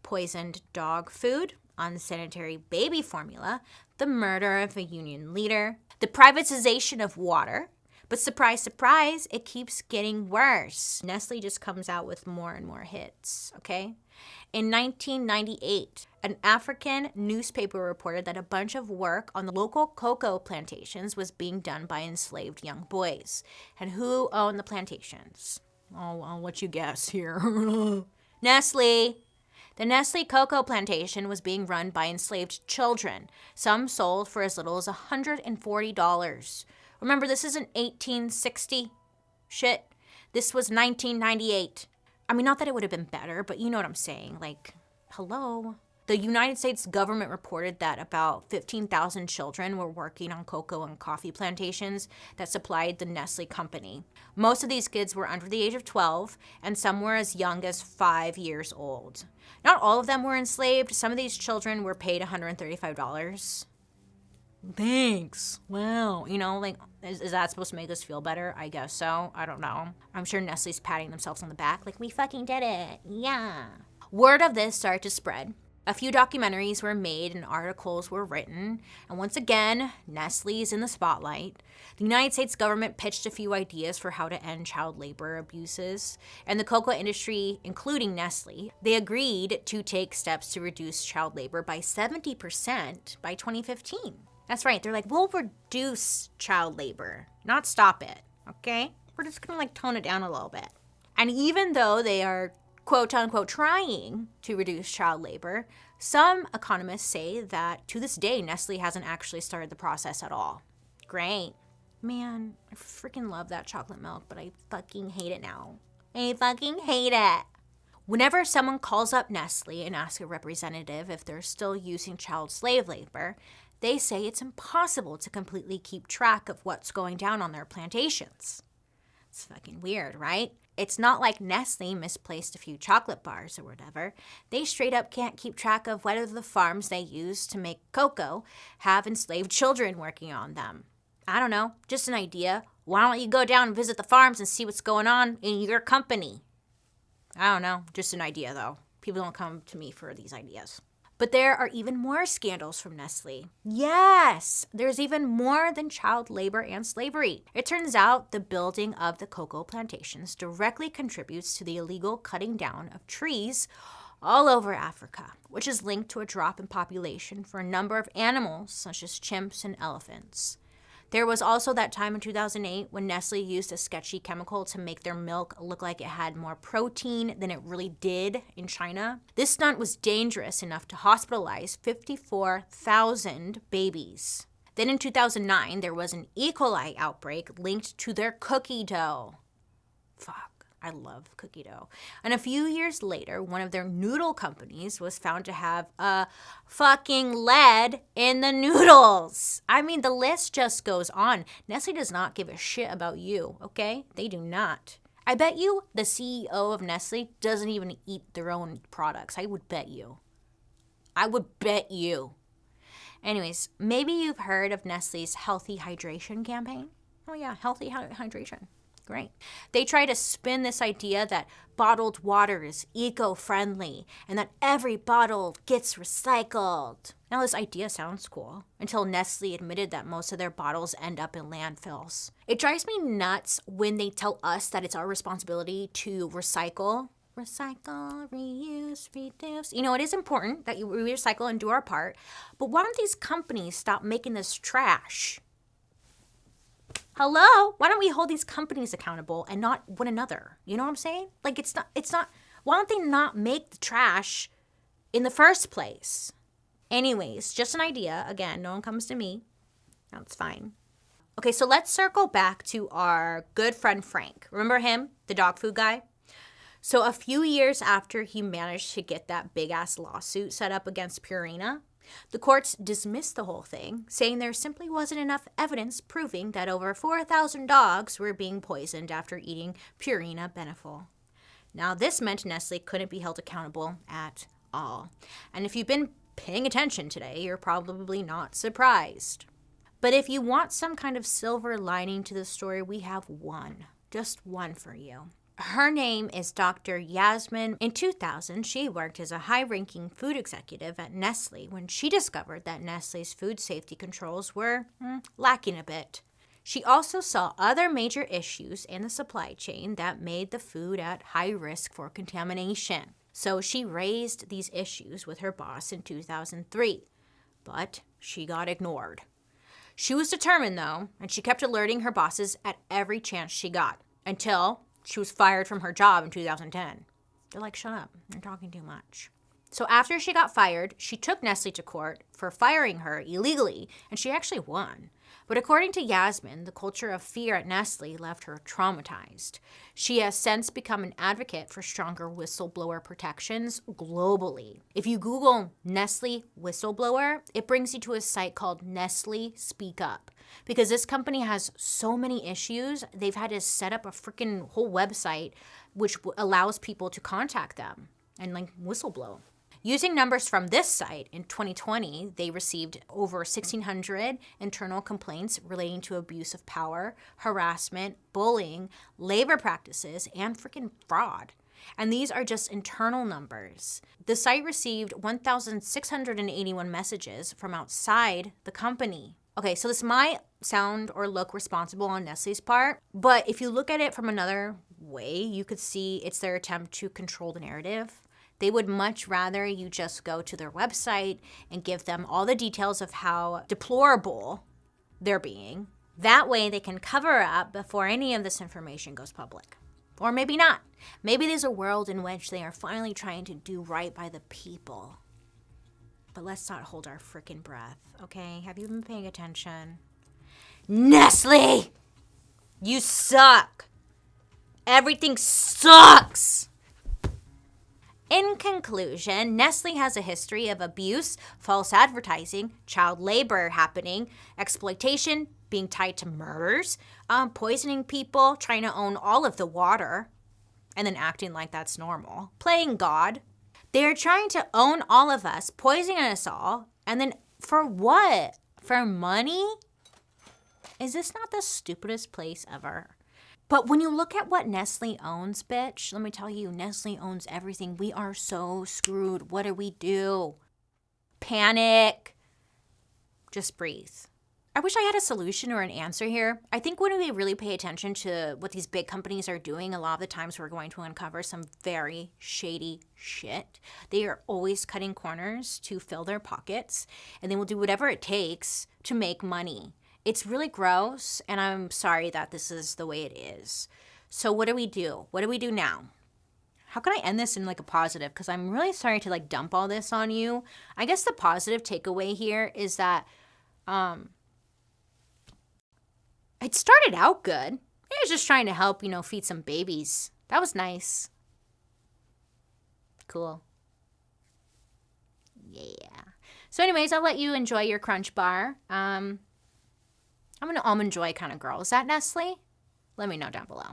Poisoned dog food, unsanitary baby formula, the murder of a union leader, the privatization of water. But surprise, surprise, it keeps getting worse. Nestle just comes out with more and more hits, okay? In 1998, an African newspaper reported that a bunch of work on the local cocoa plantations was being done by enslaved young boys. And who owned the plantations? Oh, I'll let you guess here. Nestle. The Nestle cocoa plantation was being run by enslaved children. Some sold for as little as $140. Remember, this isn't 1860 shit. This was 1998. I mean, not that it would have been better, but you know what I'm saying. Like, hello. The United States government reported that about 15,000 children were working on cocoa and coffee plantations that supplied the Nestle company. Most of these kids were under the age of 12, and some were as young as 5 years old. Not all of them were enslaved. Some of these children were paid $135. Thanks. Wow. You know, like, is that supposed to make us feel better? I guess so. I don't know. I'm sure Nestle's patting themselves on the back like, we fucking did it. Yeah. Word of this started to spread. A few documentaries were made and articles were written, and once again, Nestle is in the spotlight. The United States government pitched a few ideas for how to end child labor abuses, and the cocoa industry, including Nestle, they agreed to take steps to reduce child labor by 70% by 2015. That's right, they're like, we'll reduce child labor, not stop it, okay? We're just gonna tone it down a little bit. And even though they are quote unquote trying to reduce child labor, some economists say that to this day, Nestle hasn't actually started the process at all. Great. Man, I freaking love that chocolate milk, but I fucking hate it now. I fucking hate it. Whenever someone calls up Nestle and asks a representative if they're still using child slave labor, they say it's impossible to completely keep track of what's going down on their plantations. It's fucking weird, right? It's not like Nestle misplaced a few chocolate bars or whatever. They straight up can't keep track of whether the farms they use to make cocoa have enslaved children working on them. I don't know, just an idea. Why don't you go down and visit the farms and see what's going on in your company? I don't know, just an idea though. People don't come to me for these ideas. But there are even more scandals from Nestle. Yes, there's even more than child labor and slavery. It turns out the building of the cocoa plantations directly contributes to the illegal cutting down of trees all over Africa, which is linked to a drop in population for a number of animals such as chimps and elephants. There was also that time in 2008 when Nestle used a sketchy chemical to make their milk look like it had more protein than it really did in China. This stunt was dangerous enough to hospitalize 54,000 babies. Then in 2009, there was an E. coli outbreak linked to their cookie dough. Fuck. I love cookie dough. And a few years later, one of their noodle companies was found to have fucking lead in the noodles. I mean, the list just goes on. Nestle does not give a shit about you, okay? They do not. I bet you the CEO of Nestle doesn't even eat their own products. I would bet you. Anyways, maybe you've heard of Nestle's healthy hydration campaign. Oh yeah, healthy hydration. Great. They try to spin this idea that bottled water is eco-friendly and that every bottle gets recycled. Now this idea sounds cool until Nestle admitted that most of their bottles end up in landfills. It drives me nuts when they tell us that it's our responsibility to recycle. Recycle, reuse, reduce. You know, it is important that we recycle and do our part, but why don't these companies stop making this trash? Hello? Why don't we hold these companies accountable and not one another? You know what I'm saying? Like, it's not, why don't they not make the trash in the first place? Anyways, just an idea. Again, no one comes to me. That's fine. Okay, so let's circle back to our good friend Frank. Remember him? The dog food guy? So a few years after he managed to get that big-ass lawsuit set up against Purina, the courts dismissed the whole thing, saying there simply wasn't enough evidence proving that over 4,000 dogs were being poisoned after eating Purina Beneful. Now, this meant Nestle couldn't be held accountable at all. And if you've been paying attention today, you're probably not surprised. But if you want some kind of silver lining to the story, we have one. Just one for you. Her name is Dr. Yasmin. In 2000, she worked as a high-ranking food executive at Nestle when she discovered that Nestle's food safety controls were lacking a bit. She also saw other major issues in the supply chain that made the food at high risk for contamination. So she raised these issues with her boss in 2003, but she got ignored. She was determined, though, and she kept alerting her bosses at every chance she got until she was fired from her job in 2010. They're like, shut up, you're talking too much. So after she got fired, she took Nestle to court for firing her illegally, and she actually won. But according to Yasmin, the culture of fear at Nestle left her traumatized. She has since become an advocate for stronger whistleblower protections globally. If you Google Nestle whistleblower, it brings you to a site called Nestle Speak Up. Because this company has so many issues, they've had to set up a freaking whole website which allows people to contact them and whistleblow. Using numbers from this site, in 2020, they received over 1,600 internal complaints relating to abuse of power, harassment, bullying, labor practices, and freaking fraud. And these are just internal numbers. The site received 1,681 messages from outside the company. Okay, so this might sound or look responsible on Nestle's part, but if you look at it from another way, you could see it's their attempt to control the narrative. They would much rather you just go to their website and give them all the details of how deplorable they're being. That way they can cover up before any of this information goes public. Or maybe not. Maybe there's a world in which they are finally trying to do right by the people. But let's not hold our freaking breath, okay? Have you been paying attention? Nestle! You suck! Everything sucks! In conclusion, Nestle has a history of abuse, false advertising, child labor happening, exploitation, being tied to murders, poisoning people, trying to own all of the water, and then acting like that's normal, playing God. They're trying to own all of us, poisoning us all, and then for what? For money? Is this not the stupidest place ever? But when you look at what Nestle owns, bitch, let me tell you, Nestle owns everything. We are so screwed. What do we do? Panic. Just breathe. I wish I had a solution or an answer here. I think when we really pay attention to what these big companies are doing, a lot of the times we're going to uncover some very shady shit. They are always cutting corners to fill their pockets, and they will do whatever it takes to make money. It's really gross, and I'm sorry that this is the way it is. So what do we do? What do we do now? How can I end this in like a positive? Because I'm really sorry to like dump all this on you. I guess the positive takeaway here is that it started out good. It was just trying to help, feed some babies. That was nice. Cool. Yeah. So anyways, I'll let you enjoy your Crunch Bar. I'm an Almond Joy kind of girl. Is that Nestle? Let me know down below.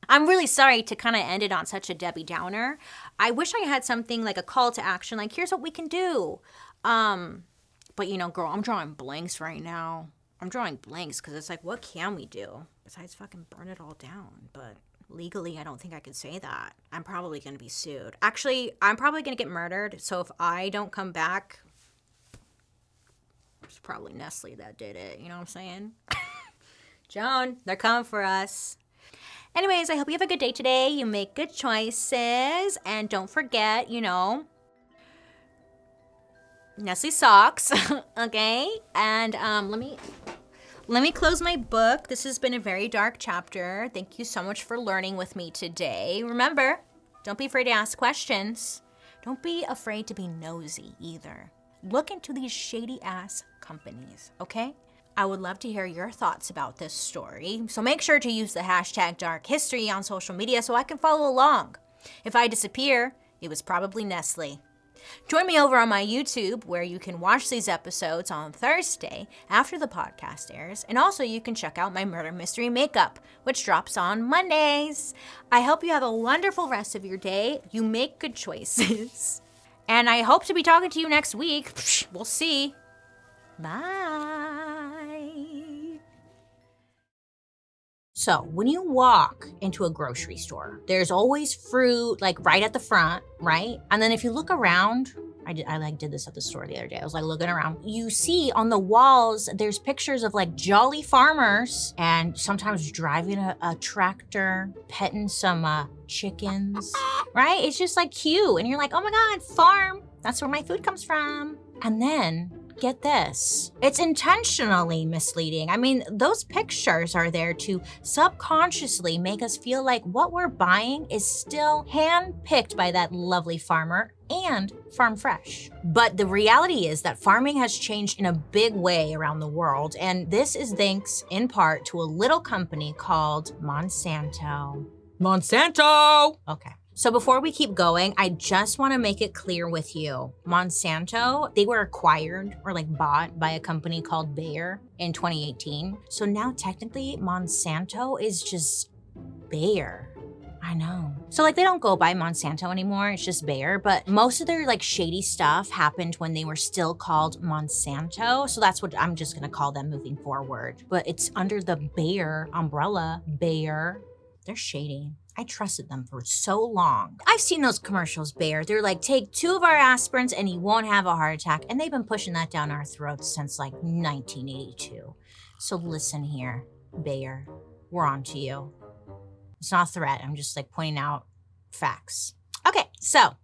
I'm really sorry to kind of end it on such a Debbie Downer. I wish I had something like a call to action, like here's what we can do. But girl, I'm drawing blanks right now. I'm drawing blanks because it's like, what can we do besides fucking burn it all down? But legally, I don't think I could say that. I'm probably going to be sued. Actually, I'm probably going to get murdered. So if I don't come back, it's probably Nestle that did it. You know what I'm saying? Joan, they're coming for us. Anyways, I hope you have a good day today. You make good choices. And don't forget, Nestle socks, okay? And let me close my book. This has been a very dark chapter. Thank you so much for learning with me today. Remember, don't be afraid to ask questions. Don't be afraid to be nosy either. Look into these shady ass companies, okay? I would love to hear your thoughts about this story. So make sure to use the hashtag Dark History on social media so I can follow along. If I disappear, it was probably Nestle. Join me over on my YouTube where you can watch these episodes on Thursday after the podcast airs. And also you can check out my murder mystery makeup, which drops on Mondays. I hope you have a wonderful rest of your day. You make good choices. And I hope to be talking to you next week. We'll see. Bye. So when you walk into a grocery store, there's always fruit like right at the front, right? And then if you look around, I did this at the store the other day. I was like looking around. You see on the walls, there's pictures of like jolly farmers and sometimes driving a tractor, petting some chickens, right? It's just like cute. And you're like, oh my God, farm. That's where my food comes from. And then get this, it's intentionally misleading. I mean, those pictures are there to subconsciously make us feel like what we're buying is still hand-picked by that lovely farmer and farm fresh. But the reality is that farming has changed in a big way around the world, and this is thanks in part to a little company called Monsanto. Monsanto! Okay. So before we keep going, I just want to make it clear with you. Monsanto, they were acquired or like bought by a company called Bayer in 2018. So now technically Monsanto is just Bayer. I know. So like they don't go by Monsanto anymore, it's just Bayer, but most of their like shady stuff happened when they were still called Monsanto. So that's what I'm just gonna call them moving forward. But it's under the Bayer umbrella, Bayer. They're shady. I trusted them for so long. I've seen those commercials, Bayer. They're like, take 2 of our aspirins and you won't have a heart attack. And they've been pushing that down our throats since like 1982. So listen here, Bayer, we're on to you. It's not a threat. I'm just like pointing out facts. Okay, so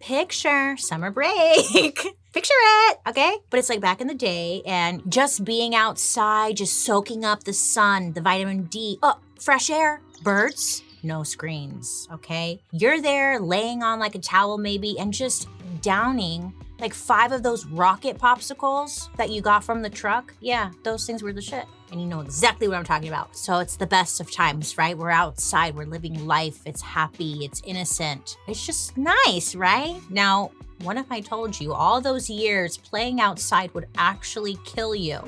picture summer break. Picture it, okay? But it's like back in the day and just being outside, just soaking up the sun, the vitamin D, fresh air, birds, no screens, okay? You're there laying on like a towel maybe and just downing like 5 of those rocket popsicles that you got from the truck. Yeah, those things were the shit. And you know exactly what I'm talking about. So it's the best of times, right? We're outside, we're living life. It's happy, it's innocent. It's just nice, right? Now, what if I told you all those years playing outside would actually kill you?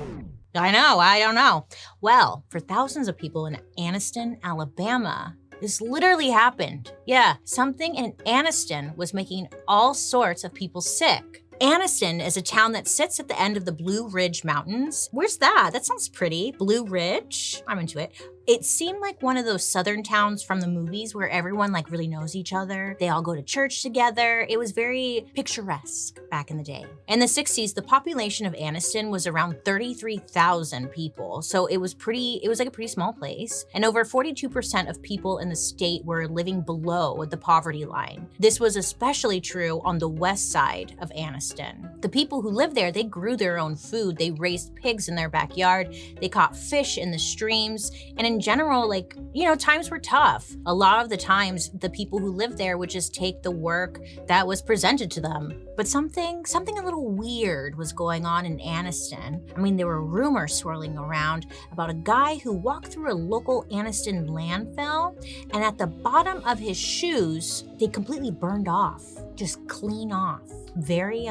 I know, I don't know. Well, for thousands of people in Aniston, Alabama, this literally happened. Yeah, something in Aniston was making all sorts of people sick. Aniston is a town that sits at the end of the Blue Ridge Mountains. Where's that? That sounds pretty. Blue Ridge? I'm into it. It seemed like one of those southern towns from the movies where everyone like really knows each other. They all go to church together. It was very picturesque back in the day. In the 60s, the population of Aniston was around 33,000 people. So it was like a pretty small place. And over 42% of people in the state were living below the poverty line. This was especially true on the west side of Aniston. The people who lived there, they grew their own food. They raised pigs in their backyard. They caught fish in the streams. And in general, like, you know, times were tough. A lot of the times, the people who lived there would just take the work that was presented to them. But something a little weird was going on in Aniston. I mean, there were rumors swirling around about a guy who walked through a local Aniston landfill, and at the bottom of his shoes, they completely burned off, just clean off. Very,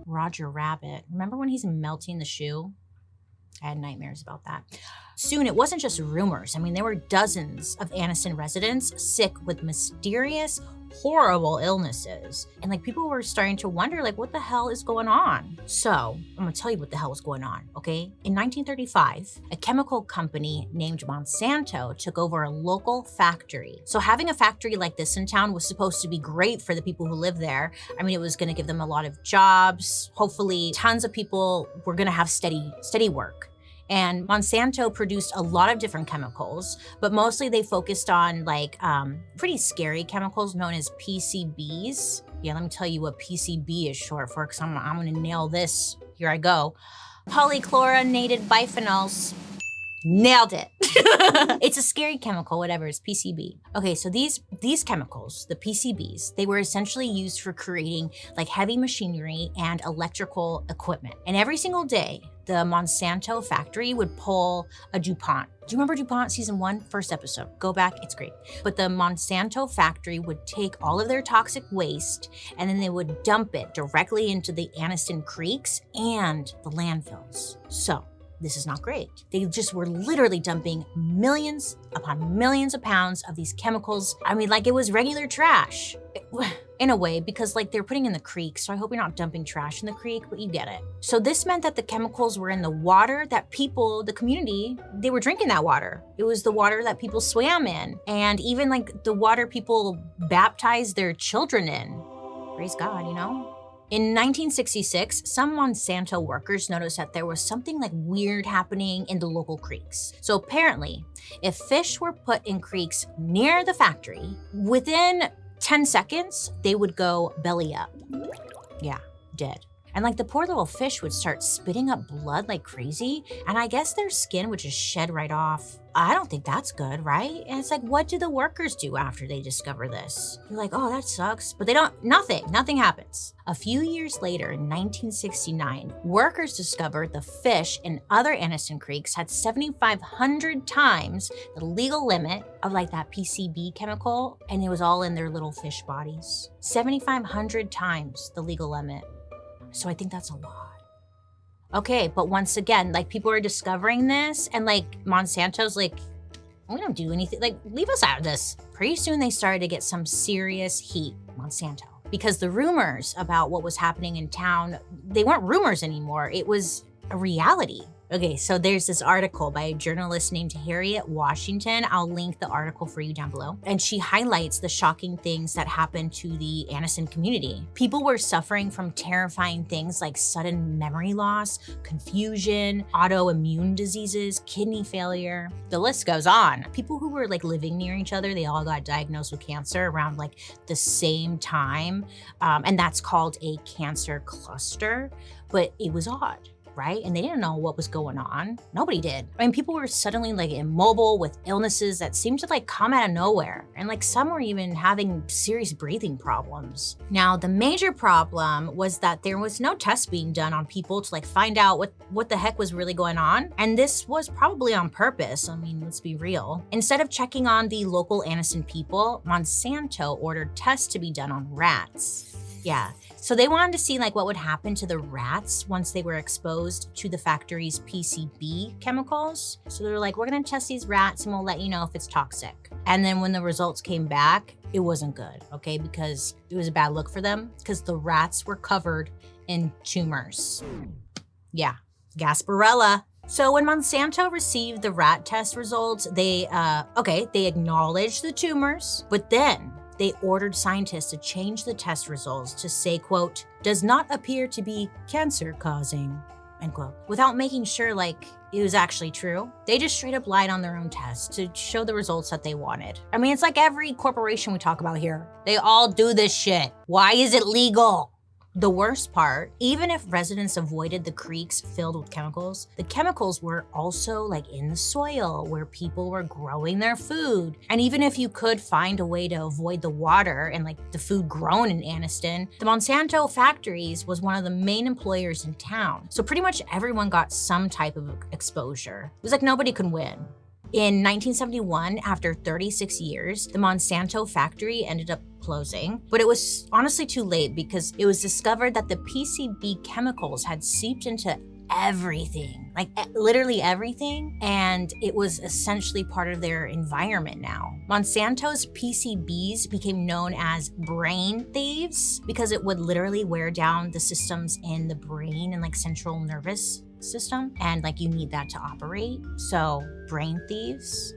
Roger Rabbit. Remember when he's melting the shoe? I had nightmares about that. Soon, it wasn't just rumors. I mean, there were dozens of Aniston residents sick with mysterious, horrible illnesses. And like people were starting to wonder, like, what the hell is going on? So I'm gonna tell you what the hell was going on, okay? In 1935, a chemical company named Monsanto took over a local factory. So having a factory like this in town was supposed to be great for the people who live there. I mean, it was gonna give them a lot of jobs. Hopefully, tons of people were gonna have steady work. And Monsanto produced a lot of different chemicals, but mostly they focused on like pretty scary chemicals known as PCBs. Yeah, let me tell you what PCB is short for, because I'm gonna nail this. Here I go. Polychlorinated biphenyls. Nailed it. It's a scary chemical, whatever, it's PCB. Okay, so these chemicals, the PCBs, they were essentially used for creating like heavy machinery and electrical equipment. And every single day, the Monsanto factory would pull a DuPont. Do you remember DuPont season 1, first episode? Go back, it's great. But the Monsanto factory would take all of their toxic waste and then they would dump it directly into the Aniston creeks and the landfills. So this is not great. They just were literally dumping millions upon millions of pounds of these chemicals. I mean, like it was regular trash. In a way, because like they're putting in the creek, so I hope you're not dumping trash in the creek, but you get it. So this meant that the chemicals were in the water that people, the community, they were drinking that water. It was the water that people swam in, and even like the water people baptized their children in. Praise God, you know? In 1966, some Monsanto workers noticed that there was something like weird happening in the local creeks. So apparently, if fish were put in creeks near the factory, within 10 seconds, they would go belly up. Yeah, dead. And like the poor little fish would start spitting up blood like crazy. And I guess their skin would just shed right off. I don't think that's good, right? And it's like, what do the workers do after they discover this? You're like, oh, that sucks. But they don't, nothing happens. A few years later, in 1969, workers discovered the fish in other Aniston creeks had 7,500 times the legal limit of like that PCB chemical. And it was all in their little fish bodies. 7,500 times the legal limit. So I think that's a lot. Okay, but once again, like people are discovering this and like Monsanto's like, we don't do anything, like leave us out of this. Pretty soon they started to get some serious heat, Monsanto, because the rumors about what was happening in town, they weren't rumors anymore. It was a reality. Okay, so there's this article by a journalist named Harriet Washington. I'll link the article for you down below. And she highlights the shocking things that happened to the Aniston community. People were suffering from terrifying things like sudden memory loss, confusion, autoimmune diseases, kidney failure. The list goes on. People who were like living near each other, they all got diagnosed with cancer around like the same time. And that's called a cancer cluster, but it was odd, right? And they didn't know what was going on. Nobody did. I mean, people were suddenly like immobile with illnesses that seemed to like come out of nowhere. And like some were even having serious breathing problems. Now, the major problem was that there was no test being done on people to like find out what the heck was really going on. And this was probably on purpose. I mean, let's be real. Instead of checking on the local Aniston people, Monsanto ordered tests to be done on rats. Yeah. So they wanted to see like what would happen to the rats once they were exposed to the factory's PCB chemicals. So they were like, we're gonna test these rats and we'll let you know if it's toxic. And then when the results came back, it wasn't good, okay? Because it was a bad look for them because the rats were covered in tumors. Yeah, Gasparilla. So when Monsanto received the rat test results, they acknowledged the tumors, but then they ordered scientists to change the test results to say, quote, does not appear to be cancer causing, end quote, without making sure like it was actually true. They just straight up lied on their own test to show the results that they wanted. I mean, it's like every corporation we talk about here. They all do this shit. Why is it legal? The worst part, even if residents avoided the creeks filled with chemicals, the chemicals were also like in the soil where people were growing their food. And even if you could find a way to avoid the water and like the food grown in Aniston, the Monsanto factories was one of the main employers in town. So pretty much everyone got some type of exposure. It was like nobody could win. In 1971, after 36 years, the Monsanto factory ended up closing, but it was honestly too late because it was discovered that the PCB chemicals had seeped into everything, like literally everything, and it was essentially part of their environment now. Monsanto's PCBs became known as brain thieves because it would literally wear down the systems in the brain and like central nervous system, and like you need that to operate. So brain thieves,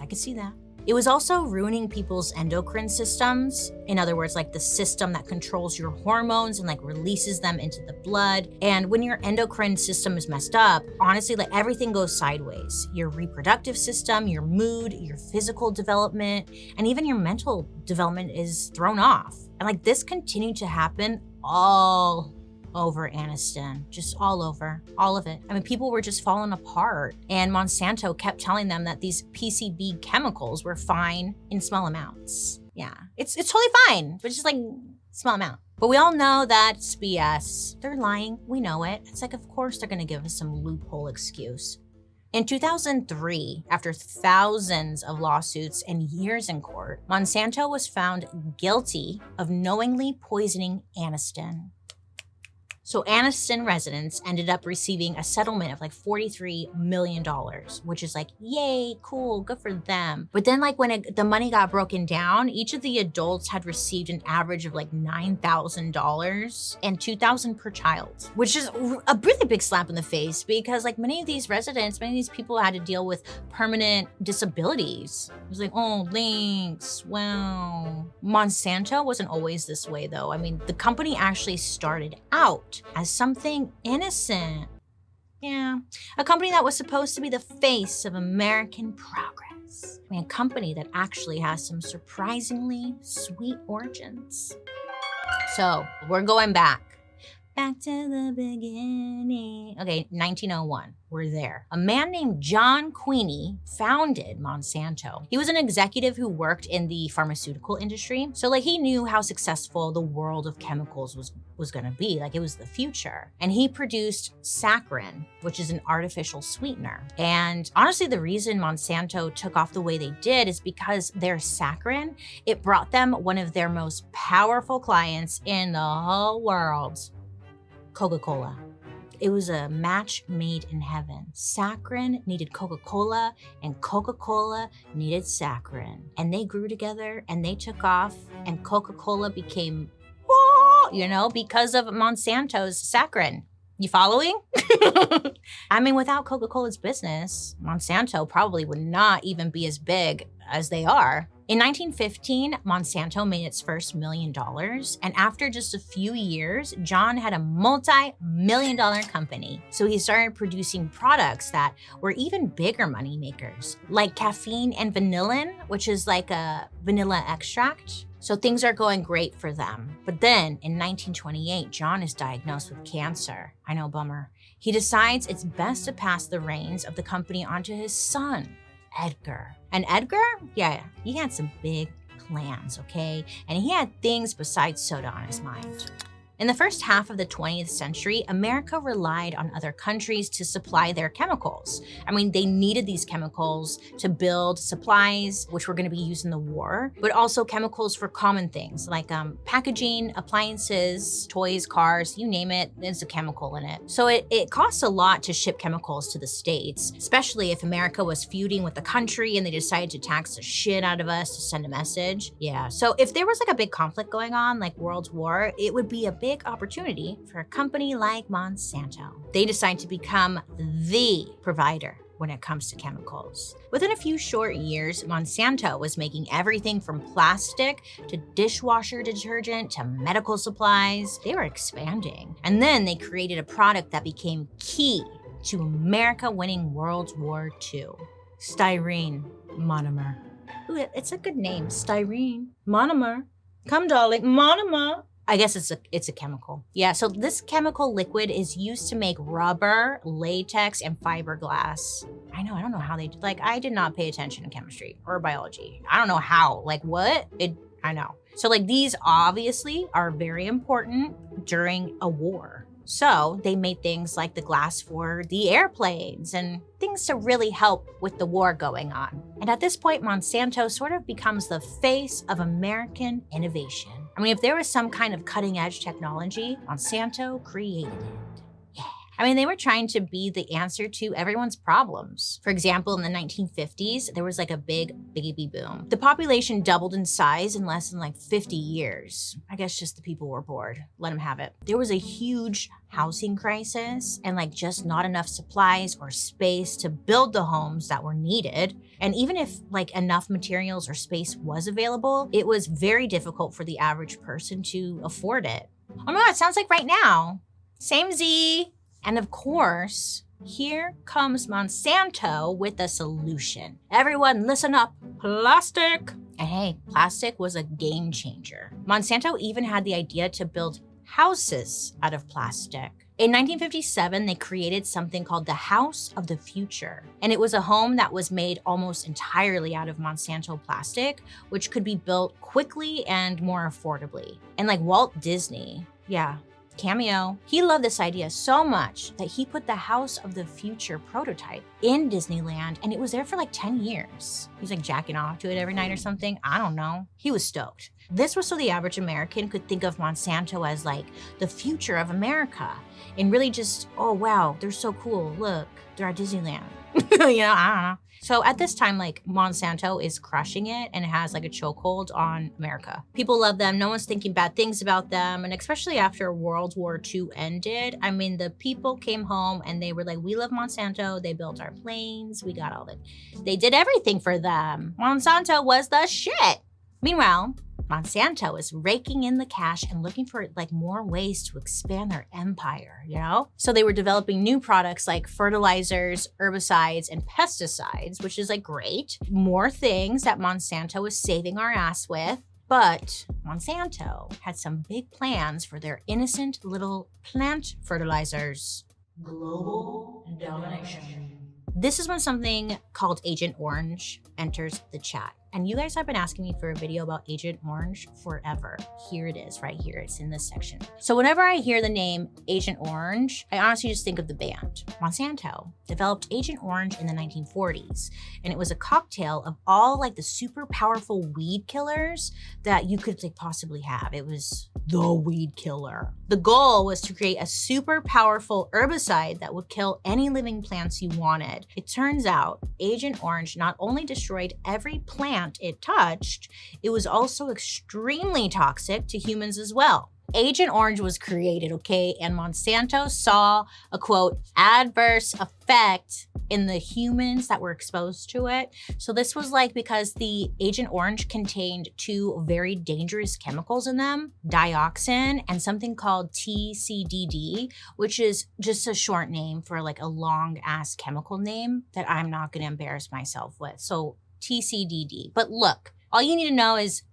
I could see that. It was also ruining people's endocrine systems. In other words, like the system that controls your hormones and like releases them into the blood. And when your endocrine system is messed up, honestly, like everything goes sideways. Your reproductive system, your mood, your physical development, and even your mental development is thrown off. And like this continued to happen all over Aniston, just all over, all of it. I mean, people were just falling apart, and Monsanto kept telling them that these PCB chemicals were fine in small amounts. Yeah, it's totally fine, but just like small amount. But we all know that's BS. They're lying, we know it. It's like, of course they're gonna give us some loophole excuse. In 2003, after thousands of lawsuits and years in court, Monsanto was found guilty of knowingly poisoning Aniston. So Aniston residents ended up receiving a settlement of like $43 million, which is like, yay, cool, good for them. But then like when the money got broken down, each of the adults had received an average of like $9,000 and $2,000 per child, which is a really big slap in the face because like many of these residents, many of these people had to deal with permanent disabilities. It was like, oh, thanks, wow. Monsanto wasn't always this way though. I mean, the company actually started out as something innocent. Yeah, a company that was supposed to be the face of American progress. I mean, a company that actually has some surprisingly sweet origins. So we're going back to the beginning. Okay, 1901. We're there. A man named John Queeny founded Monsanto. He was an executive who worked in the pharmaceutical industry. So like he knew how successful the world of chemicals was gonna be. Like it was the future. And he produced saccharin, which is an artificial sweetener. And honestly, the reason Monsanto took off the way they did is because their saccharin, it brought them one of their most powerful clients in the whole world, Coca-Cola. It was a match made in heaven. Saccharin needed Coca-Cola and Coca-Cola needed saccharin. And they grew together and they took off and Coca-Cola became, because of Monsanto's saccharin. You following? I mean, without Coca-Cola's business, Monsanto probably would not even be as big as they are. In 1915, Monsanto made its first $1 million, and after just a few years, John had a multi-million-dollar company. So he started producing products that were even bigger money makers, like caffeine and vanillin, which is like a vanilla extract. So things are going great for them. But then in 1928, John is diagnosed with cancer. I know, bummer. He decides it's best to pass the reins of the company onto his son, Edgar. And Edgar, yeah, he had some big plans, okay? And he had things besides soda on his mind. In the first half of the 20th century, America relied on other countries to supply their chemicals. I mean, they needed these chemicals to build supplies, which were going to be used in the war, but also chemicals for common things like packaging, appliances, toys, cars, you name it, there's a chemical in it. So it costs a lot to ship chemicals to the States, especially if America was feuding with the country and they decided to tax the shit out of us to send a message. Yeah, so if there was like a big conflict going on, like World War, it would be a big opportunity for a company like Monsanto. They decide to become the provider when it comes to chemicals. Within a few short years, Monsanto was making everything from plastic to dishwasher detergent to medical supplies. They were expanding. And then they created a product that became key to America winning World War II. Styrene monomer. Ooh, it's a good name, styrene monomer. Come, darling, monomer. I guess it's a chemical. Yeah, so this chemical liquid is used to make rubber, latex, and fiberglass. I don't know how they do. Like, I did not pay attention to chemistry or biology. I don't know how. Like, what? I know. So, like, these obviously are very important during a war. So they made things like the glass for the airplanes and things to really help with the war going on. And at this point, Monsanto sort of becomes the face of American innovation. I mean, if there was some kind of cutting edge technology, Monsanto created it. Yeah. I mean, they were trying to be the answer to everyone's problems. For example, in the 1950s, there was like a big baby boom. The population doubled in size in less than like 50 years. I guess just the people were bored. Let them have it. There was a huge housing crisis and like just not enough supplies or space to build the homes that were needed. And even if like enough materials or space was available, it was very difficult for the average person to afford it. Oh my God, it sounds like right now. Same Z. And of course, here comes Monsanto with a solution. Everyone listen up, plastic. And hey, plastic was a game changer. Monsanto even had the idea to build houses out of plastic. In 1957, they created something called the House of the Future. And it was a home that was made almost entirely out of Monsanto plastic, which could be built quickly and more affordably. And like Walt Disney, yeah, cameo. He loved this idea so much that he put the House of the Future prototype in Disneyland, and it was there for like 10 years. He's like jacking off to it every night or something. I don't know. He was stoked. This was so the average American could think of Monsanto as like the future of America and really just, oh wow, they're so cool. Look, they're at Disneyland. I don't know. So at this time, like Monsanto is crushing it and it has like a chokehold on America. People love them. No one's thinking bad things about them. And especially after World War II ended, I mean, the people came home and they were like, we love Monsanto. They built our planes. We got all that. They did everything for them. Monsanto was the shit. Meanwhile, Monsanto is raking in the cash and looking for like more ways to expand their empire, you know? So they were developing new products like fertilizers, herbicides, and pesticides, which is like great. More things that Monsanto was saving our ass with. But Monsanto had some big plans for their innocent little plant fertilizers. Global domination. This is when something called Agent Orange enters the chat. And you guys have been asking me for a video about Agent Orange forever. Here it is, right here. It's in this section. So whenever I hear the name Agent Orange, I honestly just think of the band. Monsanto developed Agent Orange in the 1940s, and it was a cocktail of all like the super powerful weed killers that you could like possibly have. It was the weed killer. The goal was to create a super powerful herbicide that would kill any living plants you wanted. It turns out Agent Orange not only destroyed every plant it touched, it was also extremely toxic to humans as well. Agent Orange was created, okay? And Monsanto saw a, quote, adverse effect in the humans that were exposed to it. So this was like because the Agent Orange contained two very dangerous chemicals in them, dioxin and something called TCDD, which is just a short name for like a long ass chemical name that I'm not gonna embarrass myself with. So TCDD. But look, all you need to know is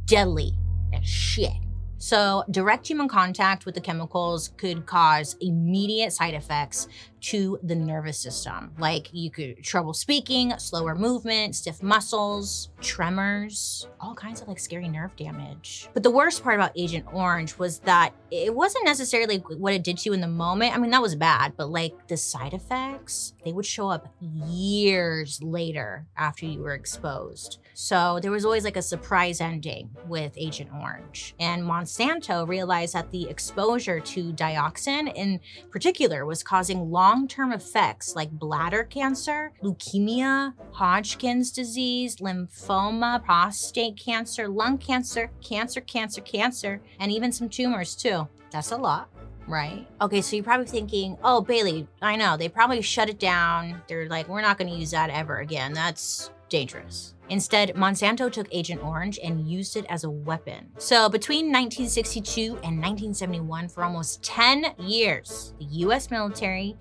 deadly as shit. So direct human contact with the chemicals could cause immediate side effects to the nervous system. Like you could trouble speaking, slower movement, stiff muscles, tremors, all kinds of like scary nerve damage. But the worst part about Agent Orange was that it wasn't necessarily what it did to you in the moment. I mean, that was bad, but like the side effects, they would show up years later after you were exposed. So there was always like a surprise ending with Agent Orange. And Monsanto realized that the exposure to dioxin in particular was causing long-term effects like bladder cancer, leukemia, Hodgkin's disease, lymphoma, prostate cancer, lung cancer, cancer, and even some tumors too. That's a lot, right? Okay, so you're probably thinking, oh, Bailey, I know, they probably shut it down. They're like, we're not gonna use that ever again. That's dangerous. Instead, Monsanto took Agent Orange and used it as a weapon. So between 1962 and 1971, for almost 10 years, the US military,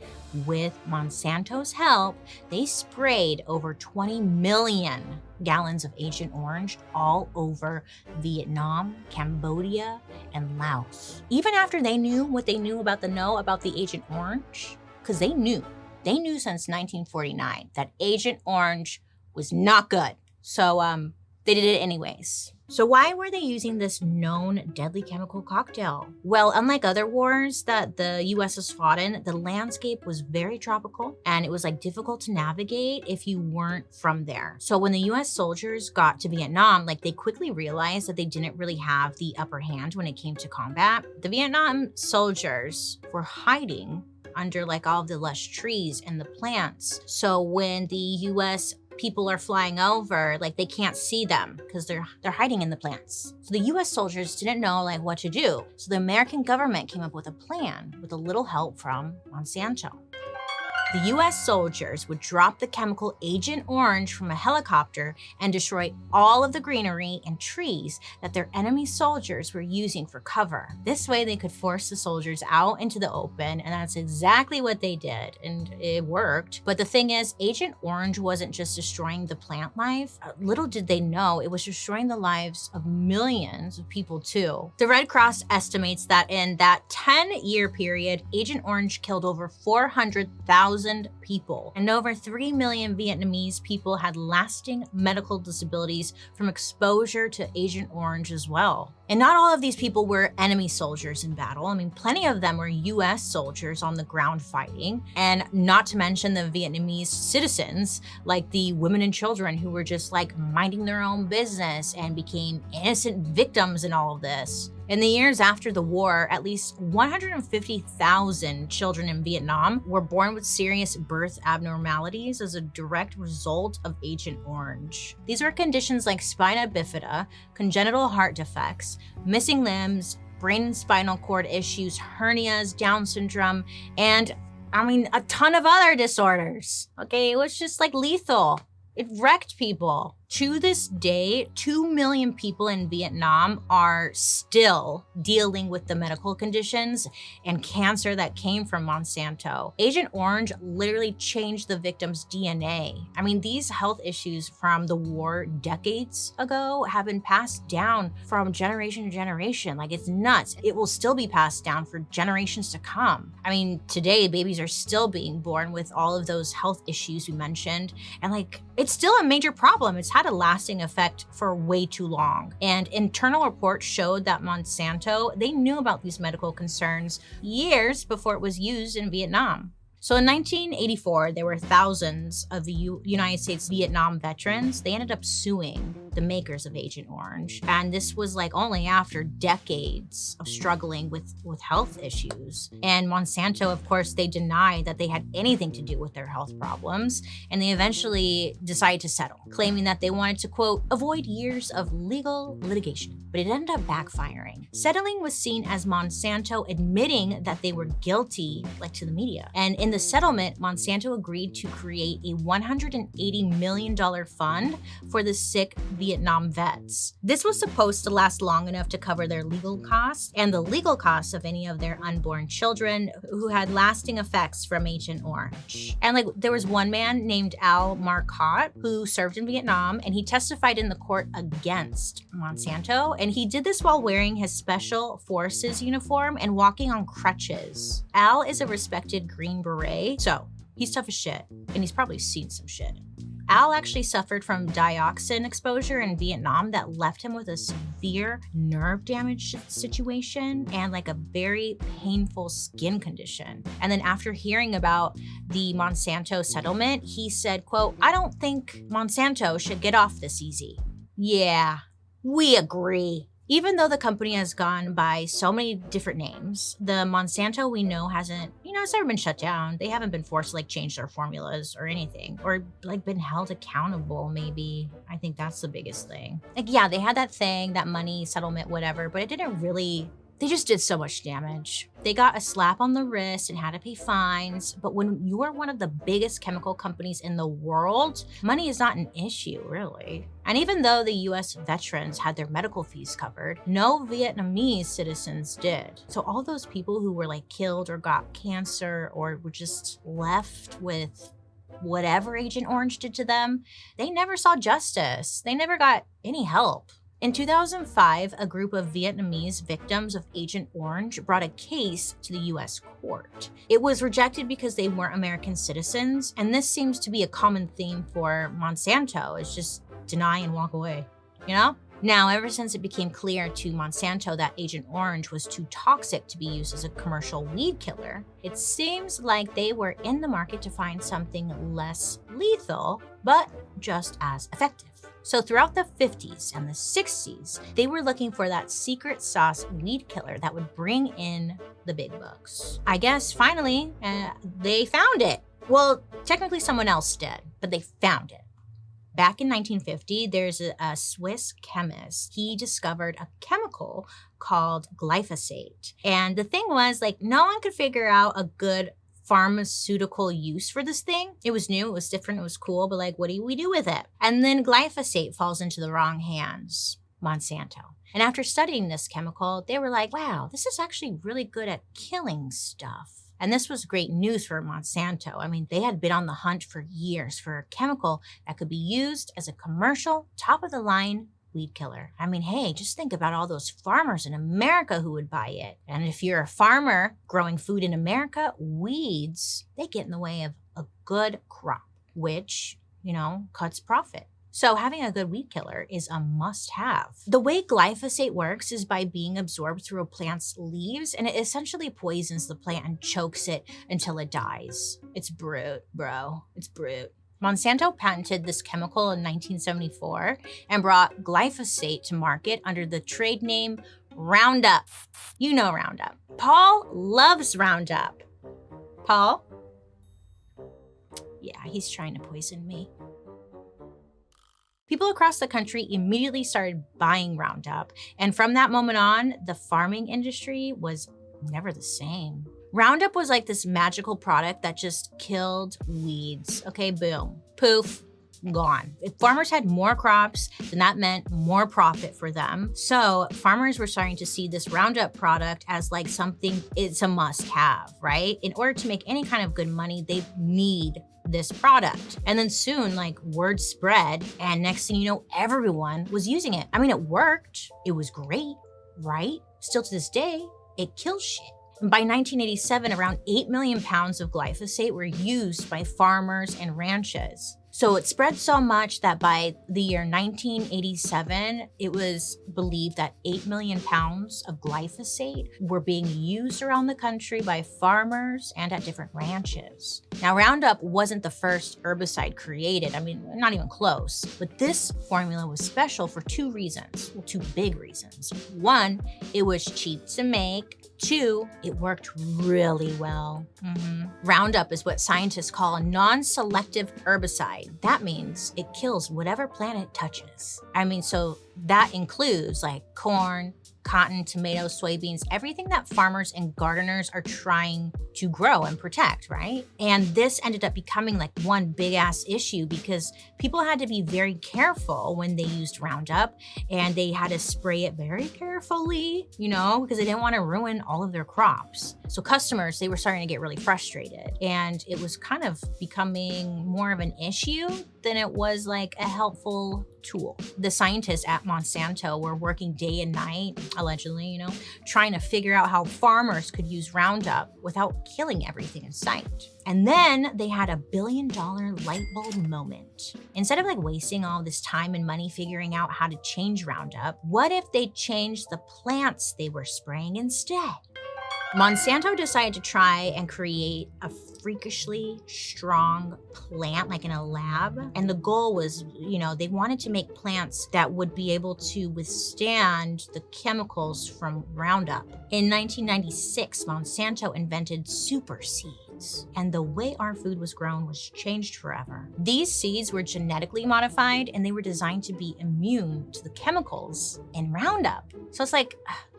with Monsanto's help, they sprayed over 20 million gallons of Agent Orange all over Vietnam, Cambodia, and Laos. Even after they knew what they knew about the Agent Orange, because they knew since 1949 that Agent Orange was not good. So they did it anyways. So why were they using this known deadly chemical cocktail? Well, unlike other wars that the US has fought in, the landscape was very tropical and it was like difficult to navigate if you weren't from there. So when the US soldiers got to Vietnam, like they quickly realized that they didn't really have the upper hand when it came to combat. The Vietnam soldiers were hiding under like all of the lush trees and the plants. So when the US people are flying over, like they can't see them because they're hiding in the plants. So the US soldiers didn't know like what to do. So the American government came up with a plan with a little help from Monsanto. The US soldiers would drop the chemical Agent Orange from a helicopter and destroy all of the greenery and trees that their enemy soldiers were using for cover. This way they could force the soldiers out into the open, and that's exactly what they did, and it worked. But the thing is, Agent Orange wasn't just destroying the plant life. Little did they know it was destroying the lives of millions of people too. The Red Cross estimates that in that 10-year period, Agent Orange killed over 400,000 people, and over 3 million Vietnamese people had lasting medical disabilities from exposure to Agent Orange as well. And not all of these people were enemy soldiers in battle. I mean, plenty of them were US soldiers on the ground fighting, and not to mention the Vietnamese citizens, like the women and children who were just like minding their own business and became innocent victims in all of this. In the years after the war, at least 150,000 children in Vietnam were born with serious birth abnormalities as a direct result of Agent Orange. These were conditions like spina bifida, congenital heart defects, missing limbs, brain and spinal cord issues, hernias, Down syndrome, and a ton of other disorders. Okay, it was just like lethal. It wrecked people. To this day, 2 million people in Vietnam are still dealing with the medical conditions and cancer that came from Monsanto. Agent Orange literally changed the victim's DNA. I mean, these health issues from the war decades ago have been passed down from generation to generation. Like, it's nuts. It will still be passed down for generations to come. I mean, today, babies are still being born with all of those health issues we mentioned. And like, it's still a major problem. It's had a lasting effect for way too long. And internal reports showed that Monsanto, they knew about these medical concerns years before it was used in Vietnam. So in 1984, there were thousands of the United States Vietnam veterans. They ended up suing the makers of Agent Orange. And this was like only after decades of struggling with health issues. And Monsanto, of course, they denied that they had anything to do with their health problems. And they eventually decided to settle, claiming that they wanted to, quote, avoid years of legal litigation. But it ended up backfiring. Settling was seen as Monsanto admitting that they were guilty, like to the media. And in the settlement, Monsanto agreed to create a $180 million fund for the sick Vietnam vets. This was supposed to last long enough to cover their legal costs and the legal costs of any of their unborn children who had lasting effects from Agent Orange. And like there was one man named Al Marcotte who served in Vietnam, and he testified in the court against Monsanto. And he did this while wearing his special forces uniform and walking on crutches. Al is a respected Green Beret, so he's tough as shit, and he's probably seen some shit. Al actually suffered from dioxin exposure in Vietnam that left him with a severe nerve damage situation and like a very painful skin condition. And then after hearing about the Monsanto settlement, he said, quote, "I don't think Monsanto should get off this easy." Yeah, we agree. Even though the company has gone by so many different names, the Monsanto we know hasn't, it's never been shut down. They haven't been forced to like change their formulas or anything, or like been held accountable maybe. I think that's the biggest thing. Like, yeah, they had that thing, that money settlement, whatever, but it didn't really, they just did so much damage. They got a slap on the wrist and had to pay fines. But when you are one of the biggest chemical companies in the world, money is not an issue, really. And even though the US veterans had their medical fees covered, no Vietnamese citizens did. So all those people who were like killed or got cancer or were just left with whatever Agent Orange did to them, they never saw justice. They never got any help. In 2005, a group of Vietnamese victims of Agent Orange brought a case to the US court. It was rejected because they weren't American citizens, and this seems to be a common theme for Monsanto. It's just deny and walk away, Now, ever since it became clear to Monsanto that Agent Orange was too toxic to be used as a commercial weed killer, it seems like they were in the market to find something less lethal, but just as effective. So throughout the 50s and the 60s, they were looking for that secret sauce weed killer that would bring in the big bucks. I guess finally, they found it. Well, technically someone else did, but they found it. Back in 1950, there's a Swiss chemist. He discovered a chemical called glyphosate. And the thing was, like, no one could figure out a good pharmaceutical use for this thing. It was new, it was different, it was cool, but like, what do we do with it? And then glyphosate falls into the wrong hands, Monsanto. And after studying this chemical, they were like, wow, this is actually really good at killing stuff. And this was great news for Monsanto. I mean, they had been on the hunt for years for a chemical that could be used as a commercial, top-of-the-line weed killer. I mean, hey, just think about all those farmers in America who would buy it. And if you're a farmer growing food in America, weeds, they get in the way of a good crop, which, cuts profit. So having a good weed killer is a must-have. The way glyphosate works is by being absorbed through a plant's leaves, and it essentially poisons the plant and chokes it until it dies. It's brute, bro. It's brute. Monsanto patented this chemical in 1974 and brought glyphosate to market under the trade name Roundup. You know Roundup. Paul loves Roundup. Paul? Yeah, he's trying to poison me. People across the country immediately started buying Roundup, and from that moment on, the farming industry was never the same. Roundup was like this magical product that just killed weeds. Okay, boom, poof, gone. If farmers had more crops, then that meant more profit for them. So farmers were starting to see this Roundup product as like something, it's a must-have, right? In order to make any kind of good money, they need this product. And then soon, like, word spread, and next thing you know, everyone was using it. I mean, it worked. It was great, right? Still to this day, it kills shit. And by 1987, around 8 million pounds of glyphosate were used by farmers and ranches. So it spread so much that by the year 1987, it was believed that 8 million pounds of glyphosate were being used around the country by farmers and at different ranches. Now, Roundup wasn't the first herbicide created. I mean, not even close. But this formula was special for two reasons. Well, two big reasons. One, it was cheap to make. Two, it worked really well. Roundup is what scientists call a non-selective herbicide. That means it kills whatever plant it touches. I mean, so that includes like corn, cotton, tomatoes, soybeans, everything that farmers and gardeners are trying to grow and protect, right? And this ended up becoming like one big ass issue because people had to be very careful when they used Roundup, and they had to spray it very carefully, you know, because they didn't want to ruin all of their crops. So customers, they were starting to get really frustrated, and it was kind of becoming more of an issue than it was like a helpful tool. The scientists at Monsanto were working day and night, allegedly, you know, trying to figure out how farmers could use Roundup without killing everything in sight. And then they had a $1 billion light bulb moment. Instead of like wasting all this time and money figuring out how to change Roundup, what if they changed the plants they were spraying instead? Monsanto decided to try and create a freakishly strong plant like in a lab. And the goal was, you know, they wanted to make plants that would be able to withstand the chemicals from Roundup. In 1996, Monsanto invented super seeds, and the way our food was grown was changed forever. These seeds were genetically modified, and they were designed to be immune to the chemicals in Roundup. So it's like,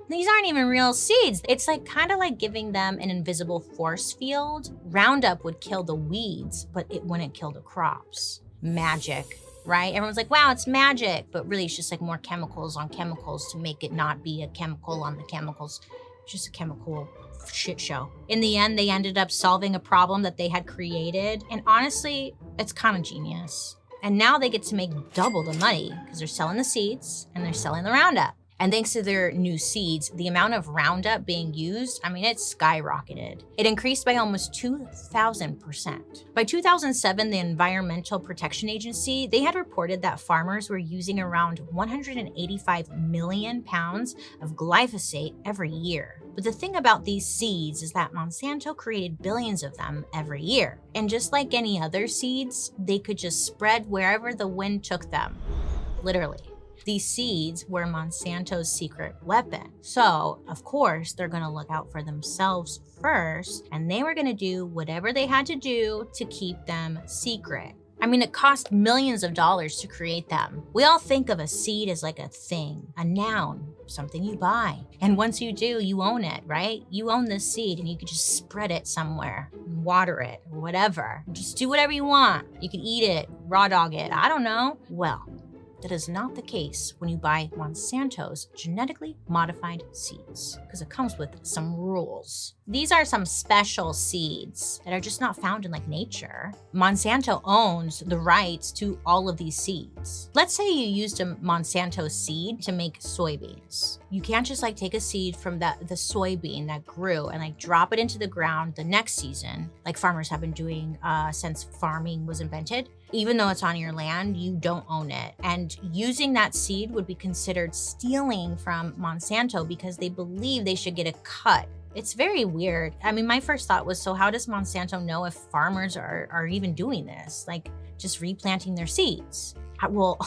these aren't even real seeds. It's like kind of like giving them an invisible force field. Roundup would kill the weeds, but it wouldn't kill the crops. Magic, right? Everyone's like, wow, it's magic. But really, it's just like more chemicals on chemicals to make it not be a chemical on the chemicals. Just a chemical shit show. In the end, they ended up solving a problem that they had created. And honestly, it's kind of genius. And now they get to make double the money because they're selling the seeds and they're selling the Roundup. And thanks to their new seeds, the amount of Roundup being used, I mean, it skyrocketed. It increased by almost 2,000%. By 2007, the Environmental Protection Agency, they had reported that farmers were using around 185 million pounds of glyphosate every year. But the thing about these seeds is that Monsanto created billions of them every year. And just like any other seeds, they could just spread wherever the wind took them, literally. These seeds were Monsanto's secret weapon. So, of course, they're gonna look out for themselves first, and they were gonna do whatever they had to do to keep them secret. I mean, it cost millions of dollars to create them. We all think of a seed as like a thing, a noun, something you buy. And once you do, you own it, right? You own this seed and you can just spread it somewhere, water it, or whatever. Just do whatever you want. You can eat it, raw dog it, I don't know. Well, that is not the case when you buy Monsanto's genetically modified seeds, because it comes with some rules. These are some special seeds that are just not found in like nature. Monsanto owns the rights to all of these seeds. Let's say you used a Monsanto seed to make soybeans. You can't just like take a seed from the soybean that grew and like drop it into the ground the next season, like farmers have been doing since farming was invented. Even though it's on your land, you don't own it. And using that seed would be considered stealing from Monsanto because they believe they should get a cut. It's very weird. I mean, my first thought was, so how does Monsanto know if farmers are even doing this? Like just replanting their seeds? Well,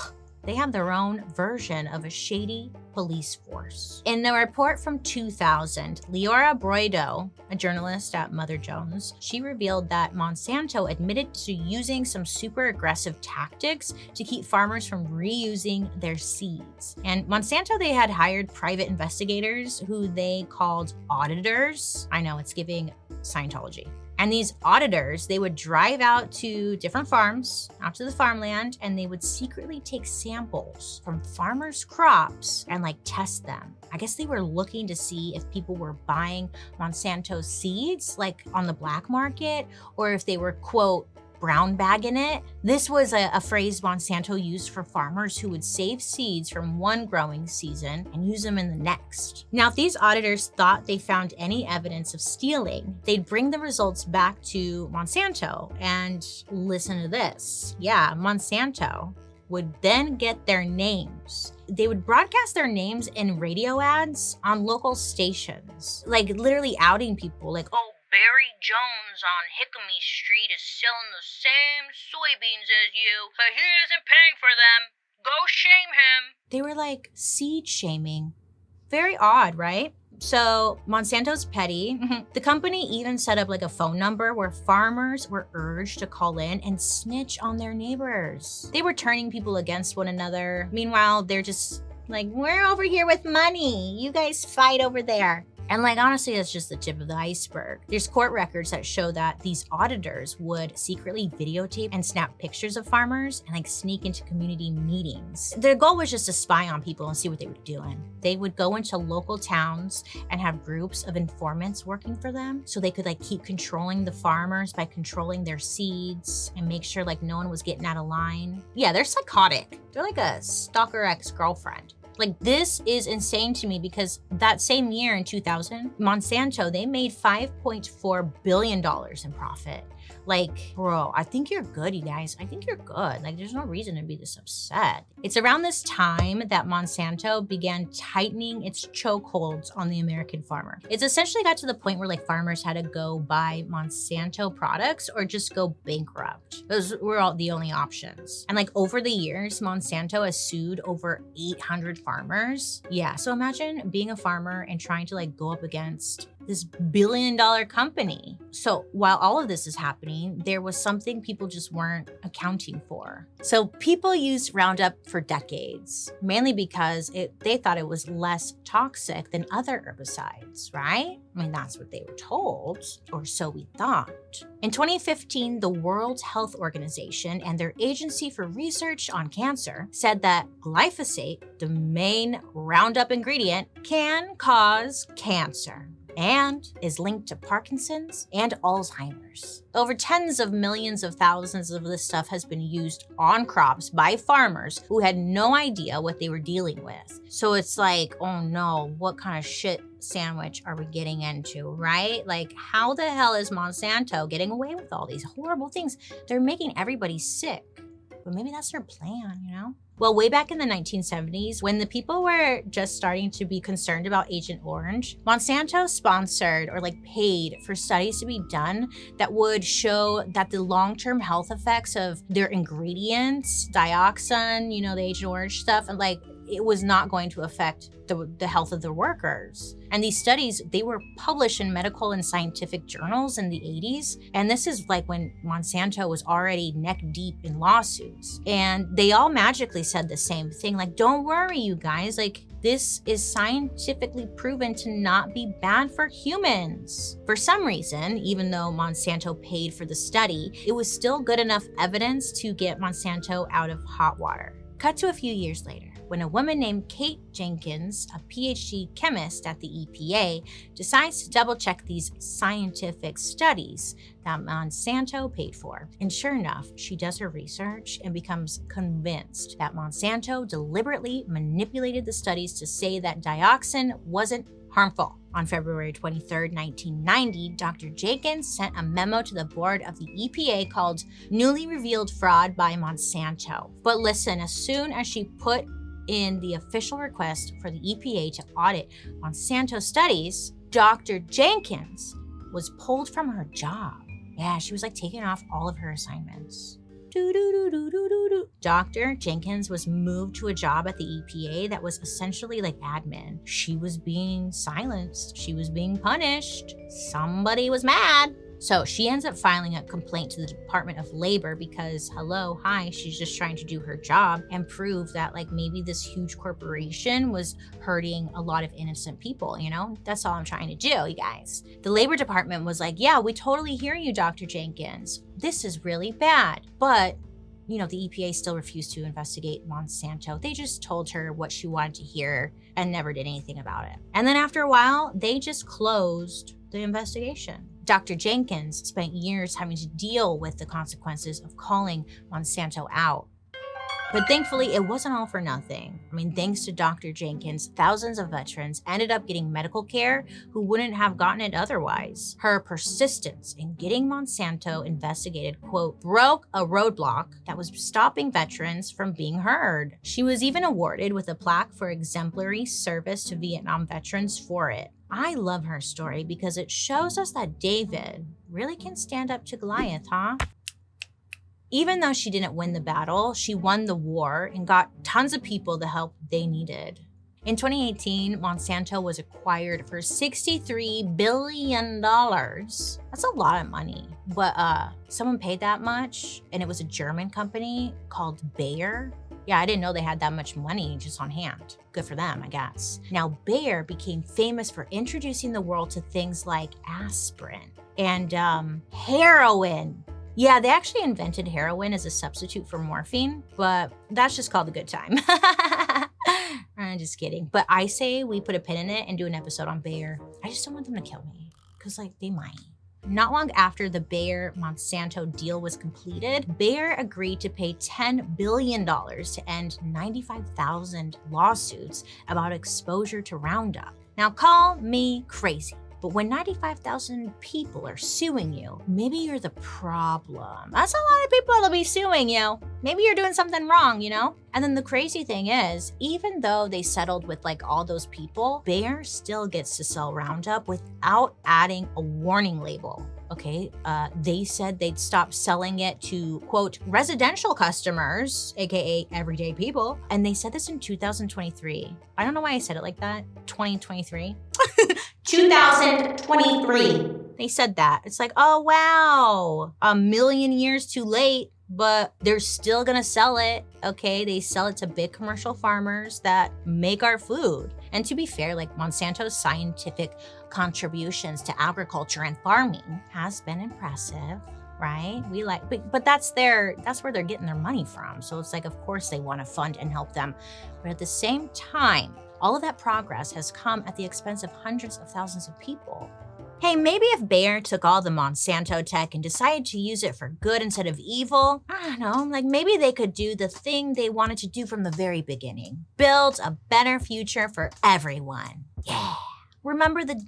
they have their own version of a shady police force. In the report from 2000, Leora Broido, a journalist at Mother Jones, she revealed that Monsanto admitted to using some super aggressive tactics to keep farmers from reusing their seeds. And Monsanto, they had hired private investigators who they called auditors. I know, it's giving Scientology. And these auditors, they would drive out to different farms, out to the farmland, and they would secretly take samples from farmers' crops and like test them. I guess they were looking to see if people were buying Monsanto seeds like on the black market, or if they were, quote, brown bag in it. This was a phrase Monsanto used for farmers who would save seeds from one growing season and use them in the next. Now, if these auditors thought they found any evidence of stealing, they'd bring the results back to Monsanto and listen to this. Yeah, Monsanto would then get their names. They would broadcast their names in radio ads on local stations, like literally outing people like, oh, Barry Jones on Hickamy Street is selling the same soybeans as you, but he isn't paying for them. Go shame him. They were like seed shaming. Very odd, right? So Monsanto's petty. The company even set up like a phone number where farmers were urged to call in and snitch on their neighbors. They were turning people against one another. Meanwhile, they're just like, we're over here with money. You guys fight over there. And like, honestly, that's just the tip of the iceberg. There's court records that show that these auditors would secretly videotape and snap pictures of farmers and like sneak into community meetings. Their goal was just to spy on people and see what they were doing. They would go into local towns and have groups of informants working for them so they could like keep controlling the farmers by controlling their seeds and make sure like no one was getting out of line. Yeah, they're psychotic. They're like a stalker ex-girlfriend. Like, this is insane to me because that same year in 2000, Monsanto, they made $5.4 billion in profit. Like, bro, I think you're good, you guys. I think you're good. Like, there's no reason to be this upset. It's around this time that Monsanto began tightening its chokeholds on the American farmer. It's essentially got to the point where like farmers had to go buy Monsanto products or just go bankrupt. Those were all the only options. And like over the years, Monsanto has sued over 800 farmers. Yeah, so imagine being a farmer and trying to like go up against this billion-dollar company. So while all of this is happening, there was something people just weren't accounting for. So people used Roundup for decades, mainly because they thought it was less toxic than other herbicides, right? I mean, that's what they were told, or so we thought. In 2015, the World Health Organization and their Agency for Research on Cancer said that glyphosate, the main Roundup ingredient, can cause cancer and is linked to Parkinson's and Alzheimer's. Over tens of millions of thousands of this stuff has been used on crops by farmers who had no idea what they were dealing with. So it's like, oh no, what kind of shit sandwich are we getting into, right? Like, how the hell is Monsanto getting away with all these horrible things? They're making everybody sick. But maybe that's their plan, you know? Well, way back in the 1970s, when the people were just starting to be concerned about Agent Orange, Monsanto sponsored or like paid for studies to be done that would show that the long-term health effects of their ingredients, dioxin, you know, the Agent Orange stuff, and like it was not going to affect the health of the workers. And these studies, they were published in medical and scientific journals in the 80s. And this is like when Monsanto was already neck deep in lawsuits. And they all magically said the same thing, like, don't worry, you guys, like, this is scientifically proven to not be bad for humans. For some reason, even though Monsanto paid for the study, it was still good enough evidence to get Monsanto out of hot water. Cut to a few years later, when a woman named Kate Jenkins, a PhD chemist at the EPA, decides to double-check these scientific studies that Monsanto paid for. And sure enough, she does her research and becomes convinced that Monsanto deliberately manipulated the studies to say that dioxin wasn't harmful. On February 23, 1990, Dr. Jenkins sent a memo to the board of the EPA called Newly Revealed Fraud by Monsanto. But listen, as soon as she put in the official request for the EPA to audit Monsanto studies, Dr. Jenkins was pulled from her job. Yeah, she was like taking off all of her assignments. Dr. Jenkins was moved to a job at the EPA that was essentially like admin. She was being silenced. She was being punished. Somebody was mad. So she ends up filing a complaint to the Department of Labor because, hello, hi, she's just trying to do her job and prove that like maybe this huge corporation was hurting a lot of innocent people, you know? That's all I'm trying to do, you guys. The Labor Department was like, yeah, we totally hear you, Dr. Jenkins. This is really bad. But you know, the EPA still refused to investigate Monsanto. They just told her what she wanted to hear and never did anything about it. And then after a while, they just closed the investigation. Dr. Jenkins spent years having to deal with the consequences of calling Monsanto out. But thankfully, it wasn't all for nothing. I mean, thanks to Dr. Jenkins, thousands of veterans ended up getting medical care who wouldn't have gotten it otherwise. Her persistence in getting Monsanto investigated, quote, broke a roadblock that was stopping veterans from being heard. She was even awarded with a plaque for exemplary service to Vietnam veterans for it. I love her story because it shows us that David really can stand up to Goliath, huh? Even though she didn't win the battle, she won the war and got tons of people the help they needed. In 2018, Monsanto was acquired for $63 billion. That's a lot of money. But someone paid that much, and it was a German company called Bayer. Yeah, I didn't know they had that much money just on hand. Good for them, I guess. Now, Bayer became famous for introducing the world to things like aspirin and heroin. Yeah, they actually invented heroin as a substitute for morphine, but that's just called a good time. I'm just kidding. But I say we put a pin in it and do an episode on Bayer. I just don't want them to kill me, because like they might. Not long after the Bayer-Monsanto deal was completed, Bayer agreed to pay $10 billion to end 95,000 lawsuits about exposure to Roundup. Now call me crazy, but when 95,000 people are suing you, maybe you're the problem. That's a lot of people to be suing you. Maybe you're doing something wrong, you know? And then the crazy thing is, even though they settled with like all those people, Bayer still gets to sell Roundup without adding a warning label. Okay, they said they'd stop selling it to, quote, residential customers, AKA everyday people. And they said this in 2023. I don't know why I said it like that. 2023. 2023. They said that. It's like, oh, wow, a million years too late, but they're still gonna sell it. Okay, they sell it to big commercial farmers that make our food. And to be fair, like Monsanto's scientific contributions to agriculture and farming has been impressive, right? But that's where they're getting their money from. So it's like, of course they want to fund and help them. But at the same time, all of that progress has come at the expense of hundreds of thousands of people. Hey, maybe if Bayer took all the Monsanto tech and decided to use it for good instead of evil, I don't know, like maybe they could do the thing they wanted to do from the very beginning. Build a better future for everyone. Yeah. Remember the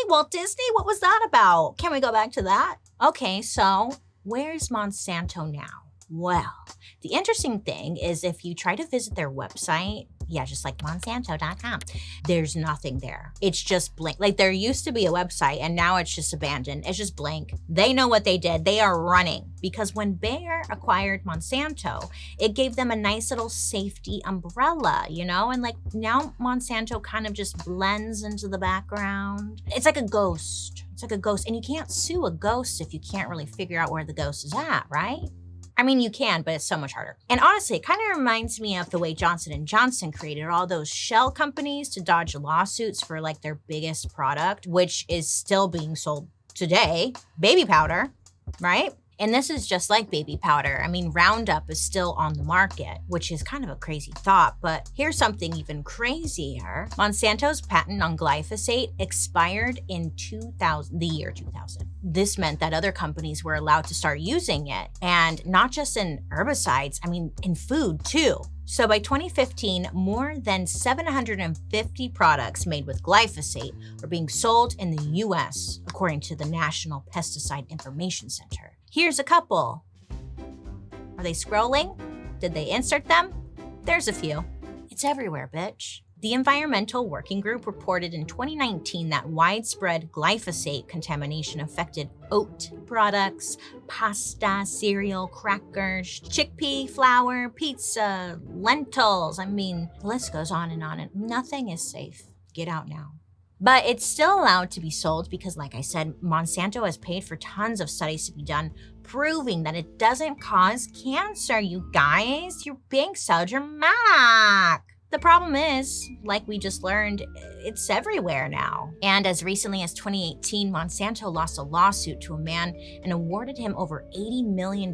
Walt Disney? What was that about? Can we go back to that? Okay, so where's Monsanto now? Well, the interesting thing is if you try to visit their website, yeah, just like Monsanto.com, there's nothing there. It's just blank. Like there used to be a website and now it's just abandoned. It's just blank. They know what they did. They are running because when Bayer acquired Monsanto, it gave them a nice little safety umbrella, you know? And like now Monsanto kind of just blends into the background. It's like a ghost. It's like a ghost. And you can't sue a ghost if you can't really figure out where the ghost is at, right? I mean, you can, but it's so much harder. And honestly, it kind of reminds me of the way Johnson & Johnson created all those shell companies to dodge lawsuits for like their biggest product, which is still being sold today, baby powder, right? And this is just like baby powder. I mean, Roundup is still on the market, which is kind of a crazy thought, but here's something even crazier. Monsanto's patent on glyphosate expired in the year 2000. This meant that other companies were allowed to start using it, and not just in herbicides, I mean, in food too. So by 2015, more than 750 products made with glyphosate were being sold in the US, according to the National Pesticide Information Center. Here's a couple. Are they scrolling? Did they insert them? There's a few. It's everywhere, bitch. The Environmental Working Group reported in 2019 that widespread glyphosate contamination affected oat products, pasta, cereal, crackers, chickpea flour, pizza, lentils. I mean, the list goes on and on, and nothing is safe. Get out now. But it's still allowed to be sold because, like I said, Monsanto has paid for tons of studies to be done proving that it doesn't cause cancer, you guys. You're being so dramatic. The problem is, like we just learned, it's everywhere now. And as recently as 2018, Monsanto lost a lawsuit to a man and awarded him over $80 million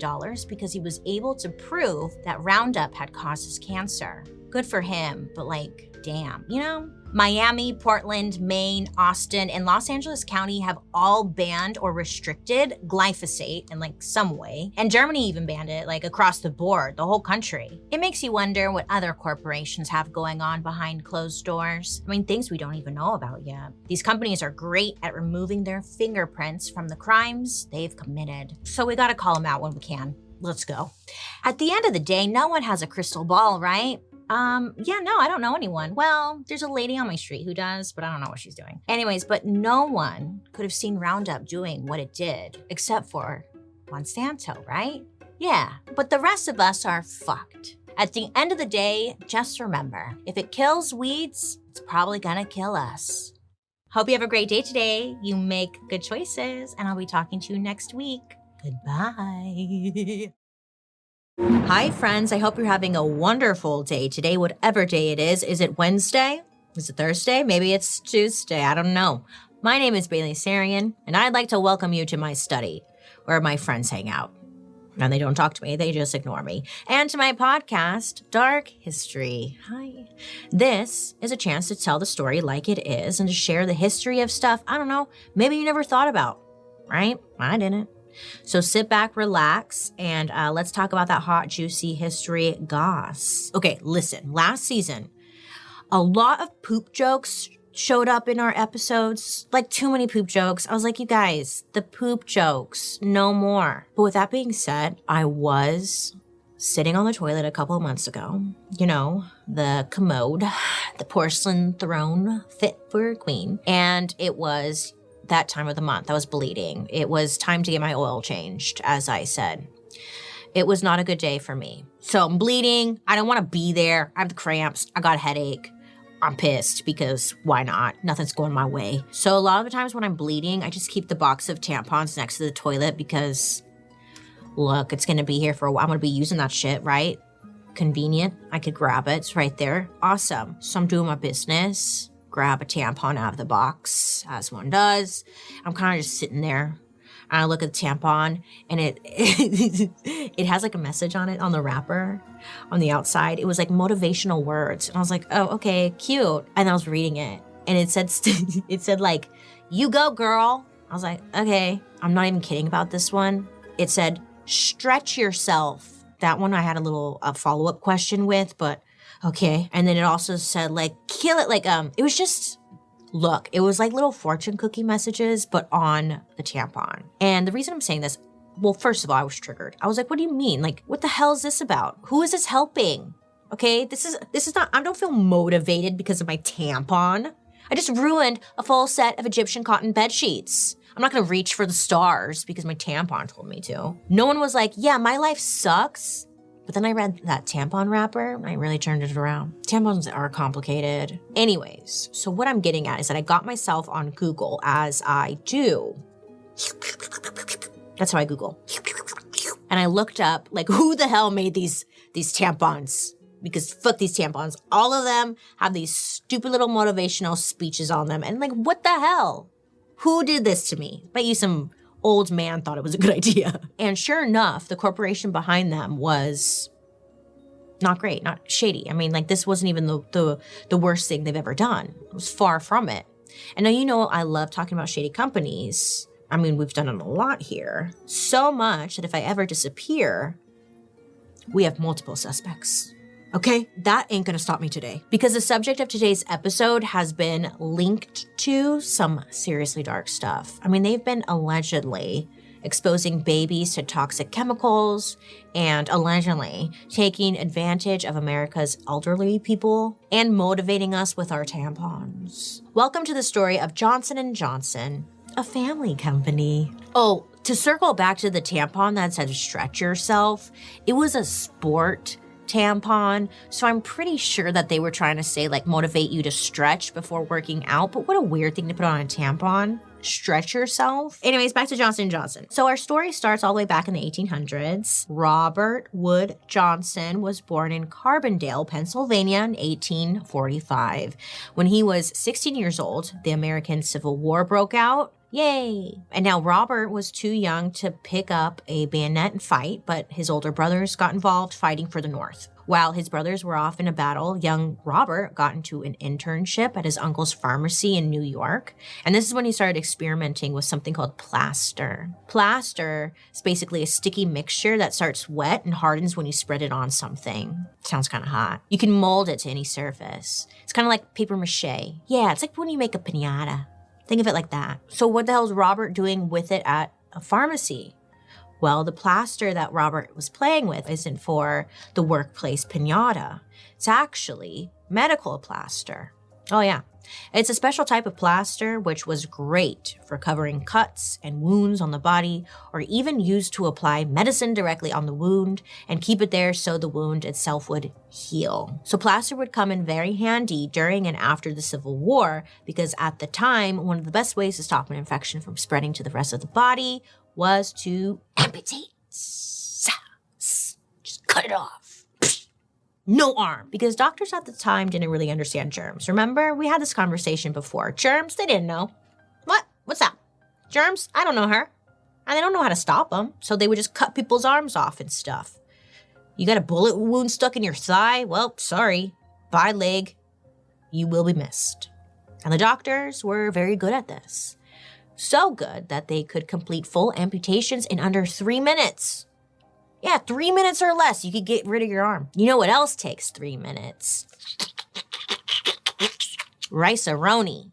because he was able to prove that Roundup had caused his cancer. Good for him, but like, damn, you know? Miami, Portland, Maine, Austin, and Los Angeles County have all banned or restricted glyphosate in like some way. And Germany even banned it like across the board, the whole country. It makes you wonder what other corporations have going on behind closed doors. I mean, things we don't even know about yet. These companies are great at removing their fingerprints from the crimes they've committed. So we gotta call them out when we can. Let's go. At the end of the day, no one has a crystal ball, right? Yeah, no, I don't know anyone. Well, there's a lady on my street who does, but I don't know what she's doing. Anyways, but no one could have seen Roundup doing what it did, except for Monsanto, right? Yeah, but the rest of us are fucked. At the end of the day, just remember, if it kills weeds, it's probably gonna kill us. Hope you have a great day today. You make good choices, and I'll be talking to you next week. Goodbye. Hi, friends. I hope you're having a wonderful day today, whatever day it is. Is it Wednesday? Is it Thursday? Maybe it's Tuesday. I don't know. My name is Bailey Sarian, and I'd like to welcome you to my study, where my friends hang out. And they don't talk to me, they just ignore me. And to my podcast, Dark History. Hi. This is a chance to tell the story like it is and to share the history of stuff, I don't know, maybe you never thought about, right? I didn't. So sit back, relax, and let's talk about that hot, juicy history goss. Okay, listen, last season, a lot of poop jokes showed up in our episodes, like too many poop jokes. I was like, you guys, the poop jokes, no more. But with that being said, I was sitting on the toilet a couple of months ago. You know, the commode, the porcelain throne fit for a queen. And it was that time of the month. I was bleeding. It was time to get my oil changed, as I said. It was not a good day for me. So I'm bleeding. I don't want to be there. I have the cramps. I got a headache. I'm pissed because why not? Nothing's going my way. So a lot of the times when I'm bleeding, I just keep the box of tampons next to the toilet because, look, it's going to be here for a while. I'm going to be using that shit, right? Convenient. I could grab it. It's right there. Awesome. So I'm doing my business. Grab a tampon out of the box, as one does. I'm kind of just sitting there. And I look at the tampon, and it has like a message on it on the wrapper, on the outside. It was like motivational words. And I was like, oh, okay, cute. And I was reading it. And it said like, you go, girl. I was like, okay. I'm not even kidding about this one. It said, stretch yourself. That one I had a follow-up question with, but okay. And then it also said like, kill it. Like, it was just, look, it was like little fortune cookie messages, but on the tampon. And the reason I'm saying this, well, first of all, I was triggered. I was like, what do you mean? Like, what the hell is this about? Who is this helping? Okay, this is not, I don't feel motivated because of my tampon. I just ruined a full set of Egyptian cotton bed sheets. I'm not gonna reach for the stars because my tampon told me to. No one was like, yeah, my life sucks. But then I read that tampon wrapper and I really turned it around. Tampons are complicated. Anyways, so what I'm getting at is that I got myself on Google, as I do. That's how I Google. And I looked up, like, who the hell made these tampons? Because fuck these tampons. All of them have these stupid little motivational speeches on them. And like, what the hell? Who did this to me? Bet you some old man thought it was a good idea. And sure enough, the corporation behind them was not great, not shady. I mean, like, this wasn't even the worst thing they've ever done. It was far from it. And now, you know, I love talking about shady companies. I mean, we've done it a lot here. So much that if I ever disappear, we have multiple suspects. Okay, that ain't gonna stop me today. Because the subject of today's episode has been linked to some seriously dark stuff. I mean, they've been allegedly exposing babies to toxic chemicals and allegedly taking advantage of America's elderly people and motivating us with our tampons. Welcome to the story of Johnson & Johnson, a family company. Oh, to circle back to the tampon that said stretch yourself, it was a sport tampon, so I'm pretty sure that they were trying to say, like, motivate you to stretch before working out, but what a weird thing to put on a tampon. Stretch yourself. Anyways, back to Johnson & Johnson. So our story starts all the way back in the 1800s. Robert Wood Johnson was born in Carbondale, Pennsylvania in 1845. When he was 16 years old, the American Civil War broke out. Yay! And now Robert was too young to pick up a bayonet and fight, but his older brothers got involved fighting for the North. While his brothers were off in a battle, young Robert got into an internship at his uncle's pharmacy in New York. And this is when he started experimenting with something called plaster. Plaster is basically a sticky mixture that starts wet and hardens when you spread it on something. Sounds kind of hot. You can mold it to any surface. It's kind of like paper mache. Yeah, it's like when you make a piñata. Think of it like that. So what the hell is Robert doing with it at a pharmacy? Well, the plaster that Robert was playing with isn't for the workplace piñata. It's actually medical plaster. Oh yeah. It's a special type of plaster which was great for covering cuts and wounds on the body, or even used to apply medicine directly on the wound and keep it there so the wound itself would heal. So plaster would come in very handy during and after the Civil War, because at the time, one of the best ways to stop an infection from spreading to the rest of the body was to amputate. Just cut it off. No arm. Because doctors at the time didn't really understand germs. Remember? We had this conversation before. Germs, they didn't know. What? What's that? Germs? I don't know her. And they don't know how to stop them. So they would just cut people's arms off and stuff. You got a bullet wound stuck in your thigh? Well, sorry. Bye, leg. You will be missed. And the doctors were very good at this. So good that they could complete full amputations in under 3 minutes. Yeah, 3 minutes or less, you could get rid of your arm. You know what else takes 3 minutes? Rice-a-roni.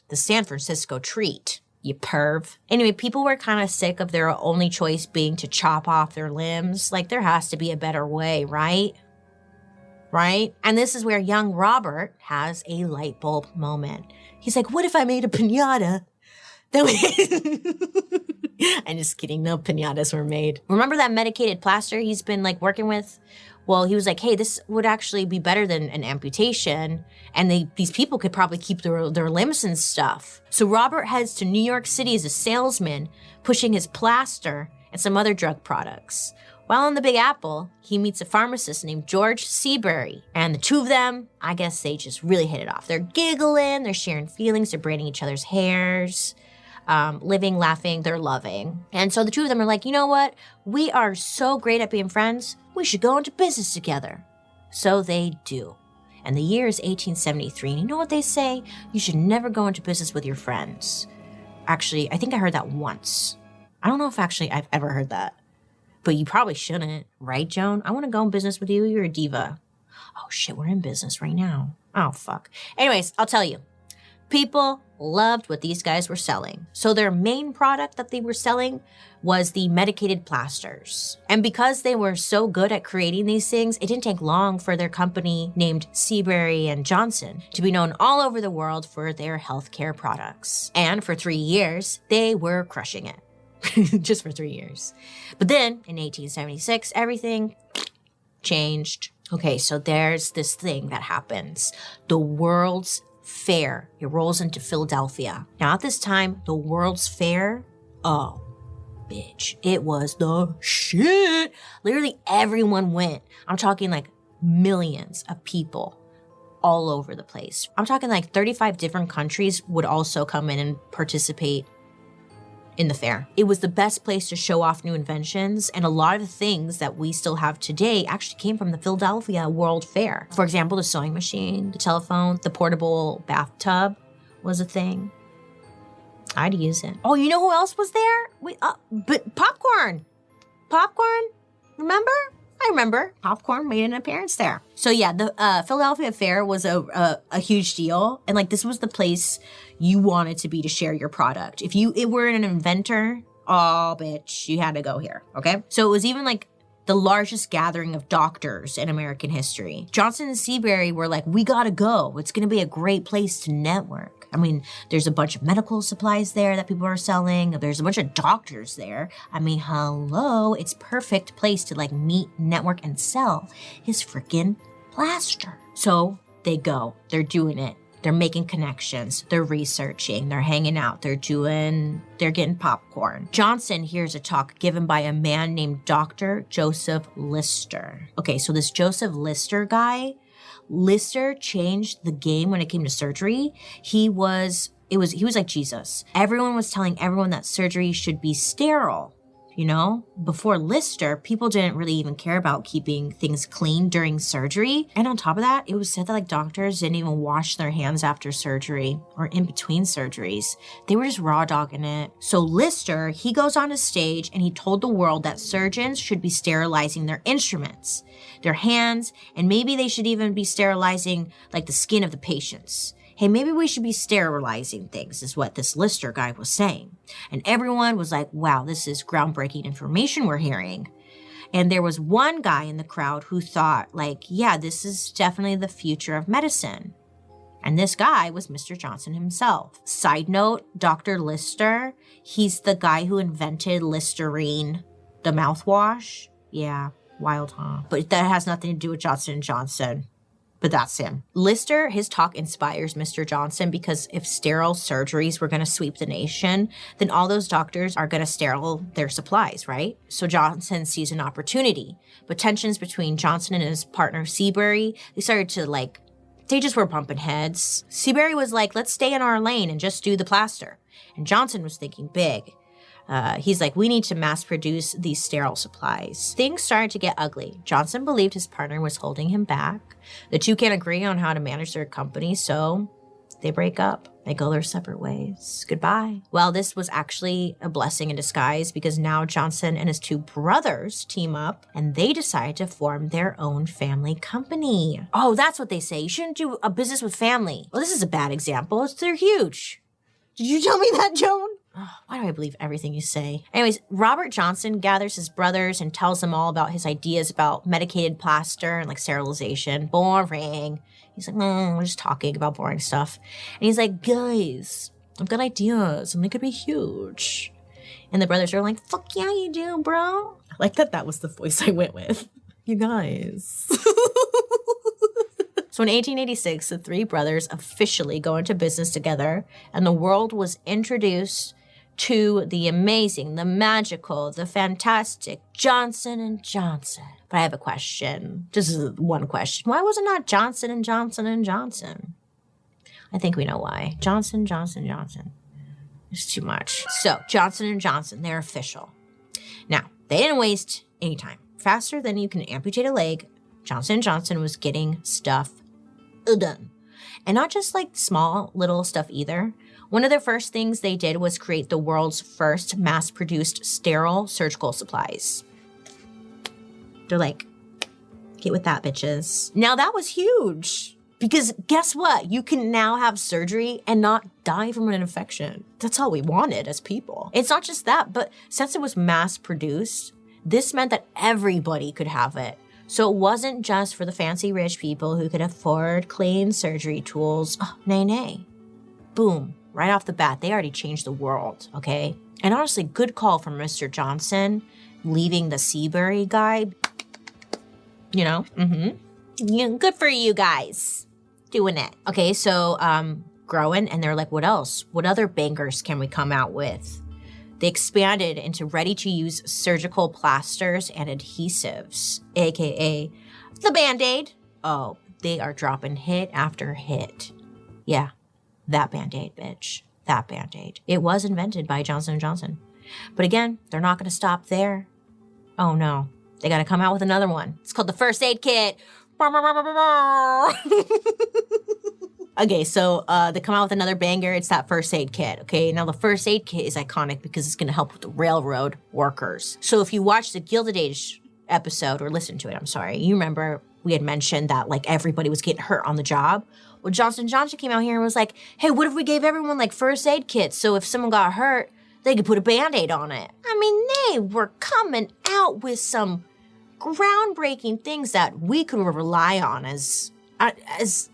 The San Francisco treat, you perv. Anyway, people were kind of sick of their only choice being to chop off their limbs. Like, there has to be a better way, right? Right? And this is where young Robert has a light bulb moment. He's like, what if I made a piñata? I'm just kidding. No piñatas were made. Remember that medicated plaster he's been like working with? Well, he was like, hey, this would actually be better than an amputation. And these people could probably keep their limbs and stuff. So Robert heads to New York City as a salesman, pushing his plaster and some other drug products. While on the Big Apple, he meets a pharmacist named George Seabury. And the two of them, I guess they just really hit it off. They're giggling, they're sharing feelings, they're braiding each other's hairs. Living, laughing, they're loving. And so the two of them are like, you know what? We are so great at being friends. We should go into business together. So they do. And the year is 1873. And you know what they say? You should never go into business with your friends. Actually, I think I heard that once. I don't know if actually I've ever heard that. But you probably shouldn't. Right, Joan? I want to go in business with you. You're a diva. Oh, shit, we're in business right now. Oh, fuck. Anyways, I'll tell you. People loved what these guys were selling. So their main product that they were selling was the medicated plasters. And because they were so good at creating these things, it didn't take long for their company named Seabury and Johnson to be known all over the world for their healthcare products. And for 3 years, they were crushing it. Just for 3 years. But then in 1876, everything changed. Okay, so there's this thing that happens. The World's Fair. It rolls into Philadelphia. Now at this time, the World's Fair, oh, bitch, it was the shit. Literally everyone went. I'm talking like millions of people all over the place. I'm talking like 35 different countries would also come in and participate in the fair. It was the best place to show off new inventions, and a lot of the things that we still have today actually came from the Philadelphia World Fair. For example, the sewing machine, the telephone, the portable bathtub was a thing. I'd use it. Oh, you know who else was there? But popcorn. Popcorn, remember? I remember. Popcorn made an appearance there. So yeah, the Philadelphia Fair was a huge deal. And like, this was the place you wanted to be to share your product. If you were an inventor, oh, bitch, you had to go here, okay? So it was even like the largest gathering of doctors in American history. Johnson and Seabury were like, we gotta go. It's gonna be a great place to network. I mean, there's a bunch of medical supplies there that people are selling. There's a bunch of doctors there. I mean, hello, it's perfect place to like meet, network, and sell his freaking plaster. So they go, they're doing it. They're making connections. They're researching. They're hanging out. They're getting popcorn. Johnson hears a talk given by a man named Dr. Joseph Lister. Okay, so this Joseph Lister guy, Lister changed the game when it came to surgery. He was he was like Jesus. Everyone was telling everyone that surgery should be sterile. You know, before Lister, people didn't really even care about keeping things clean during surgery. And on top of that, it was said that like doctors didn't even wash their hands after surgery or in between surgeries. They were just raw dogging it. So Lister, he goes on a stage and he told the world that surgeons should be sterilizing their instruments, their hands, and maybe they should even be sterilizing like the skin of the patients. Hey, maybe we should be sterilizing things, is what this Lister guy was saying. And everyone was like, wow, this is groundbreaking information we're hearing. And there was one guy in the crowd who thought, like, yeah, this is definitely the future of medicine. And this guy was Mr. Johnson himself. Side note, Dr. Lister, he's the guy who invented Listerine, the mouthwash. Yeah, wild, huh? But that has nothing to do with Johnson & Johnson. But that's him. Lister, his talk inspires Mr. Johnson because if sterile surgeries were going to sweep the nation, then all those doctors are going to sterile their supplies, right? So Johnson sees an opportunity. But tensions between Johnson and his partner Seabury, they started to they just were bumping heads. Seabury was like, let's stay in our lane and just do the plaster. And Johnson was thinking big. He's like, we need to mass produce these sterile supplies. Things started to get ugly. Johnson believed his partner was holding him back. The two can't agree on how to manage their company, so they break up. They go their separate ways. Goodbye. Well, this was actually a blessing in disguise because now Johnson and his two brothers team up and they decide to form their own family company. Oh, that's what they say. You shouldn't do a business with family. Well, this is a bad example. They're huge. Did you tell me that, Joan? Oh, why do I believe everything you say? Anyways, Robert Johnson gathers his brothers and tells them all about his ideas about medicated plaster and sterilization. Boring. He's like, we're just talking about boring stuff. And he's like, guys, I've got ideas and they could be huge. And the brothers are like, fuck yeah, you do, bro. I like that was the voice I went with. You guys. So in 1886, the three brothers officially go into business together and the world was introduced to the amazing, the magical, the fantastic Johnson & Johnson. But I have a question. This is one question. Why was it not Johnson & Johnson & Johnson? I think we know why. Johnson. It's too much. So Johnson & Johnson, they're official. Now, they didn't waste any time. Faster than you can amputate a leg, Johnson & Johnson was getting stuff done. And not just small little stuff either. One of the first things they did was create the world's first mass-produced sterile surgical supplies. They're like, get with that, bitches. Now that was huge because guess what? You can now have surgery and not die from an infection. That's all we wanted as people. It's not just that, but since it was mass-produced, this meant that everybody could have it. So it wasn't just for the fancy rich people who could afford clean surgery tools. Oh, nay. Boom. Right off the bat, they already changed the world, okay? And honestly, good call from Mr. Johnson, leaving the Seabury guy. You know? Yeah, good for you guys. Doing it. Okay, so growing, and they're like, what else? What other bangers can we come out with? They expanded into ready-to-use surgical plasters and adhesives, aka the Band-Aid. Oh, they are dropping hit after hit. Yeah. That Band-Aid, bitch. That Band-Aid. It was invented by Johnson & Johnson. But again, they're not going to stop there. Oh, no. They got to come out with another one. It's called the First Aid Kit. Okay, so they come out with another banger. It's that First Aid Kit, okay? Now, the First Aid Kit is iconic because it's going to help with the railroad workers. So if you watch the Gilded Age episode, or listen to it, I'm sorry, you remember we had mentioned that, everybody was getting hurt on the job. Well, Johnson & Johnson came out here and was like, hey, what if we gave everyone, first aid kits so if someone got hurt, they could put a Band-Aid on it? I mean, they were coming out with some groundbreaking things that we could rely on as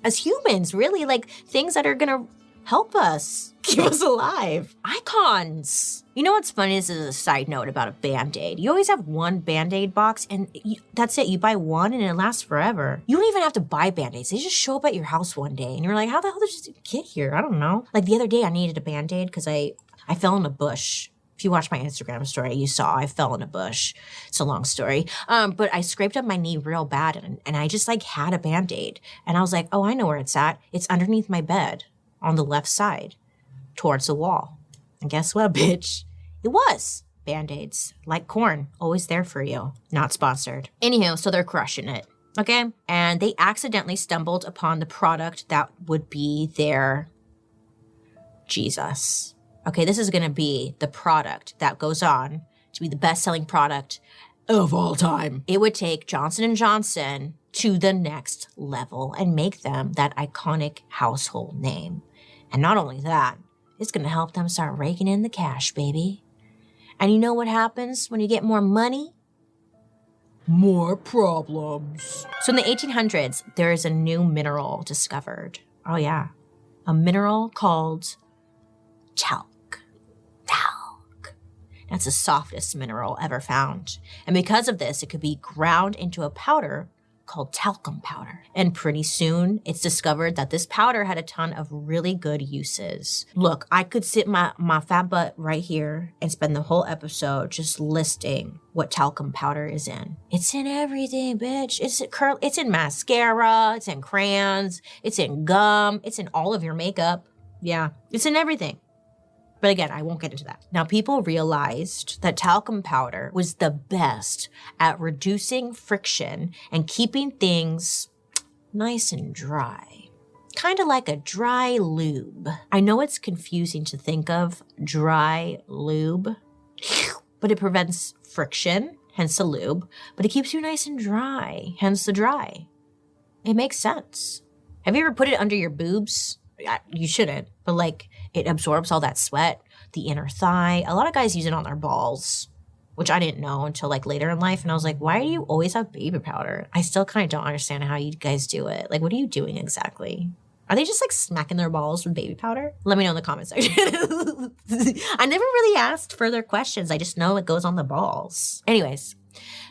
humans, really, things that are gonna help us keep us alive. Icons. You know what's funny? This is a side note about a Band-Aid. You always have one Band-Aid box and that's it. You buy one and it lasts forever. You don't even have to buy Band-Aids. They just show up at your house one day and you're like, how the hell did this get here? I don't know. The other day I needed a Band-Aid because I fell in a bush. If you watch my Instagram story, you saw I fell in a bush. It's a long story. But I scraped up my knee real bad and I just had a Band-Aid. And I was like, oh, I know where it's at. It's underneath my bed on the left side. towards the wall. And guess what, bitch? It was Band-Aids, like corn, always there for you. Not sponsored. Anywho, so they're crushing it, okay? And they accidentally stumbled upon the product that would be their Jesus. Okay, this is gonna be the product that goes on to be the best-selling product of all time. It would take Johnson & Johnson to the next level and make them that iconic household name. And not only that, it's gonna help them start raking in the cash, baby. And you know what happens when you get more money? More problems. So in the 1800s, there is a new mineral discovered. Oh yeah, a mineral called talc. Talc. That's the softest mineral ever found. And because of this, it could be ground into a powder called talcum powder. And pretty soon, it's discovered that this powder had a ton of really good uses. Look, I could sit my fat butt right here and spend the whole episode just listing what talcum powder is in. It's in everything, bitch. It's in mascara, it's in crayons, it's in gum, it's in all of your makeup. Yeah, it's in everything. But again, I won't get into that. Now, people realized that talcum powder was the best at reducing friction and keeping things nice and dry. Kind of like a dry lube. I know it's confusing to think of dry lube, but it prevents friction, hence the lube, but it keeps you nice and dry, hence the dry. It makes sense. Have you ever put it under your boobs? You shouldn't, but like it absorbs all that sweat, the inner thigh. A lot of guys use it on their balls, which I didn't know until like later in life. And I was like, why do you always have baby powder? I still kind of don't understand how you guys do it. Like, what are you doing exactly? Are they just like smacking their balls with baby powder? Let me know in the comment section. I never really asked further questions. I just know it goes on the balls. Anyways.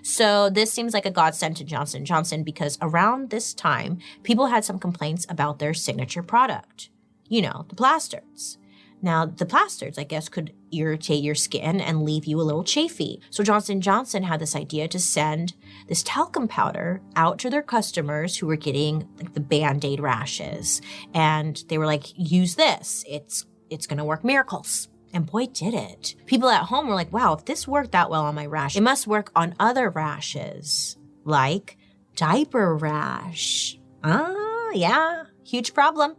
So this seems like a godsend to Johnson & Johnson because around this time, people had some complaints about their signature product. You know, the plasters. Now, the plasters, I guess, could irritate your skin and leave you a little chafy. So Johnson & Johnson had this idea to send this talcum powder out to their customers who were getting like the Band-Aid rashes. And they were like, use this. It's going to work miracles. And boy, did it. People at home were like, wow, if this worked that well on my rash, it must work on other rashes, like diaper rash. Yeah, huge problem.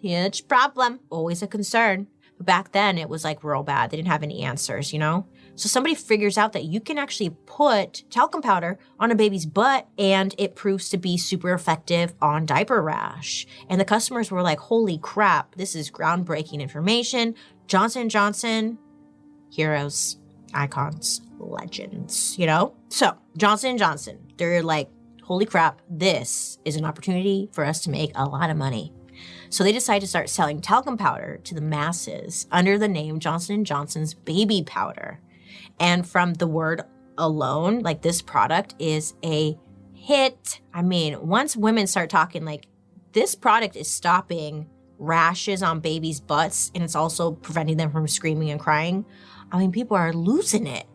Huge problem. Always a concern. But back then, it was like real bad. They didn't have any answers, you know? So somebody figures out that you can actually put talcum powder on a baby's butt, and it proves to be super effective on diaper rash. And the customers were like, holy crap, this is groundbreaking information. Johnson & Johnson, heroes, icons, legends, you know? So Johnson & Johnson, they're like, holy crap, this is an opportunity for us to make a lot of money. So they decided to start selling talcum powder to the masses under the name Johnson & Johnson's baby powder. And from the word alone, like this product is a hit. I mean, once women start talking like this product is stopping rashes on babies' butts, and it's also preventing them from screaming and crying. I mean, people are losing it.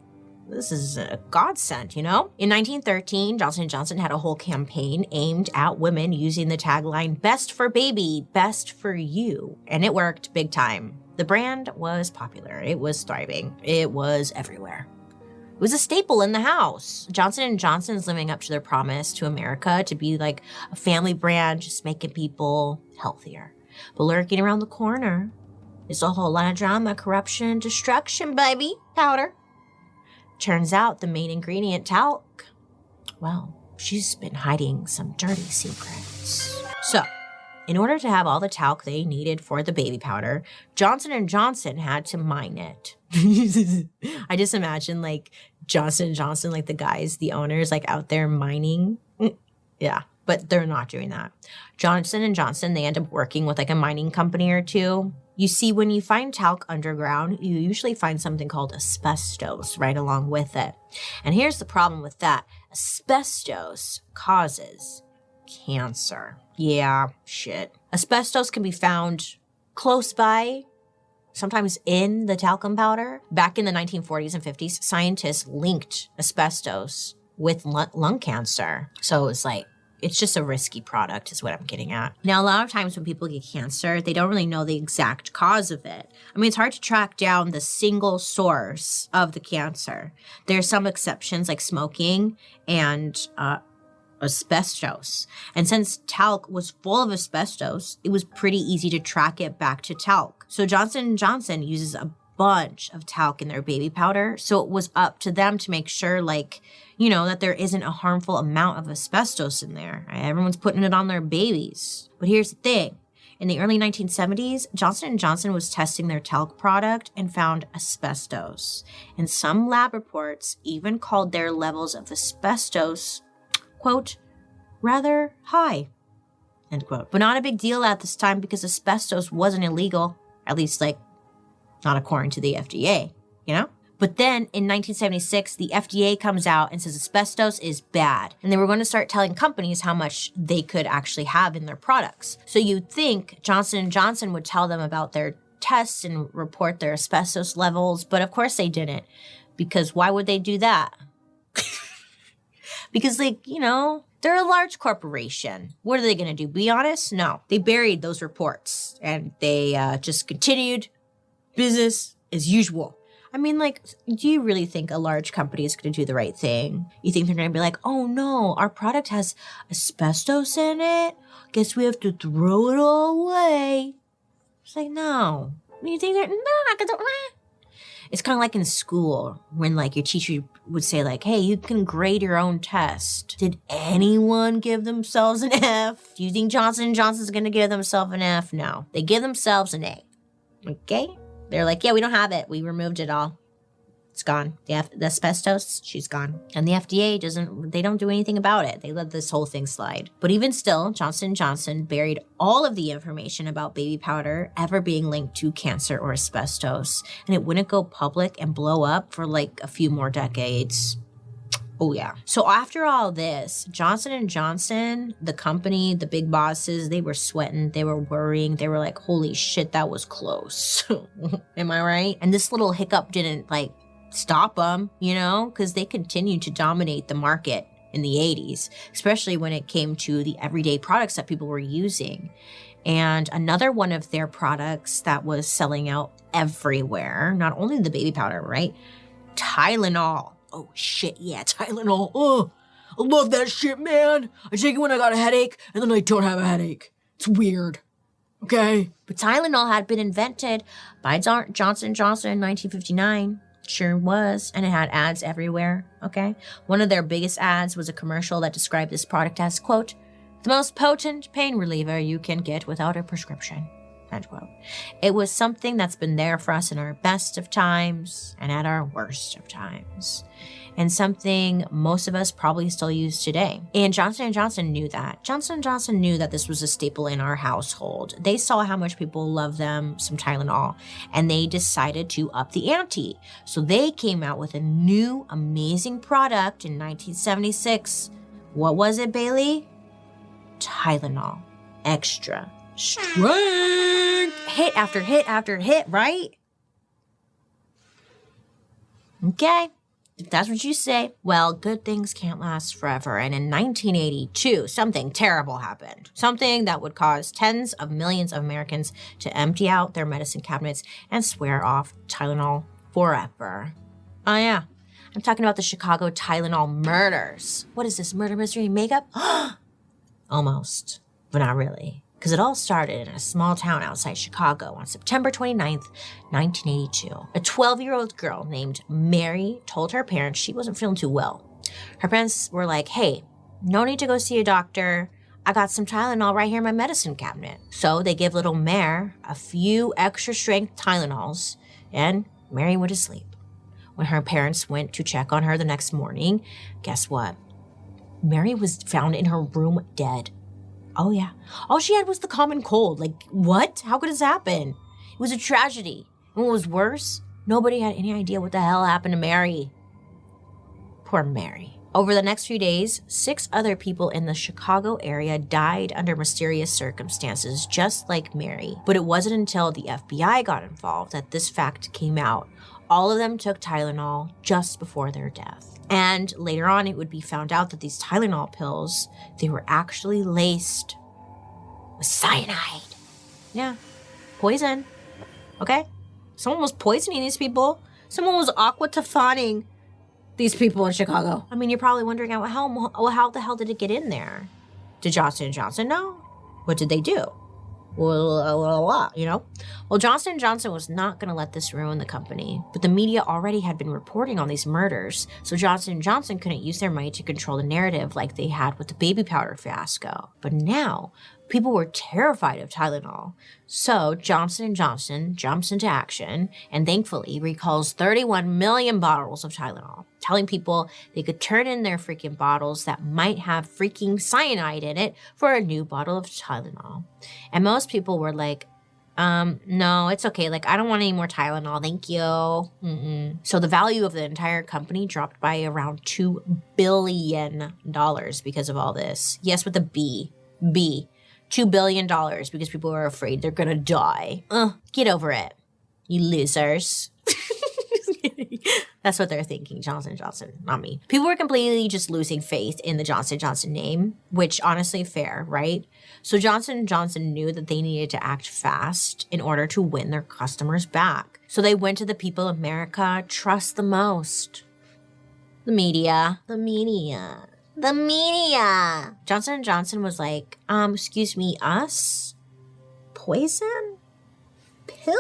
This is a godsend, you know? In 1913, Johnson & Johnson had a whole campaign aimed at women using the tagline, best for baby, best for you. And it worked big time. The brand was popular. It was thriving. It was everywhere. It was a staple in the house. Johnson & Johnson's living up to their promise to America to be like a family brand, just making people healthier. But lurking around the corner is a whole lot of drama, corruption, destruction, baby. Powder. Turns out the main ingredient, talc, well, she's been hiding some dirty secrets. So, in order to have all the talc they needed for the baby powder, Johnson & Johnson had to mine it. I just imagine like Johnson & Johnson, like the guys, the owners, like out there mining. Yeah. But they're not doing that. Johnson & Johnson, they end up working with like a mining company or two. You see, when you find talc underground, you usually find something called asbestos right along with it. And here's the problem with that. Asbestos causes cancer. Yeah, shit. Asbestos can be found close by, sometimes in the talcum powder. Back in the 1940s and 50s, scientists linked asbestos with lung cancer. So it was like, it's just a risky product is what I'm getting at. Now, a lot of times when people get cancer, they don't really know the exact cause of it. I mean, it's hard to track down the single source of the cancer. There's some exceptions like smoking and asbestos. And since talc was full of asbestos, it was pretty easy to track it back to talc. So Johnson & Johnson uses a bunch of talc in their baby powder. So it was up to them to make sure, like, you know, that there isn't a harmful amount of asbestos in there. Everyone's putting it on their babies. But here's the thing. In the early 1970s, Johnson & Johnson was testing their talc product and found asbestos. And some lab reports even called their levels of asbestos, quote, rather high, end quote. But not a big deal at this time because asbestos wasn't illegal, at least, like, not according to the FDA, you know? But then in 1976, the FDA comes out and says asbestos is bad. And they were going to start telling companies how much they could actually have in their products. So you'd think Johnson & Johnson would tell them about their tests and report their asbestos levels. But of course they didn't. Because why would they do that? Because, like, you know, they're a large corporation. What are they going to do? Be honest? No. They buried those reports. And they just continued business as usual. I mean, like, do you really think a large company is going to do the right thing? You think they're going to be like, oh no, our product has asbestos in it? Guess we have to throw it all away. It's like, no. You think they're, no, it's kind of like in school when, like, your teacher would say, like, hey, you can grade your own test. Did anyone give themselves an F? Do you think Johnson & Johnson's going to give themselves an F? No. They give themselves an A. Okay? They're like, yeah, we don't have it. We removed it all. It's gone. The asbestos, she's gone. And the FDA they don't do anything about it. They let this whole thing slide. But even still, Johnson & Johnson buried all of the information about baby powder ever being linked to cancer or asbestos. And it wouldn't go public and blow up for like a few more decades. Oh, yeah. So after all this, Johnson & Johnson, the company, the big bosses, they were sweating. They were worrying. They were like, holy shit, that was close. Am I right? And this little hiccup didn't, like, stop them, you know, because they continued to dominate the market in the 80s, especially when it came to the everyday products that people were using. And another one of their products that was selling out everywhere, not only the baby powder, right? Tylenol. Oh, shit, yeah, Tylenol. Oh, I love that shit, man. I take it when I got a headache, and then I don't have a headache. It's weird. Okay? But Tylenol had been invented by Johnson & Johnson in 1959. Sure was, and it had ads everywhere, okay? One of their biggest ads was a commercial that described this product as, quote, the most potent pain reliever you can get without a prescription, end quote. It was something that's been there for us in our best of times and at our worst of times, and something most of us probably still use today. And Johnson & Johnson knew that. Johnson & Johnson knew that this was a staple in our household. They saw how much people love them, some Tylenol, and they decided to up the ante. So they came out with a new amazing product in 1976. What was it, Bailey? Tylenol Extra Strength. Hit after hit after hit, right? Okay. If that's what you say, well, good things can't last forever. And in 1982, something terrible happened. Something that would cause tens of millions of Americans to empty out their medicine cabinets and swear off Tylenol forever. Oh, yeah. I'm talking about the Chicago Tylenol murders. What is this, murder mystery makeup? Almost, but not really. Because it all started in a small town outside Chicago on September 29th, 1982. A 12-year-old girl named Mary told her parents she wasn't feeling too well. Her parents were like, hey, no need to go see a doctor. I got some Tylenol right here in my medicine cabinet. So they gave little Mare a few extra strength Tylenols, and Mary went to sleep. When her parents went to check on her the next morning, guess what? Mary was found in her room dead. Oh, yeah. All she had was the common cold. Like, what? How could this happen? It was a tragedy. And what was worse, nobody had any idea what the hell happened to Mary. Poor Mary. Over the next few days, 6 other people in the Chicago area died under mysterious circumstances, just like Mary. But it wasn't until the FBI got involved that this fact came out. All of them took Tylenol just before their death. And later on, it would be found out that these Tylenol pills, they were actually laced with cyanide. Yeah, poison. Okay? Someone was poisoning these people. Someone was aquataphoning these people in Chicago. I mean, you're probably wondering how the hell did it get in there? Did Johnson & Johnson know? What did they do? Well, Johnson & Johnson was not going to let this ruin the company, but the media already had been reporting on these murders, so Johnson & Johnson couldn't use their money to control the narrative like they had with the baby powder fiasco. But now, people were terrified of Tylenol, so Johnson & Johnson jumps into action and thankfully recalls 31 million bottles of Tylenol, telling people they could turn in their freaking bottles that might have freaking cyanide in it for a new bottle of Tylenol. And most people were like, no, it's okay. Like, I don't want any more Tylenol. Thank you. Mm-mm. So the value of the entire company dropped by around $2 billion because of all this. Yes, with a B. $2 billion because people are afraid they're gonna die. Get over it, you losers. That's what they're thinking, Johnson & Johnson, not me. People were completely just losing faith in the Johnson & Johnson name, which honestly fair, right? So Johnson & Johnson knew that they needed to act fast in order to win their customers back. So they went to the people America trust the most. The media. Johnson & Johnson was like, excuse me, us? Poison? Pill?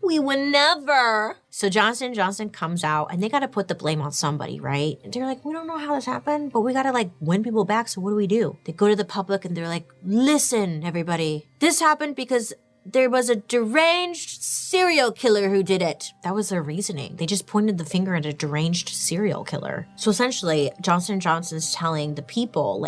We would never. So Johnson & Johnson comes out and they got to put the blame on somebody, right? And they're like, we don't know how this happened, but we got to win people back. So what do? They go to the public and they're like, listen, everybody, this happened because there was a deranged serial killer who did it. That was their reasoning. They just pointed the finger at a deranged serial killer. So essentially, Johnson & Johnson's telling the people,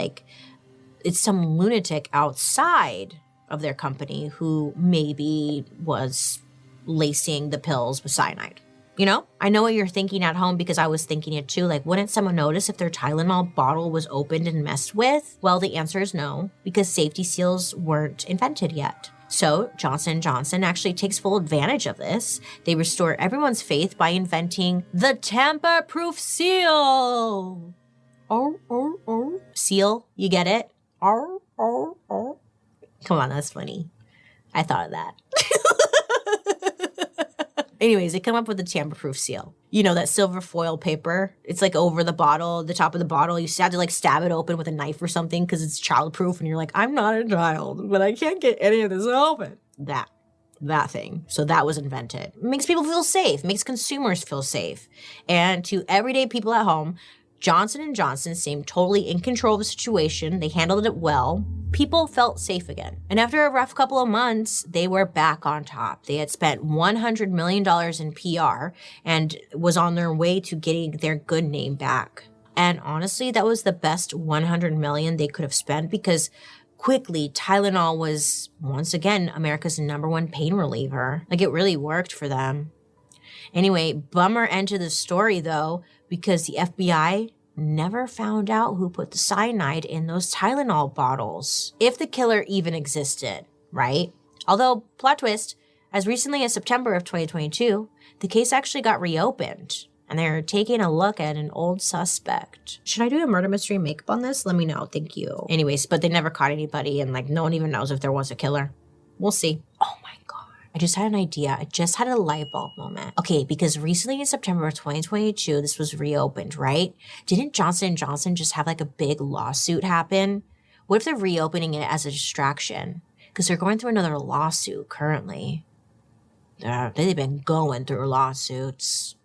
it's some lunatic outside of their company who maybe was lacing the pills with cyanide. You know? I know what you're thinking at home because I was thinking it too. Wouldn't someone notice if their Tylenol bottle was opened and messed with? Well, the answer is no, because safety seals weren't invented yet. So Johnson & Johnson actually takes full advantage of this. They restore everyone's faith by inventing the tamper-proof seal. Seal, you get it? Come on, that's funny. I thought of that. Anyways, they come up with the tamper-proof seal. You know, that silver foil paper? It's over the bottle, the top of the bottle. You have to stab it open with a knife or something because it's childproof. And you're like, I'm not a child, but I can't get any of this open. That thing. So that was invented. It makes people feel safe. Makes consumers feel safe. And to everyday people at home, Johnson & Johnson seemed totally in control of the situation. They handled it well. People felt safe again. And after a rough couple of months, they were back on top. They had spent $100 million in PR and was on their way to getting their good name back. And honestly, that was the best $100 million they could have spent because quickly, Tylenol was, once again, America's #1 pain reliever. It really worked for them. Anyway, bummer end to the story, though, because the FBI never found out who put the cyanide in those Tylenol bottles. If the killer even existed, right? Although, plot twist, as recently as September of 2022, the case actually got reopened, and they're taking a look at an old suspect. Should I do a murder mystery makeup on this? Let me know. Thank you. Anyways, but they never caught anybody, and no one even knows if there was a killer. We'll see. Oh my God. I just had an idea. I just had a light bulb moment. Okay, because recently in September of 2022, this was reopened, right? Didn't Johnson & Johnson just have a big lawsuit happen? What if they're reopening it as a distraction? Because they're going through another lawsuit currently. They've been going through lawsuits.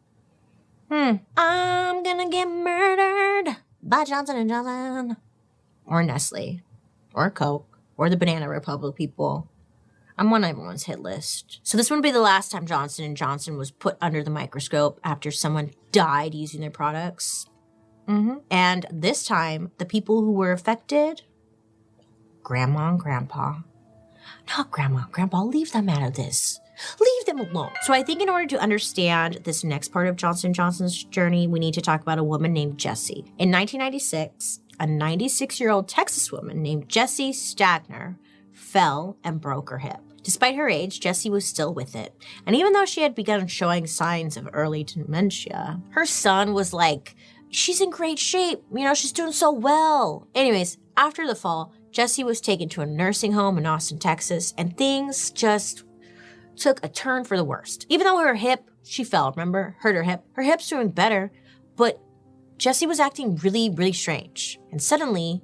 I'm gonna get murdered by Johnson & Johnson. Or Nestle. Or Coke. Or the Banana Republic people. I'm on everyone's hit list. So this wouldn't be the last time Johnson & Johnson was put under the microscope after someone died using their products. And this time, the people who were affected, Grandma and Grandpa. Not Grandma and Grandpa, leave them out of this. Leave them alone. So I think in order to understand this next part of Johnson & Johnson's journey, we need to talk about a woman named Jessie. In 1996, a 96-year-old Texas woman named Jessie Stagner fell and broke her hip. Despite her age, Jessie was still with it. And even though she had begun showing signs of early dementia, her son was like, she's in great shape. You know, she's doing so well. Anyways, after the fall, Jessie was taken to a nursing home in Austin, Texas, and things just took a turn for the worst. Even though her hip, she fell, remember? Hurt her hip. Her hip's doing better, but Jessie was acting really, really strange. And suddenly,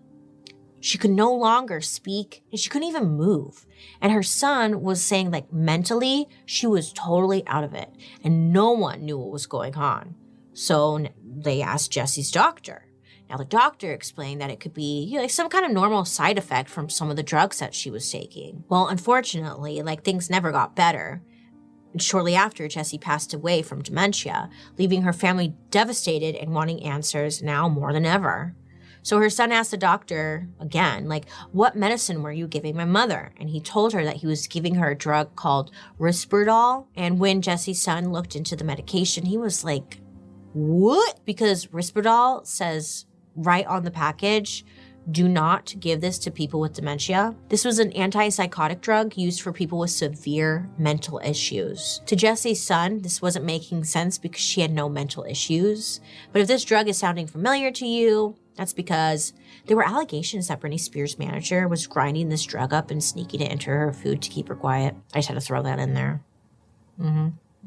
she could no longer speak and she couldn't even move. And her son was saying like mentally, she was totally out of it and no one knew what was going on. So they asked Jessie's doctor. Now the doctor explained that it could be like some kind of normal side effect from some of the drugs that she was taking. Well, unfortunately, like things never got better. And shortly after, Jessie passed away from dementia, leaving her family devastated and wanting answers now more than ever. So her son asked the doctor again, like, what medicine were you giving my mother? And he told her that he was giving her a drug called Risperdal. And when Jessie's son looked into the medication, he was like, what? Because Risperdal says right on the package, do not give this to people with dementia. This was an antipsychotic drug used for people with severe mental issues. To Jessie's son, this wasn't making sense because she had no mental issues. But if this drug is sounding familiar to you, that's because there were allegations that Britney Spears' manager was grinding this drug up and sneaking it into her food to keep her quiet. I just had to throw that in there.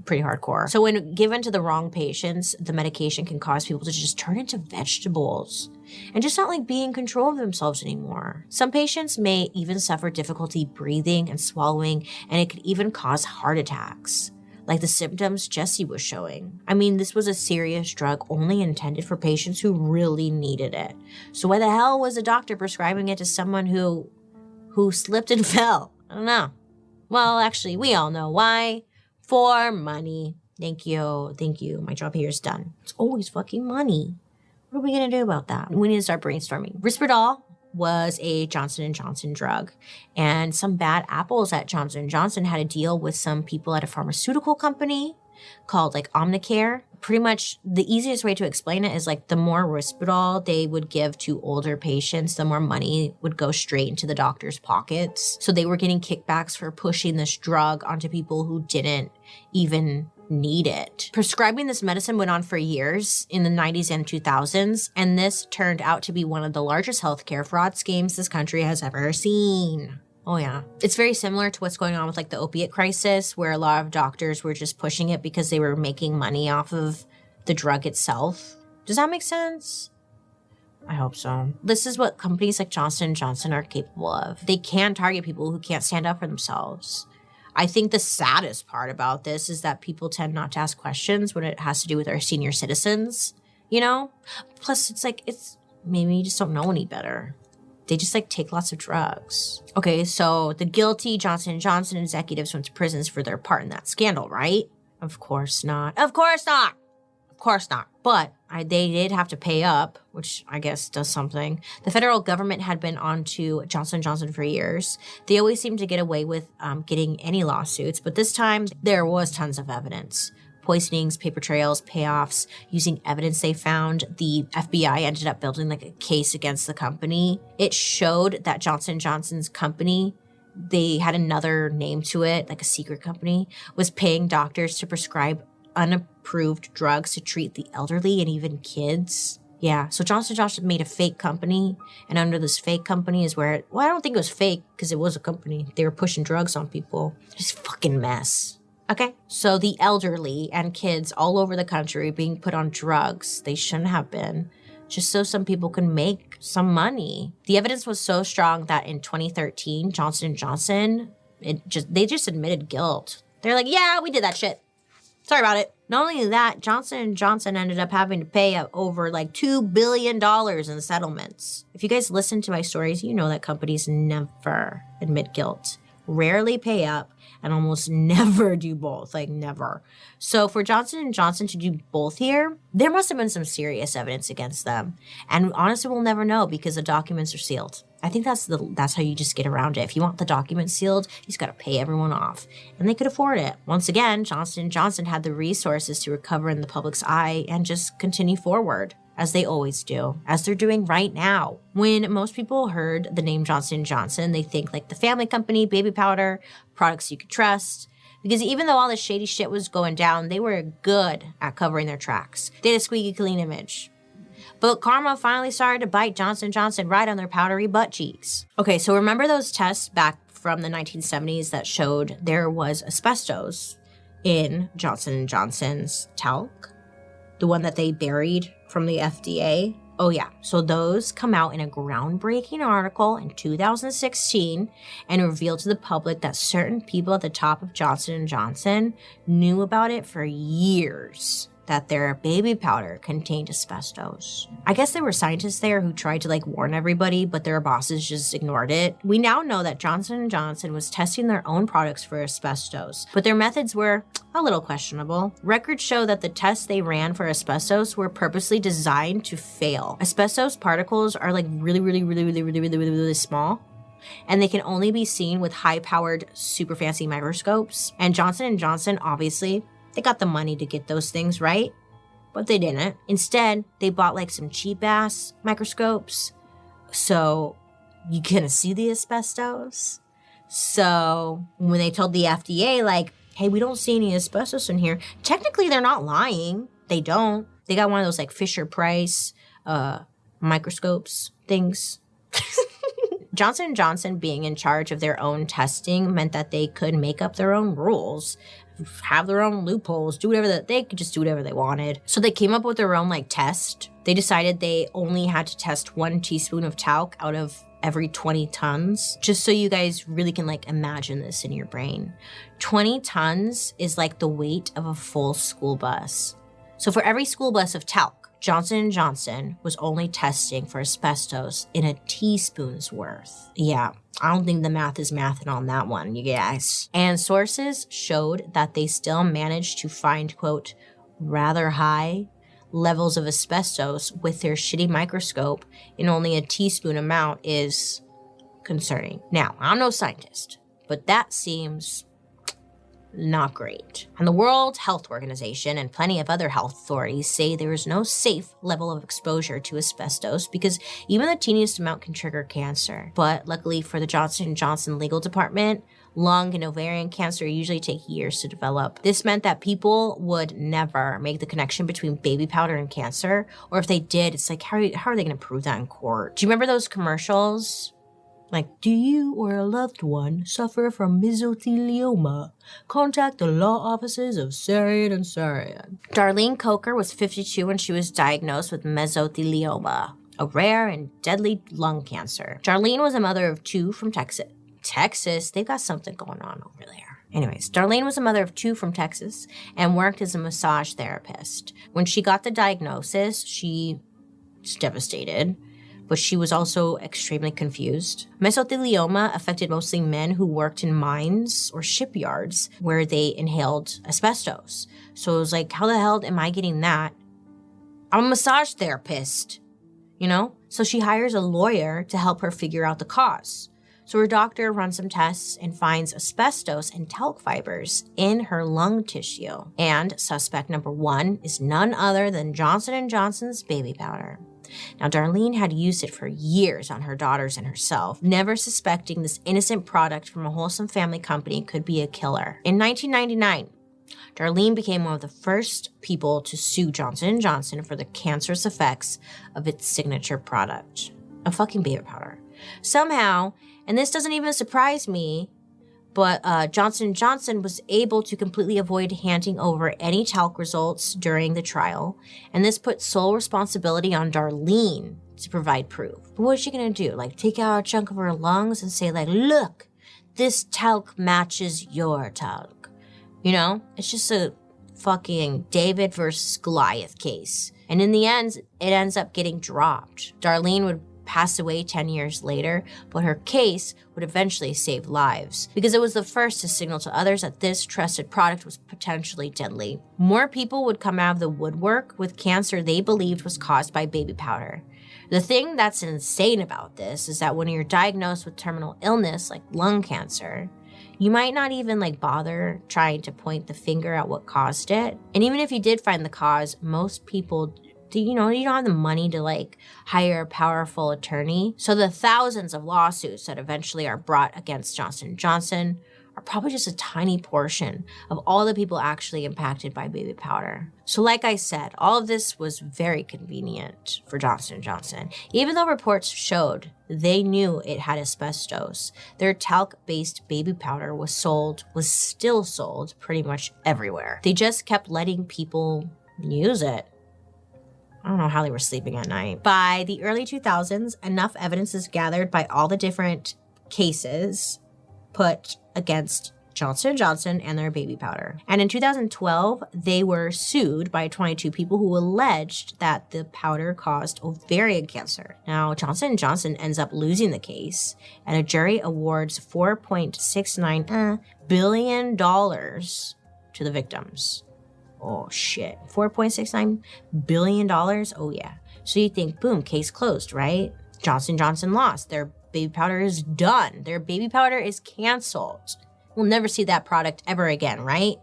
Pretty hardcore. So when given to the wrong patients, the medication can cause people to just turn into vegetables and just not like be in control of themselves anymore. Some patients may even suffer difficulty breathing and swallowing, and it could even cause heart attacks, like the symptoms Jessie was showing. I mean, this was a serious drug only intended for patients who really needed it. So why the hell was a doctor prescribing it to someone who slipped and fell? I don't know. Well, actually, we all know why. For money. Thank you. Thank you. My job here is done. It's always fucking money. What are we going to do about that? We need to start brainstorming. Risperdal was a Johnson & Johnson drug. And some bad apples at Johnson & Johnson had a deal with some people at a pharmaceutical company called like Omnicare. Pretty much the easiest way to explain it is like the more Risperdal they would give to older patients, the more money would go straight into the doctor's pockets. So they were getting kickbacks for pushing this drug onto people who didn't even need it. Prescribing this medicine went on for years in the 90s and 2000s, and this turned out to be one of the largest healthcare fraud schemes this country has ever seen. Oh yeah. It's very similar to what's going on with like the opiate crisis, where a lot of doctors were just pushing it because they were making money off of the drug itself. Does that make sense? I hope so. This is what companies like Johnson & Johnson are capable of. They can target people who can't stand up for themselves. I think the saddest part about this is that people tend not to ask questions when it has to do with our senior citizens, you know? Plus, it's maybe you just don't know any better. They just like take lots of drugs. Okay, so the guilty Johnson & Johnson executives went to prisons for their part in that scandal, right? Of course not. Of course not. Of course not. But they did have to pay up, which I guess does something. The federal government had been on to Johnson & Johnson for years. They always seemed to get away with getting any lawsuits, but this time there was tons of evidence. Poisonings, paper trails, payoffs, using evidence they found. The FBI ended up building like a case against the company. It showed that Johnson & Johnson's company, they had another name to it, like a secret company, was paying doctors to prescribe unapproved drugs to treat the elderly and even kids. Yeah, so Johnson & Johnson made a fake company, and under this fake company is where, I don't think it was fake because it was a company. They were pushing drugs on people. Just fucking mess. Okay, so the elderly and kids all over the country being put on drugs they shouldn't have been, just so some people can make some money. The evidence was so strong that in 2013, Johnson & Johnson, they just admitted guilt. They're like, yeah, we did that shit. Sorry about it. Not only that, Johnson & Johnson ended up having to pay over like $2 billion in settlements. If you guys listen to my stories, you know that companies never admit guilt. rarely pay up, and almost never do both, like never. So for Johnson & Johnson to do both here, there must have been some serious evidence against them. And honestly, we'll never know because the documents are sealed. I think that's how you just get around it. If you want the documents sealed, you just got to pay everyone off. And they could afford it. Once again, Johnson & Johnson had the resources to recover in the public's eye and just continue forward, as they always do, as they're doing right now. When most people heard the name Johnson & Johnson, they think like the family company, baby powder, products you could trust. Because even though all this shady shit was going down, they were good at covering their tracks. They had a squeaky clean image. But karma finally started to bite Johnson & Johnson right on their powdery butt cheeks. Okay, so remember those tests back from the 1970s that showed there was asbestos in Johnson & Johnson's talc? The one that they buried from the FDA? Oh yeah, so those come out in a groundbreaking article in 2016 and revealed to the public that certain people at the top of Johnson & Johnson knew about it for years, that their baby powder contained asbestos. I guess there were scientists there who tried to warn everybody, but their bosses just ignored it. We now know that Johnson & Johnson was testing their own products for asbestos, but their methods were a little questionable. Records show that the tests they ran for asbestos were purposely designed to fail. Asbestos particles are really small, and they can only be seen with high-powered, super fancy microscopes. And Johnson & Johnson, obviously, they got the money to get those things right, but they didn't. Instead, they bought some cheap-ass microscopes, so you couldn't see the asbestos. So when they told the FDA, hey, we don't see any asbestos in here, technically they're not lying. They don't. They got one of those Fisher-Price microscopes things. Johnson & Johnson being in charge of their own testing meant that they could make up their own rules, have their own loopholes, do whatever they could just do whatever they wanted. So they came up with their own test. They decided they only had to test 1 teaspoon of talc out of every 20 tons. Just so you guys really can imagine this in your brain. 20 tons is the weight of a full school bus. So for every school bus of talc, Johnson & Johnson was only testing for asbestos in a teaspoon's worth. Yeah, I don't think the math is mathing on that one, you guys. And sources showed that they still managed to find, quote, rather high levels of asbestos with their shitty microscope in only a teaspoon amount is concerning. Now, I'm no scientist, but that seems not great. And the World Health Organization and plenty of other health authorities say there is no safe level of exposure to asbestos because even the teeniest amount can trigger cancer. But luckily for the Johnson & Johnson legal department, lung and ovarian cancer usually take years to develop. This meant that people would never make the connection between baby powder and cancer, or if they did, it's how are they going to prove that in court? Do you remember those commercials? Do you or a loved one suffer from mesothelioma? Contact the law offices of Sarian and Sarian. Darlene Coker was 52 when she was diagnosed with mesothelioma, a rare and deadly lung cancer. Darlene was a mother of 2 from Texas. Texas, they've got something going on over there. Anyways, Darlene was a mother of 2 from Texas and worked as a massage therapist. When she got the diagnosis, she was devastated, but she was also extremely confused. Mesothelioma affected mostly men who worked in mines or shipyards where they inhaled asbestos. So it was how the hell am I getting that? I'm a massage therapist, So she hires a lawyer to help her figure out the cause. So her doctor runs some tests and finds asbestos and talc fibers in her lung tissue. And suspect number 1 is none other than Johnson & Johnson's baby powder. Now, Darlene had used it for years on her daughters and herself, never suspecting this innocent product from a wholesome family company could be a killer. In 1999, Darlene became one of the first people to sue Johnson & Johnson for the cancerous effects of its signature product, a fucking baby powder. Somehow, and this doesn't even surprise me, but Johnson & Johnson was able to completely avoid handing over any talc results during the trial, and this put sole responsibility on Darlene to provide proof. But what is she gonna do? Take out a chunk of her lungs and say look, this talc matches your talc. It's just a fucking David versus Goliath case. And in the end, it ends up getting dropped. Darlene would passed away 10 years later, but her case would eventually save lives because it was the first to signal to others that this trusted product was potentially deadly. More people would come out of the woodwork with cancer they believed was caused by baby powder. The thing that's insane about this is that when you're diagnosed with terminal illness like lung cancer, you might not even bother trying to point the finger at what caused it. And even if you did find the cause, most people, you don't have the money to hire a powerful attorney. So the thousands of lawsuits that eventually are brought against Johnson & Johnson are probably just a tiny portion of all the people actually impacted by baby powder. So like I said, all of this was very convenient for Johnson & Johnson. Even though reports showed they knew it had asbestos, their talc-based baby powder was still sold pretty much everywhere. They just kept letting people use it. I don't know how they were sleeping at night. By the early 2000s, enough evidence is gathered by all the different cases put against Johnson & Johnson and their baby powder. And in 2012, they were sued by 22 people who alleged that the powder caused ovarian cancer. Now, Johnson & Johnson ends up losing the case, and a jury awards $4.69 billion to the victims. Oh, shit. $4.69 billion? Oh, yeah. So you think, boom, case closed, right? Johnson & Johnson lost. Their baby powder is done. Their baby powder is canceled. We'll never see that product ever again, right?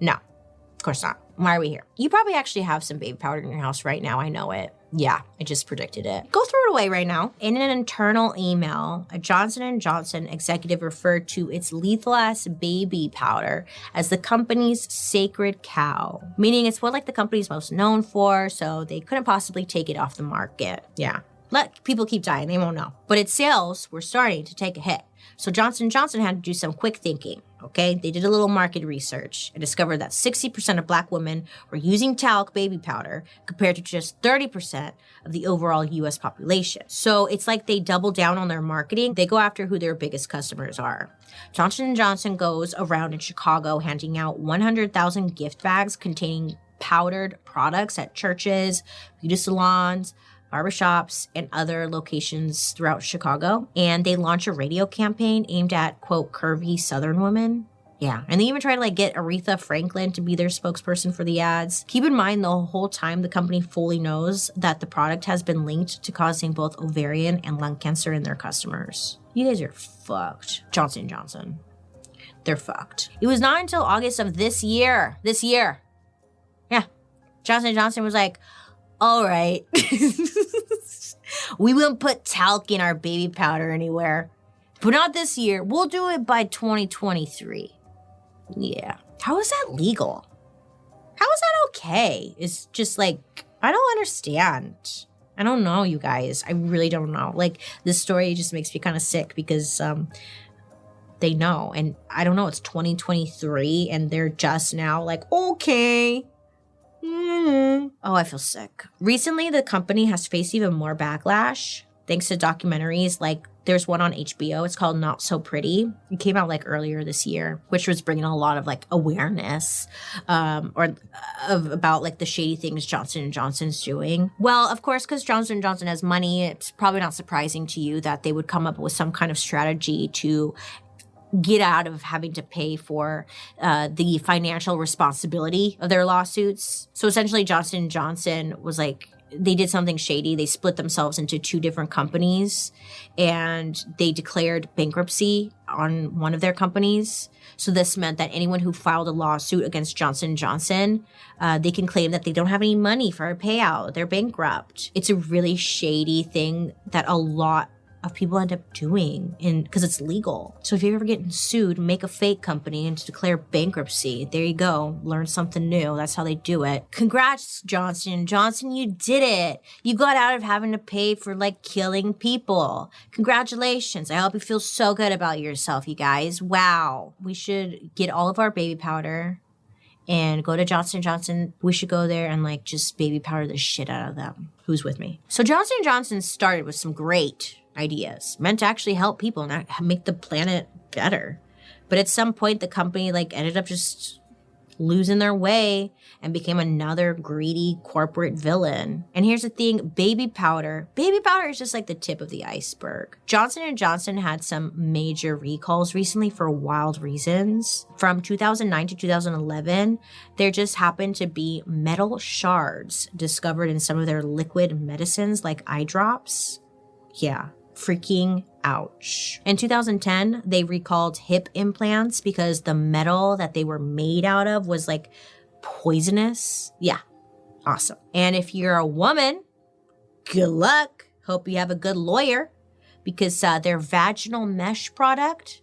No, of course not. Why are we here? You probably actually have some baby powder in your house right now. I know it. Yeah, I just predicted it. Go throw it away right now. In an internal email, a Johnson & Johnson executive referred to its lethal-ass baby powder as the company's sacred cow, meaning it's what the company's most known for, so they couldn't possibly take it off the market. Yeah. Let people keep dying, they won't know. But its sales were starting to take a hit. So Johnson & Johnson had to do some quick thinking, okay? They did a little market research and discovered that 60% of Black women were using talc baby powder compared to just 30% of the overall U.S. population. So it's like they double down on their marketing. They go after who their biggest customers are. Johnson & Johnson goes around in Chicago handing out 100,000 gift bags containing powdered products at churches, beauty salons, barbershops, and other locations throughout Chicago. And they launch a radio campaign aimed at, quote, curvy Southern women. Yeah, and they even try to get Aretha Franklin to be their spokesperson for the ads. Keep in mind the whole time the company fully knows that the product has been linked to causing both ovarian and lung cancer in their customers. You guys are fucked. Johnson & Johnson. They're fucked. It was not until August of this year. Yeah, Johnson & Johnson was like, all right, we won't put talc in our baby powder anywhere, but not this year. We'll do it by 2023. Yeah. How is that legal? How is that okay? It's just I don't understand. I don't know, you guys. I really don't know. This story just makes me kind of sick because they know. And I don't know, it's 2023 and they're just now okay. Oh, I feel sick. Recently, the company has faced even more backlash thanks to documentaries there's one on HBO. It's called Not So Pretty. It came out earlier this year, which was bringing a lot of awareness about the shady things Johnson & Johnson's doing. Well, of course, because Johnson & Johnson has money, it's probably not surprising to you that they would come up with some kind of strategy to get out of having to pay for the financial responsibility of their lawsuits. So essentially, Johnson & Johnson was they did something shady. They split themselves into two different companies and they declared bankruptcy on one of their companies. So this meant that anyone who filed a lawsuit against Johnson & Johnson, they can claim that they don't have any money for a payout. They're bankrupt. It's a really shady thing that a lot of people end up doing because it's legal. So if you're ever getting sued, make a fake company and declare bankruptcy. There you go. Learn something new. That's how they do it. Congrats, Johnson & Johnson. You did it. You got out of having to pay for killing people. Congratulations. I hope you feel so good about yourself, you guys. Wow. We should get all of our baby powder and go to Johnson & Johnson. We should go there and just baby powder the shit out of them. Who's with me? So Johnson & Johnson started with some great ideas meant to actually help people and make the planet better. But at some point, the company ended up just losing their way and became another greedy corporate villain. And here's the thing, baby powder. Baby powder is just like the tip of the iceberg. Johnson & Johnson had some major recalls recently for wild reasons. From 2009 to 2011, there just happened to be metal shards discovered in some of their liquid medicines like eye drops. Yeah, freaking ouch. In 2010, they recalled hip implants because the metal that they were made out of was like poisonous. Yeah, awesome. And if you're a woman, good luck. Hope you have a good because their vaginal mesh product,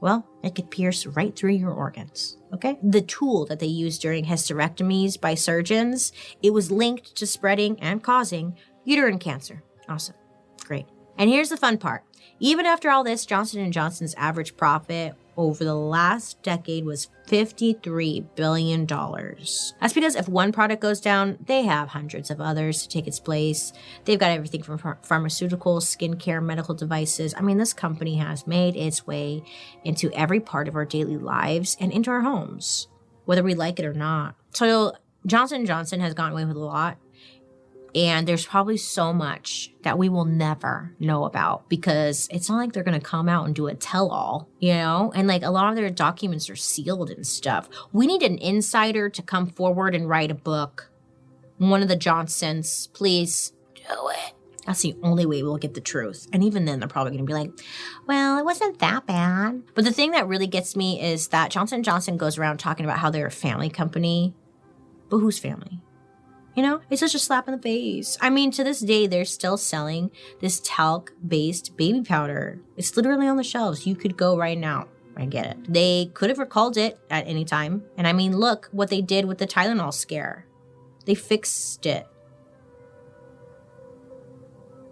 well, it could pierce right through your organs, okay? The tool that they used during hysterectomies by surgeons, it was linked to spreading and causing uterine cancer. Awesome. Great. And here's the fun part. Even after all this, Johnson & Johnson's average profit over the last decade was $53 billion. That's because if one product goes down, they have hundreds of others to take its place. They've got everything from pharmaceuticals, skincare, medical devices. I mean, this company has made its way into every part of our daily lives and into our homes, whether we like it or not. So Johnson & Johnson has gotten away with a lot. And there's probably so much that we will never know about because it's not like they're going to come out and do a tell-all, you know? And like a lot of their documents are sealed and stuff. We need an insider to come forward and write a book. One of the Johnsons, please do it. That's the only way we'll get the truth. And even then, they're probably going to be like, well, it wasn't that bad. But the thing that really gets me is that Johnson & Johnson goes around talking about how they're a family company. But whose family? You know, it's such a slap in the face. I mean, to this day, they're still selling this talc-based baby powder. It's literally on the shelves. You could go right now and get it. They could have recalled it at any time. And I mean, look what they did with the Tylenol scare. They fixed it.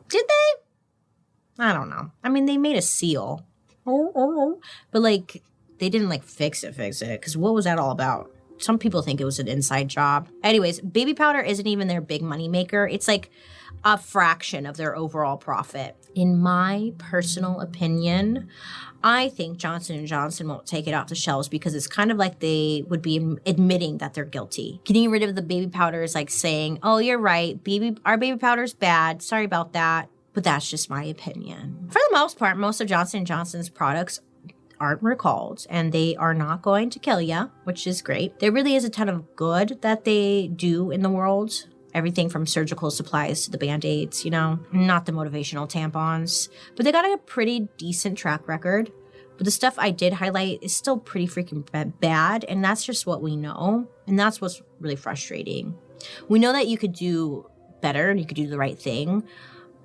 Did they? I don't know. I mean, they made a seal. But like, they didn't like fix it. Because what was that all about? Some people think it was an inside job. Anyways, baby powder isn't even their big money maker. It's like a fraction of their overall profit. In my personal opinion, I think Johnson & Johnson won't take it off the shelves because it's kind of like they would be admitting that they're guilty. Getting rid of the baby powder is like saying, oh, you're right. Our baby powder's bad. Sorry about that. But that's just my opinion. For the most part, most of Johnson & Johnson's products aren't recalled and they are not going to kill you, which is great. There really is a ton of good that they do in the world. Everything from surgical supplies to the Band-Aids, you know, not the motivational tampons. But they got a pretty decent track record. But the stuff I did highlight is still pretty freaking bad. And that's just what we know. And that's what's really frustrating. We know that you could do better and you could do the right thing.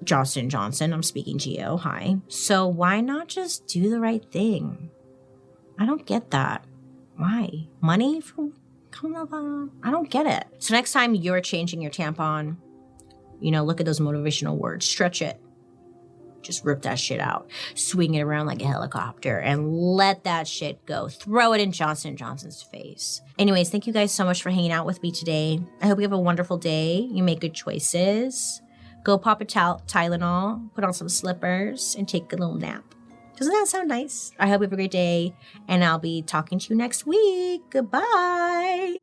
Johnson & Johnson, I'm speaking to you. Hi. So why not just do the right thing? I don't get that. Why? Money from... Come on. I don't get it. So next time you're changing your tampon, you know, look at those motivational words. Stretch it. Just rip that shit out. Swing it around like a helicopter and let that shit go. Throw it in Johnson & Johnson's face. Anyways, thank you guys so much for hanging out with me today. I hope you have a wonderful day. You make good choices. Go pop a Tylenol, put on some slippers, and take a little nap. Doesn't that sound nice? I hope you have a great day, and I'll be talking to you next week. Goodbye.